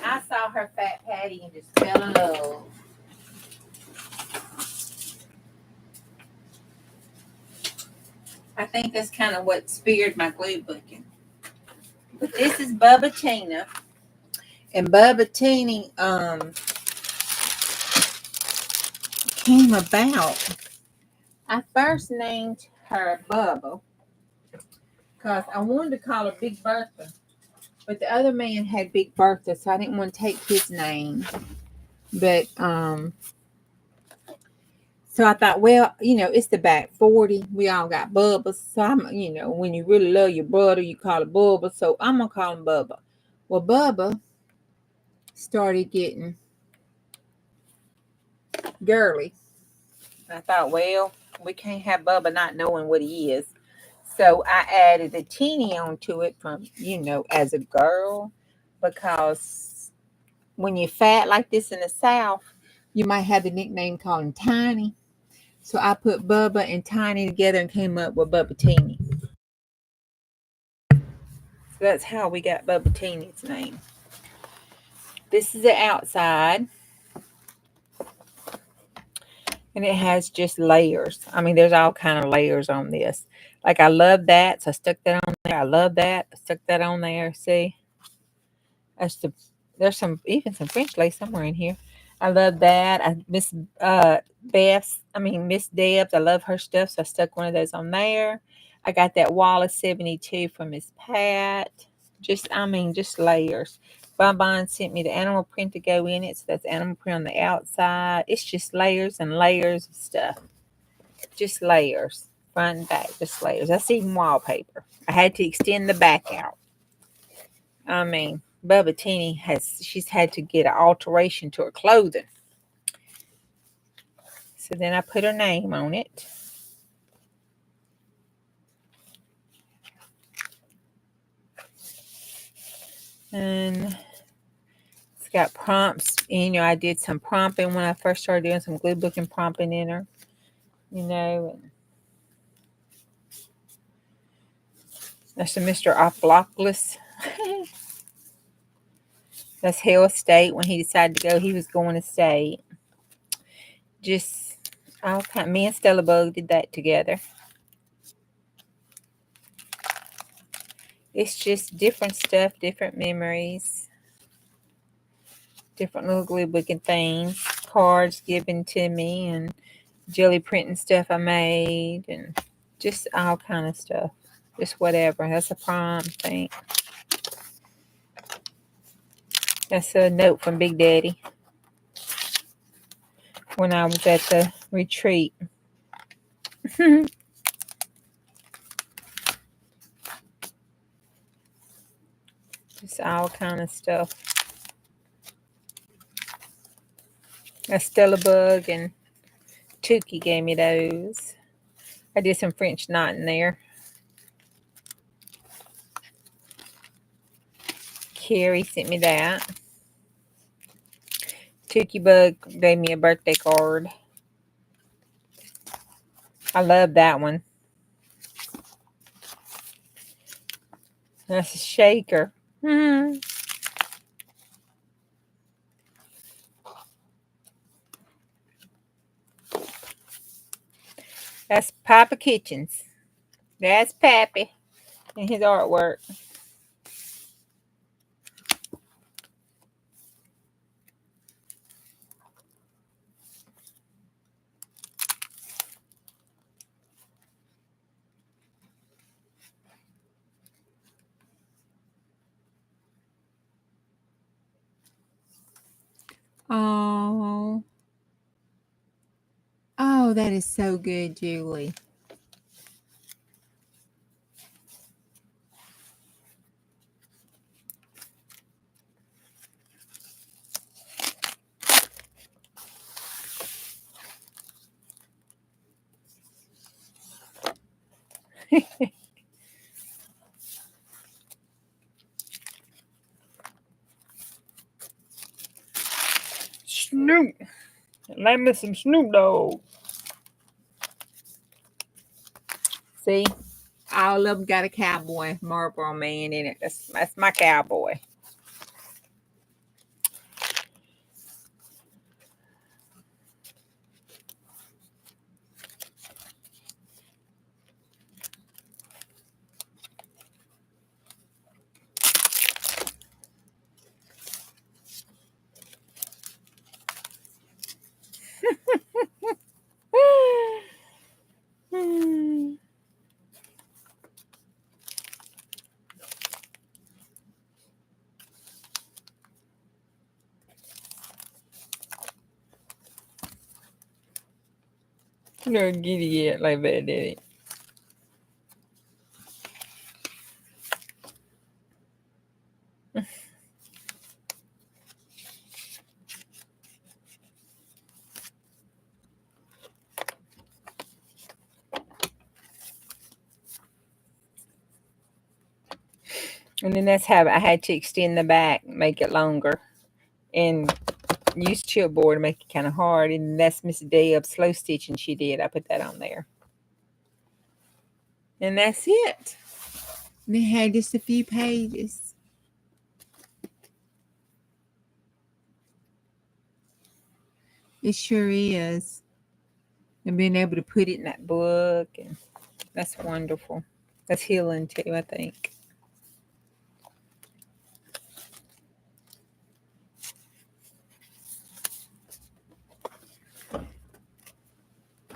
I saw her Fat Patty and just fell in love. I think that's kind of what speared my glue booking. But this is Bubba Tina. And Bubba Tina came about. I first named her Bubba because I wanted to call her Big Bertha. But the other man had Big Bertha, so I didn't want to take his name. But so I thought, well, you know, it's the back 40. We all got Bubba. So I'm, you know, when you really love your brother, you call it Bubba. So I'm gonna call him Bubba. Well, Bubba started getting girly. I thought, well, we can't have Bubba not knowing what he is. So I added a teeny onto it from, as a girl, because when you're fat like this in the South, you might have the nickname called him Tiny. So I put Bubba and Tiny together and came up with Bubba Teeny. So that's how we got Bubba Teeny's name. This is the outside. And it has just layers. I mean, there's all kind of layers on this. Like, I love that, so I stuck that on there. I love that. I stuck that on there. See? There's even some French lace somewhere in here. I love that. Miss Miss Debs. I love her stuff, so I stuck one of those on there. I got that Wallace 72 from Miss Pat. Just layers. Bonbon sent me the animal print to go in it, so that's animal print on the outside. It's just layers and layers of stuff. Just layers. Front and back, just layers. That's even wallpaper. I had to extend the back out. I mean, Bubba Teeny she's had to get an alteration to her clothing. So then I put her name on it. And it's got prompts. I did some prompting when I first started doing some glue book and prompting in her. And that's a Mr. Oplopoulos. That's Hell State. When he decided to go, he was going to state. Just all kind. Me and Stella Bug did that together. It's just different stuff, different memories, different little glue book and things, cards given to me, and jelly printing stuff I made, and just all kind of stuff. Just whatever. That's a prom thing. That's a note from Big Daddy when I was at the retreat. Just all kind of stuff. A Stella Bug and Tukey gave me those. I did some French knot in there. Carrie sent me that. Tukey Bug gave me a birthday card. I love that one. That's a shaker. That's Papa Kitchens. That's Pappy and his artwork. Oh. Oh, that is so good, Julie. Snoop. Let me some Snoop Dogg. See? All of them got a cowboy Marlboro Man in it. That's my cowboy. No giddy yet like that, did it? And then that's how I had to extend the back, make it longer. And use chipboard to make it kind of hard. And that's Miss Deb's slow stitching she did. I put that on there. And that's it. They had just a few pages. It sure is. And being able to put it in that book, and that's wonderful. That's healing too, I think.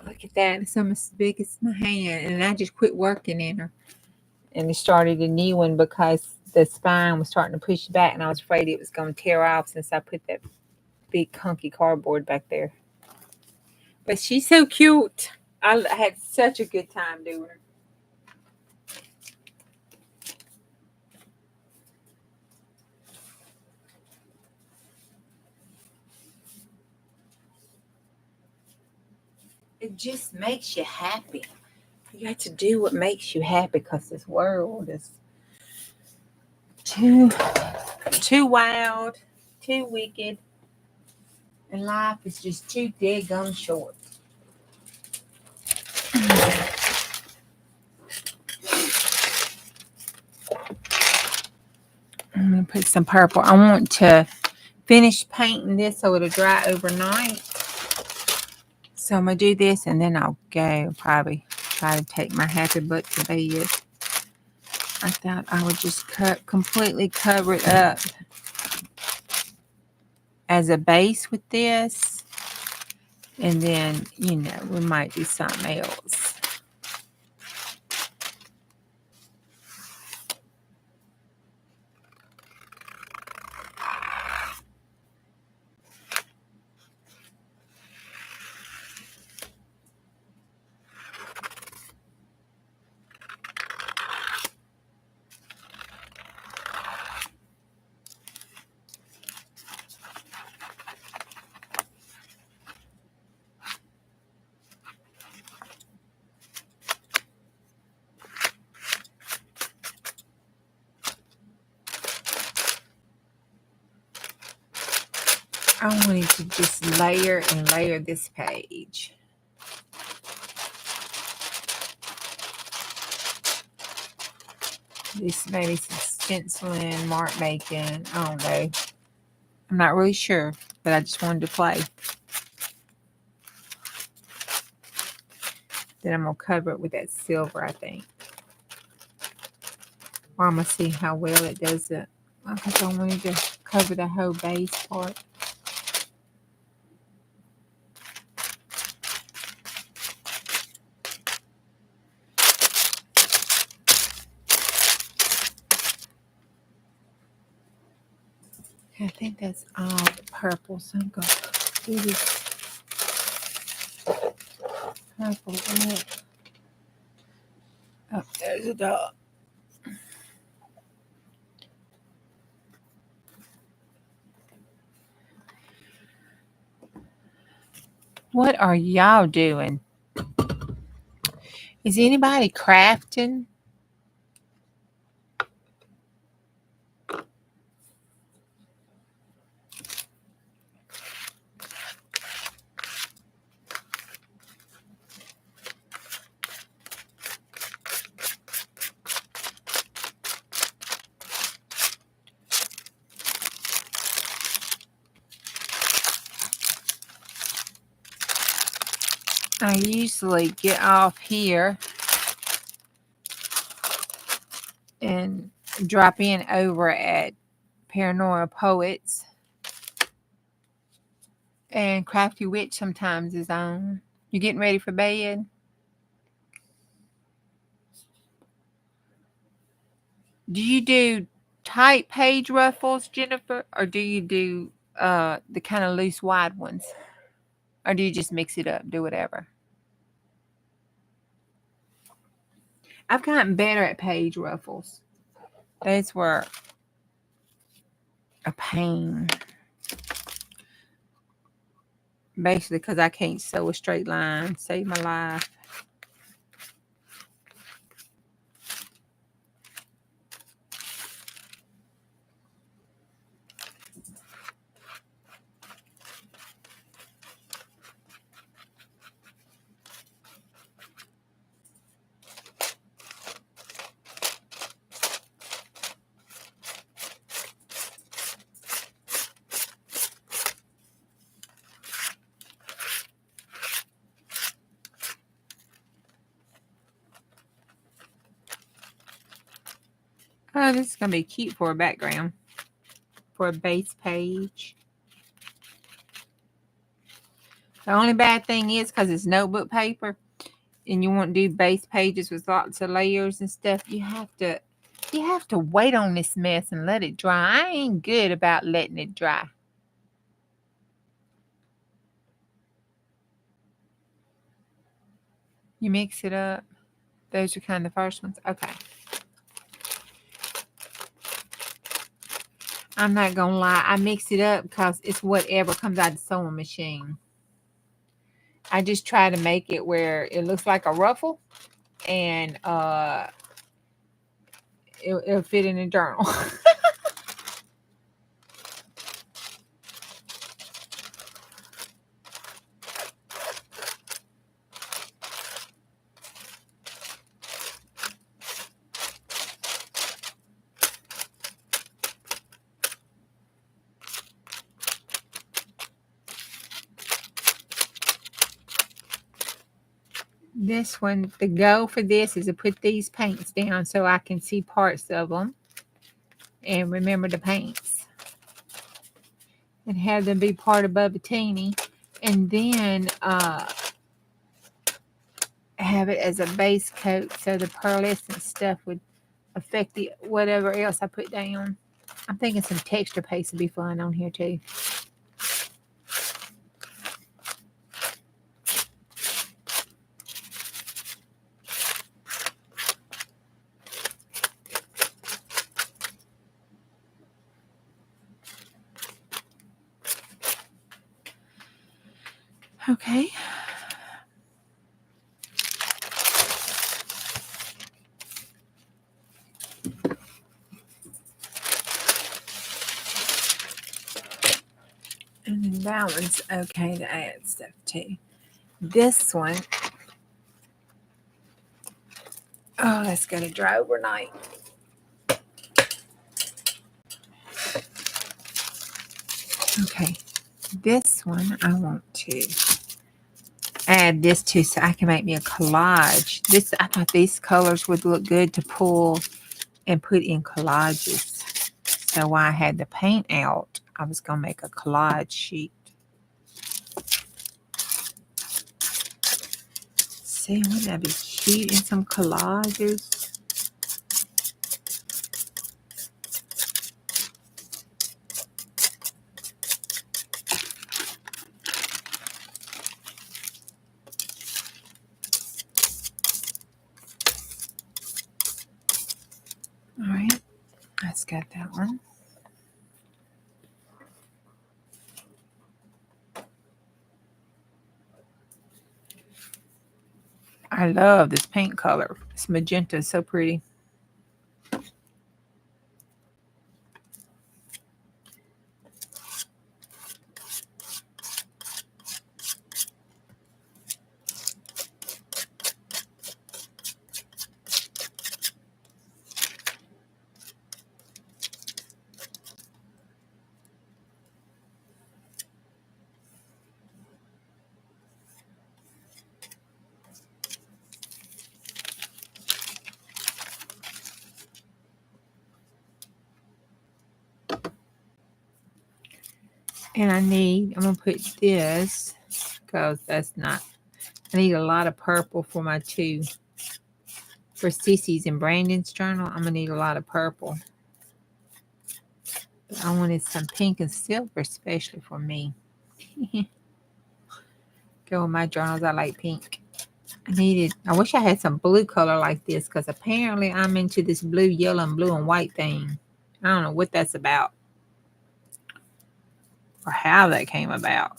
Look at that. It's almost as big as my hand. And I just quit working in her. And started a new one because the spine was starting to push back, and I was afraid it was going to tear off since I put that big hunky cardboard back there. But she's so cute. I had such a good time doing her. It just makes you happy. You got to do what makes you happy, because this world is too wild, too wicked, and life is just too daggone short. I'm going to put some purple. I want to finish painting this so it'll dry overnight. So I'm going to do this, and then I'll go probably try to take my happy butt to bed. I thought I would just completely cover it up as a base with this. And then, we might do something else. I wanted to just layer and layer this page. This maybe some stenciling, mark making. I don't know. I'm not really sure, but I just wanted to play. Then I'm going to cover it with that silver, I think. Or I'm going to see how well it does it. Because I wanted to cover the whole base part. I think that's all the purple, so I'm going to do this purple up. Oh, there's a dog. What are y'all doing? Is anybody crafting? I usually get off here and drop in over at Paranormal Poets. And Crafty Witch sometimes is on. You getting ready for bed? Do you do tight page ruffles, Jennifer? Or do you do the kind of loose wide ones? Or do you just mix it up, do whatever? I've gotten better at page ruffles. Those were a pain. Basically, because I can't sew a straight line. Save my life. Oh, this is going to be cute for a background, for a base page. The only bad thing is because it's notebook paper and you want to do base pages with lots of layers and stuff, you have to wait on this mess and let it dry. I ain't good about letting it dry. You mix it up. Those are kind of the first ones. Okay. I'm not going to lie. I mix it up because it's whatever comes out of the sewing machine. I just try to make it where it looks like a ruffle and it'll fit in a journal. This one, the goal for this is to put these paints down so I can see parts of them and remember the paints and have them be part of Bubba Teeny, and then have it as a base coat so the pearlescent stuff would affect the whatever else I put down. I'm thinking some texture paste would be fun on here too. Okay. And then that one's okay to add stuff too. This one, oh, that's going to dry overnight. Okay, this one I want to add this to so I can make me a collage. I thought these colors would look good to pull and put in collages. So while I had the paint out, I was going to make a collage sheet. See, wouldn't that be cute in some collages? All right, let's get that one. I love this paint color. This magenta is so pretty. And I'm going to put this because that's not, I need a lot of purple for my two. For Sissy's and Brandon's journal, I'm going to need a lot of purple. But I wanted some pink and silver, especially for me. Go with my journals, I like pink. I wish I had some blue color like this because apparently I'm into this blue, yellow, and blue and white thing. I don't know what that's about or how that came about.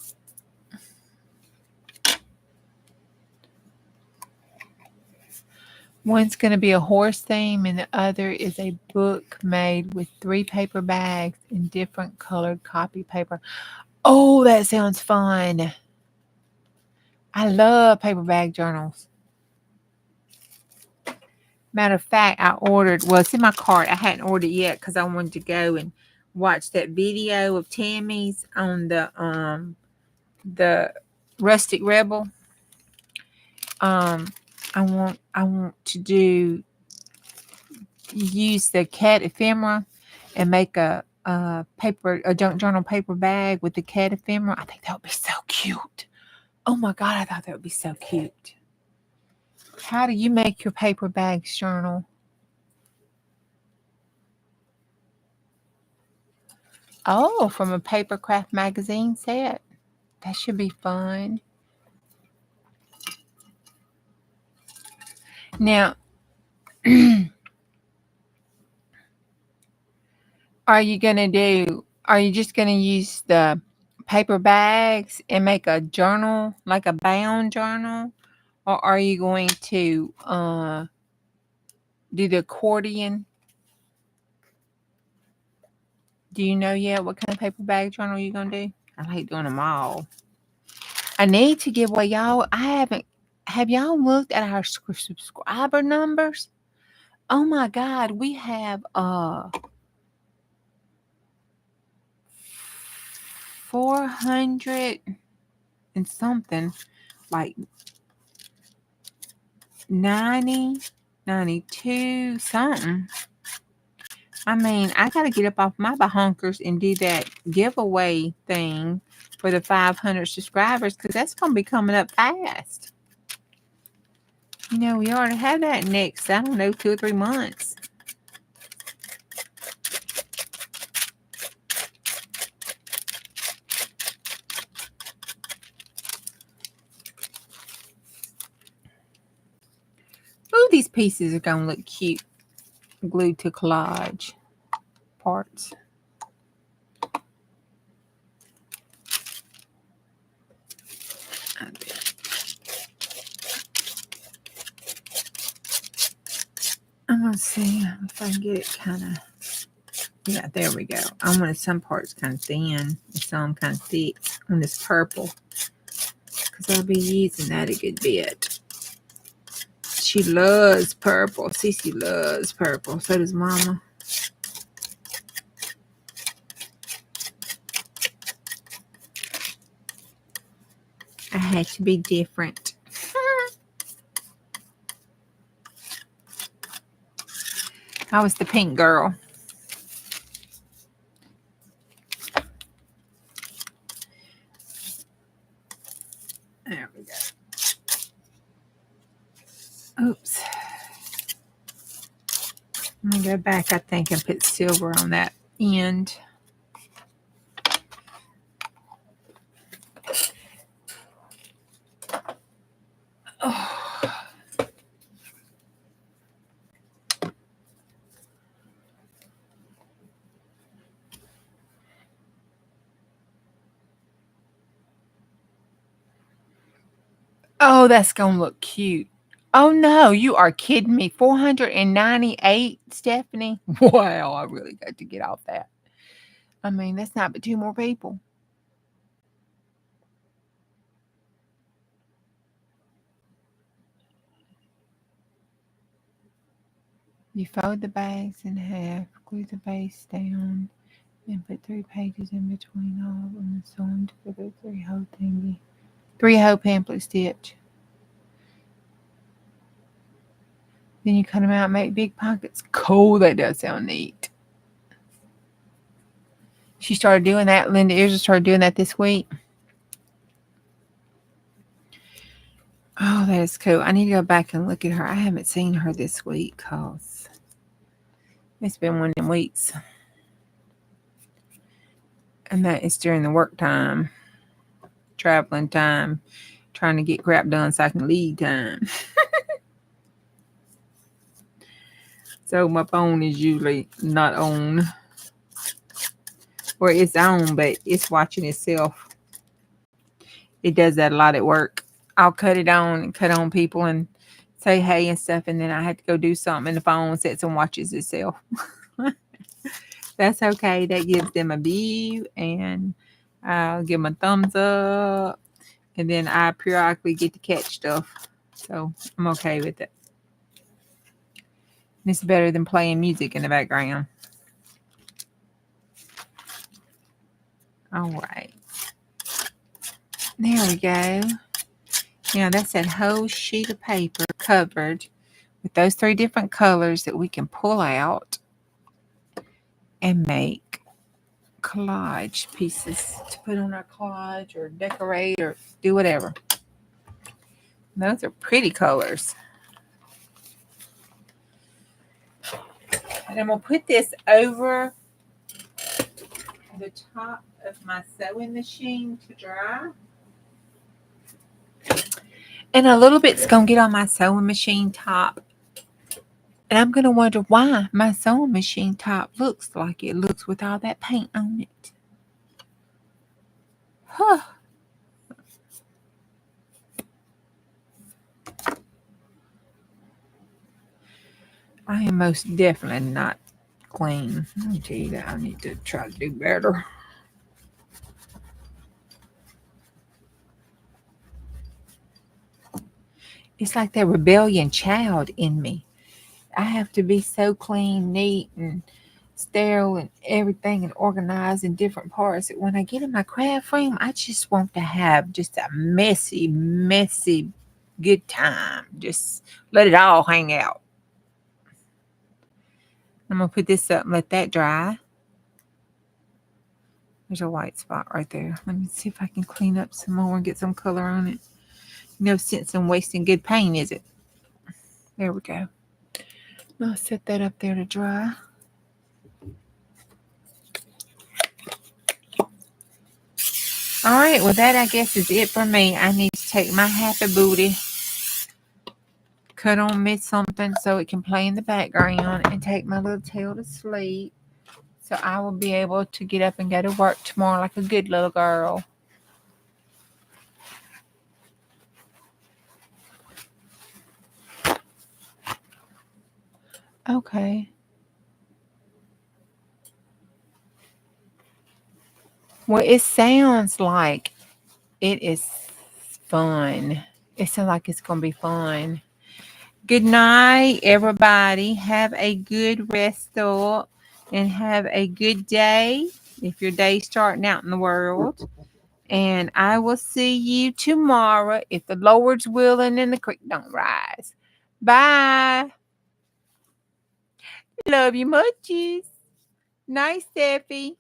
One's going to be a horse theme and the other is a book made with 3 paper bags and different colored copy paper. Oh, that sounds fun. I love paper bag journals. Matter of fact, I ordered, well, it's in my cart. I hadn't ordered yet because I wanted to go and watch that video of Tammy's on the Rustic Rebel. I want to do use the cat ephemera and make a junk journal paper bag with the cat ephemera. I think that would be so cute. Oh my God, I thought that would be so cute. How do you make your paper bags journal? Oh, from a paper craft magazine set. That should be fun. Now, are you just going to use the paper bags and make a journal, like a bound journal? Or are you going to do the accordion? Do you know yet what kind of paper bag journal you're going to do? I like doing them all. I need to give away y'all. Have y'all looked at our subscriber numbers? Oh my God, we have 400 and something, like 90, 92 something. I mean, I got to get up off my behonkers and do that giveaway thing for the 500 subscribers, because that's going to be coming up fast. You know, we already have that next, I don't know, 2 or 3 months. Oh, these pieces are going to look cute glued to collage parts. I'm going to see if I can get it kind of, yeah, there we go. I want some parts kind of thin and some kind of thick on this purple, because I'll be using that a good bit. She loves purple. Cece loves purple. So does Mama. I had to be different. I was the pink girl. There we go. Oops. I'm going to go back, I think, and put silver on that end. Oh, that's going to look cute. Oh, no, you are kidding me. 498, Stephanie? Wow, I really got to get off that. I mean, that's not but 2 more people. You fold the bags in half, glue the base down, and put 3 pages in between all of them and sew them together 3-hole thingy. 3-hole pamphlet stitch. Then you cut them out and make big pockets. Cool, that does sound neat. She started doing that. Linda Ears started doing that this week. Oh, that is cool. I need to go back and look at her. I haven't seen her this week because it's been one of them weeks. And that is during the work time, traveling time, trying to get crap done so I can leave time. So my phone is usually not on. Or it's on, but it's watching itself. It does that a lot at work. I'll cut it on and cut on people and say hey and stuff, and then I have to go do something, and the phone sits and watches itself. That's okay. That gives them a view, and I'll give them a thumbs up, and then I periodically get to catch stuff. So I'm okay with it. It's better than playing music in the background. All right. There we go. Now that's that whole sheet of paper covered with those 3 different colors that we can pull out and make collage pieces to put on our collage or decorate or do whatever. Those are pretty colors. And I'm going to put this over the top of my sewing machine to dry. And a little bit's going to get on my sewing machine top. And I'm going to wonder why my sewing machine top looks like it looks with all that paint on it. Huh. I am most definitely not clean. Let me tell you that. I need to try to do better. It's like that rebellion child in me. I have to be so clean, neat, and sterile and everything and organized in different parts that when I get in my craft room, I just want to have just a messy, messy good time. Just let it all hang out. I'm going to put this up and let that dry. There's a white spot right there. Let me see if I can clean up some more and get some color on it. No sense in wasting good paint, is it? There we go. I'll set that up there to dry. All right, well, that I guess is it for me. I need to take my happy booty, cut on me something so it can play in the background, and take my little tail to sleep. So I will be able to get up and go to work tomorrow like a good little girl. Okay. Well, it sounds like it is fun. It sounds like it's going to be fun. Good night, everybody. Have a good rest up and have a good day if your day's starting out in the world. And I will see you tomorrow if the Lord's willing and the creek don't rise. Bye. Love you muchies. Nice, Steffi.